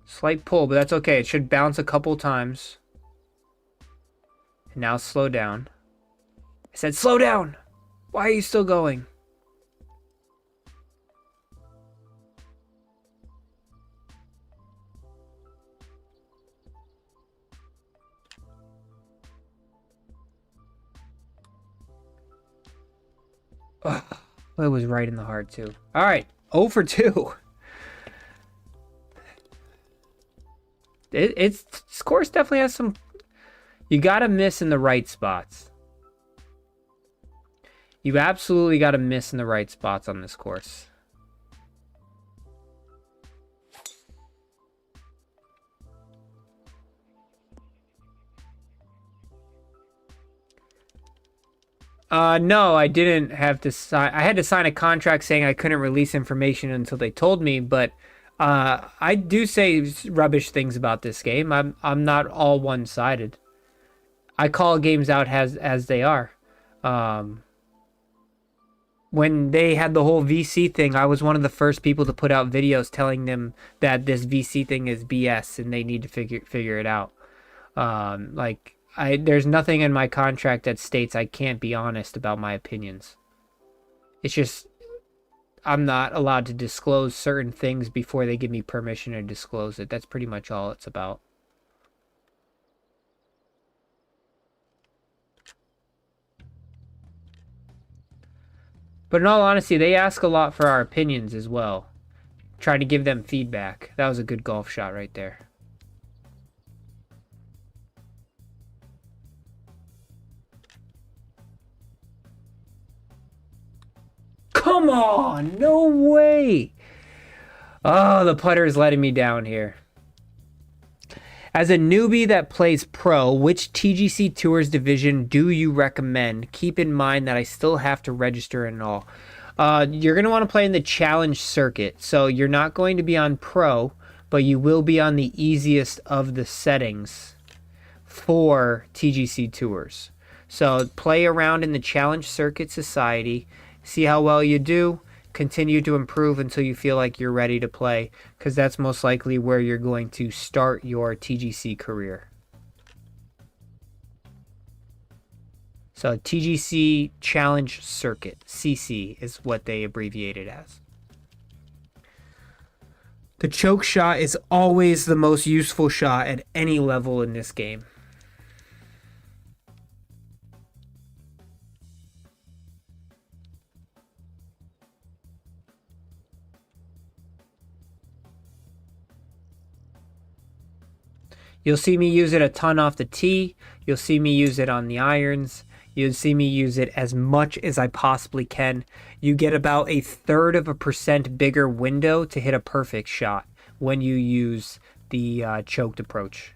Slight pull, but that's okay. It should bounce a couple times. And now slow down. I said slow down! Why are you still going? Ugh, it was right in the heart too. Alright, 0 for 2. This course definitely has some... You gotta miss in the right spots. You absolutely gotta miss in the right spots on this course. No, I didn't have to sign. I had to sign a contract saying I couldn't release information until they told me, but I do say rubbish things about this game. I'm not all one-sided. I call games out as they are. When they had the whole VC thing, I was one of the first people to put out videos telling them that this VC thing is BS and they need to figure it out. There's nothing in my contract that states I can't be honest about my opinions. It's just I'm not allowed to disclose certain things before they give me permission to disclose it. That's pretty much all it's about. But in all honesty, they ask a lot for our opinions as well. Try to give them feedback. That was a good golf shot right there. Come on! No way! Oh, the putter is letting me down here. As a newbie that plays pro, which TGC Tours division do you recommend? Keep in mind that I still have to register and all. You're going to want to play in the challenge circuit. So you're not going to be on pro, but you will be on the easiest of the settings for TGC Tours. So play around in the challenge circuit society. See how well you do. Continue to improve until you feel like you're ready to play, because that's most likely where you're going to start your TGC career. So TGC Challenge Circuit, CC, is what they abbreviate it as. The choke shot is always the most useful shot at any level in this game. You'll see me use it a ton off the tee. You'll see me use it on the irons. You'll see me use it as much as I possibly can. You get about 1/3% bigger window to hit a perfect shot when you use the choked approach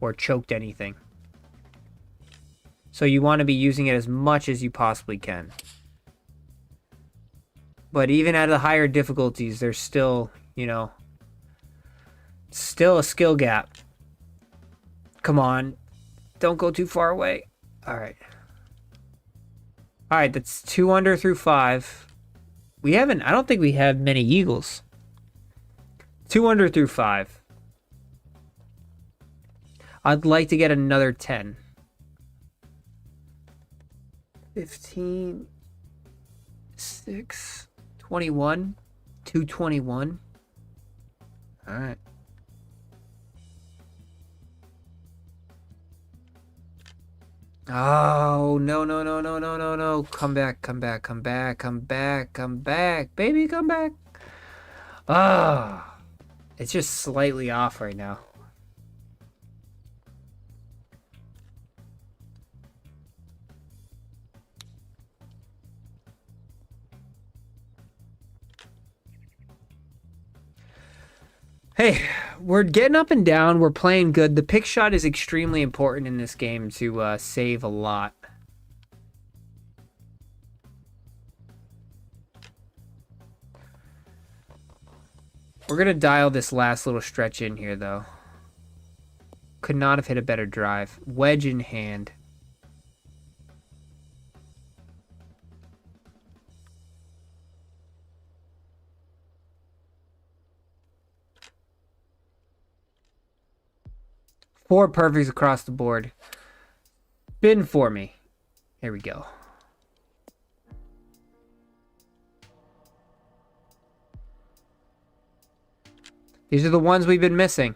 or choked anything. So you want to be using it as much as you possibly can. But even at the higher difficulties, there's still, you know, still a skill gap. Come on. Don't go too far away. All right. All right, that's 2 under through 5. We haven't, I don't think we have many eagles. 2 under through 5. I'd like to get another 10. 15, 6, 21, 221. All right. Oh, no, no, no, no, no, no, no. Come back, come back, come back, come back, come back. Baby, come back. Ah, it's just slightly off right now. Hey, we're getting up and down. We're playing good. The pick shot is extremely important in this game to save a lot. We're going to dial this last little stretch in here, though. Could not have hit a better drive. Wedge in hand. Four perfects across the board. Spin for me. Here we go. These are the ones we've been missing.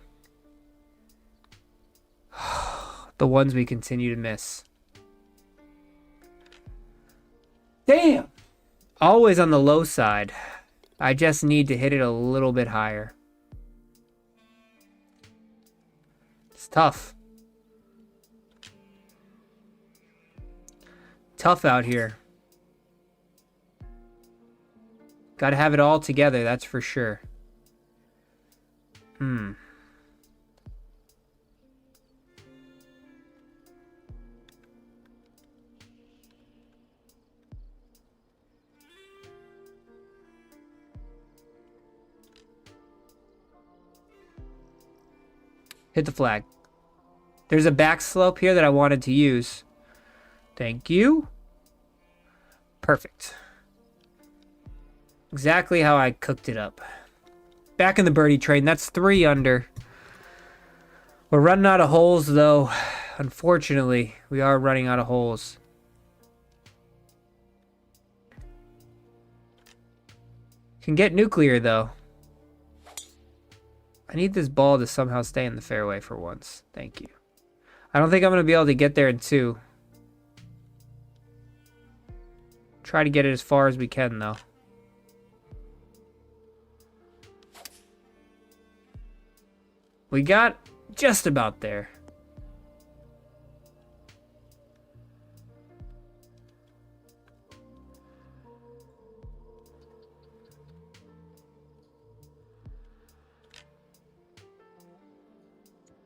The ones we continue to miss. Damn! Always on the low side. I just need to hit it a little bit higher. It's tough. Tough out here. Gotta have it all together, that's for sure. Hit the flag. There's a back slope here that I wanted to use. Thank you. Perfect. Exactly how I cooked it up. Back in the birdie train. That's 3 under. We're running out of holes, though. Unfortunately, we are running out of holes. Can get nuclear, though. I need this ball to somehow stay in the fairway for once. Thank you. I don't think I'm going to be able to get there in 2. Try to get it as far as we can, though. We got just about there.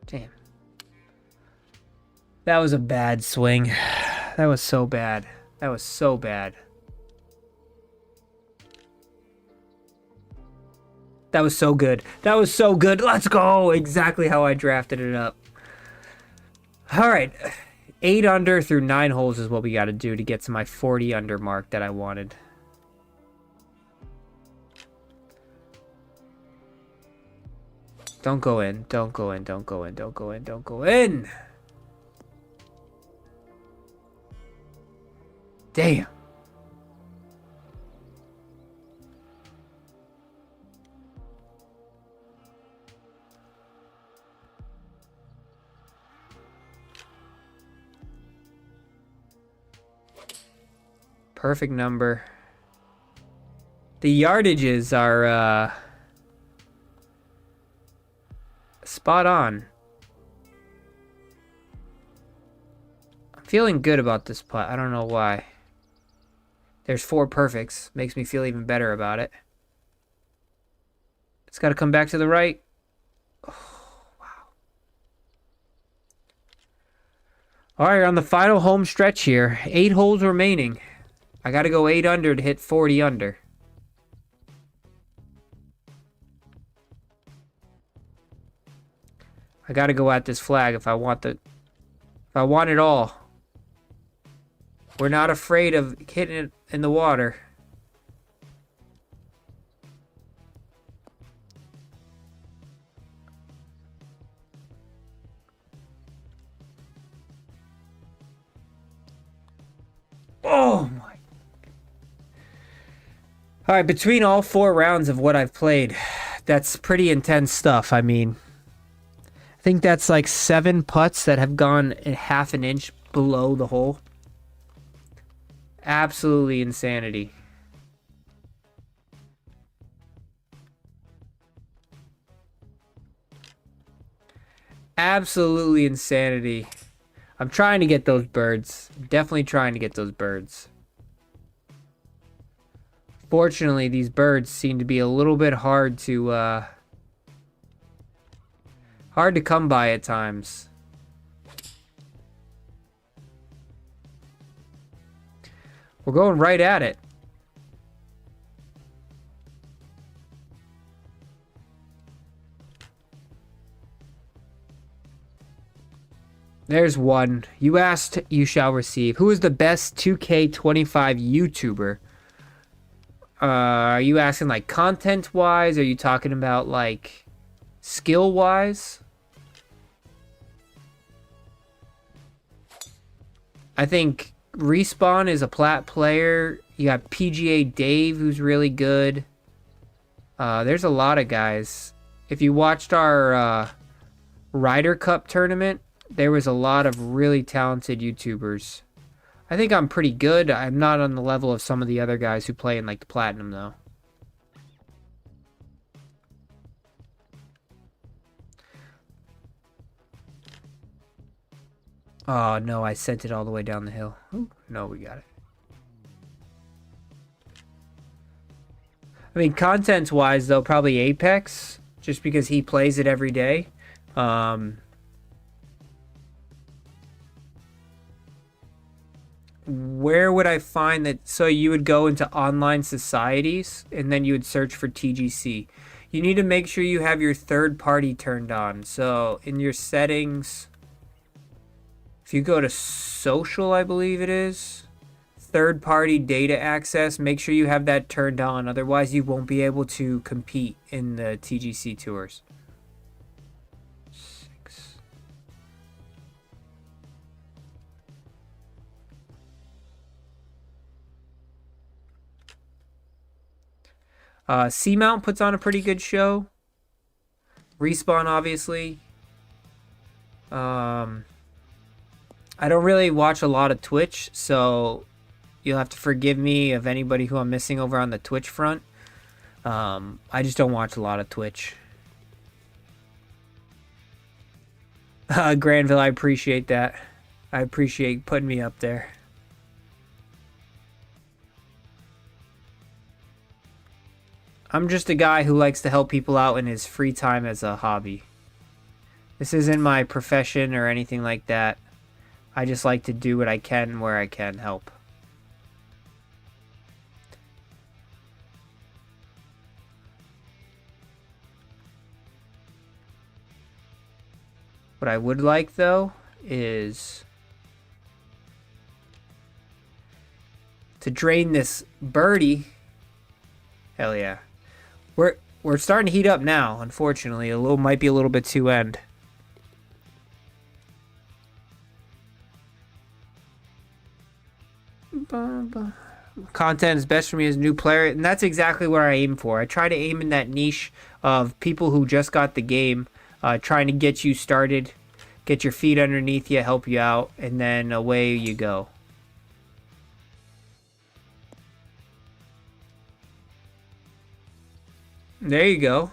Damn. That was a bad swing. That was so bad. That was so bad. That was so good. That was so good. Let's go. Exactly how I drafted it up. All right. 8 under through 9 holes is what we got to do to get to my 40 under mark that I wanted. Don't go in. Don't go in. Don't go in. Don't go in. Don't go in. Damn. Perfect number. The yardages are spot on. I'm Feeling good about this putt. I don't know why. There's 4 perfects. Makes me feel even better about it. It's got to come back to the right. Oh, wow. All right, on the final home stretch here. 8 holes remaining. I got to go 8 under to hit 40 under. I got to go at this flag if I want it all. We're not afraid of hitting it in the water. Oh my. All right, between all 4 rounds of what I've played, that's pretty intense stuff. I mean, I think that's like 7 putts that have gone a half an inch below the hole. Absolutely insanity. Absolutely insanity. I'm trying to get those birds. Definitely trying to get those birds. Fortunately, these birds seem to be a little bit hard to come by at times. We're going right at it. There's one. You asked, you shall receive. Who is the best 2K25 YouTuber? Are you asking like content-wise? Are you talking about like skill-wise? I think Respawn is a plat player. You got PGA Dave, who's really good. There's a lot of guys. If you watched our Ryder Cup tournament, there was a lot of really talented YouTubers. I think I'm pretty good. I'm not on the level of some of the other guys who play in like the Platinum, though. Oh, no, I sent it all the way down the hill. Ooh, no, we got it. I mean, content-wise, though, probably Apex, just because he plays it every day. Where would I find that? So you would go into online societies, and then you would search for TGC. You need to make sure you have your third party turned on. So in your settings, if you go to social, I believe it is, third party data access, make sure you have that turned on. Otherwise, you won't be able to compete in the TGC tours. C-Mount puts on a pretty good show. Respawn, obviously. I don't really watch a lot of Twitch, so you'll have to forgive me of anybody who I'm missing over on the Twitch front. I just don't watch a lot of Twitch. Granville, I appreciate that. I appreciate putting me up there. I'm just a guy who likes to help people out in his free time as a hobby. This isn't my profession or anything like that. I just like to do what I can where I can help. What I would like, though, is to drain this birdie. Hell yeah. We're starting to heat up now, unfortunately. Might be a little bit too end. Content is best for me as a new player, and that's exactly what I aim for. I try to aim in that niche of people who just got the game, trying to get you started, get your feet underneath you, help you out, and then away you go. There you go.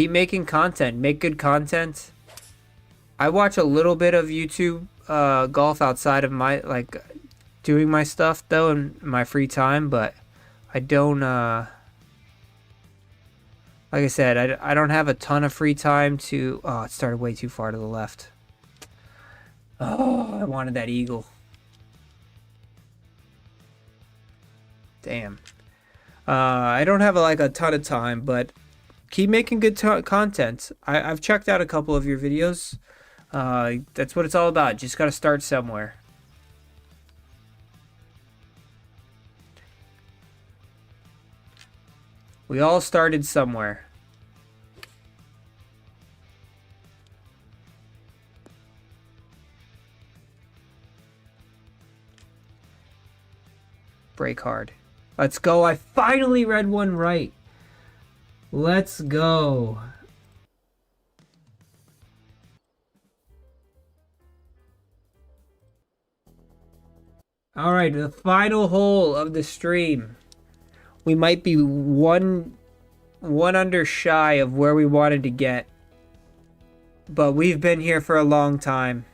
keep making content. Make good content. I watch a little bit of YouTube golf outside of my, like, doing my stuff, though, in my free time, but I don't, like I said, I don't have a ton of free time to, oh, it started way too far to the left. Oh, I wanted that eagle. Damn. I don't have like a ton of time, but keep making good content. I've checked out a couple of your videos. That's what it's all about. Just got to start somewhere. We all started somewhere. Break hard. Let's go. I finally read one right. Let's go. All right, the final hole of the stream. We might be one under shy of where we wanted to get, but we've been here for a long time.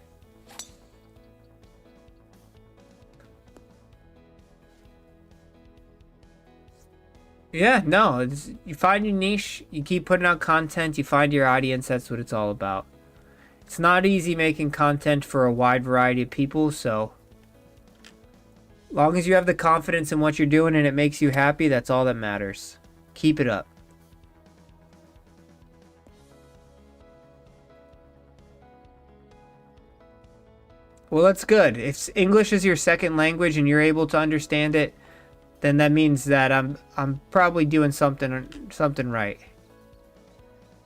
Yeah, no, you find your niche, you keep putting out content, you find your audience, that's what it's all about. It's not easy making content for a wide variety of people, so long as you have the confidence in what you're doing and it makes you happy, that's all that matters. Keep it up. Well, that's good. If English is your second language and you're able to understand it, then that means that I'm probably doing something right.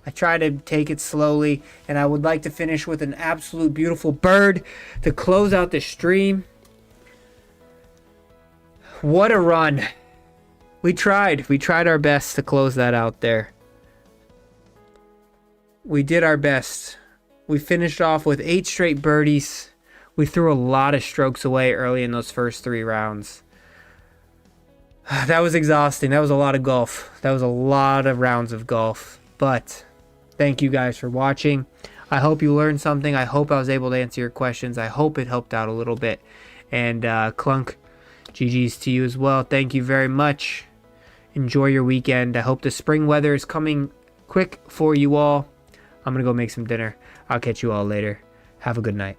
I try to take it slowly, and I would like to finish with an absolute beautiful bird to close out the stream. What a run. We tried our best to close that out there. We did our best. We finished off with 8 straight birdies. We threw a lot of strokes away early in those first 3 rounds. That was exhausting. That was a lot of golf. That was a lot of rounds of golf. But thank you guys for watching. I hope you learned something. I hope I was able to answer your questions. I hope it helped out a little bit. And Clunk, GG's to you as well. Thank you very much. Enjoy your weekend. I hope the spring weather is coming quick for you all. I'm going to go make some dinner. I'll catch you all later. Have a good night.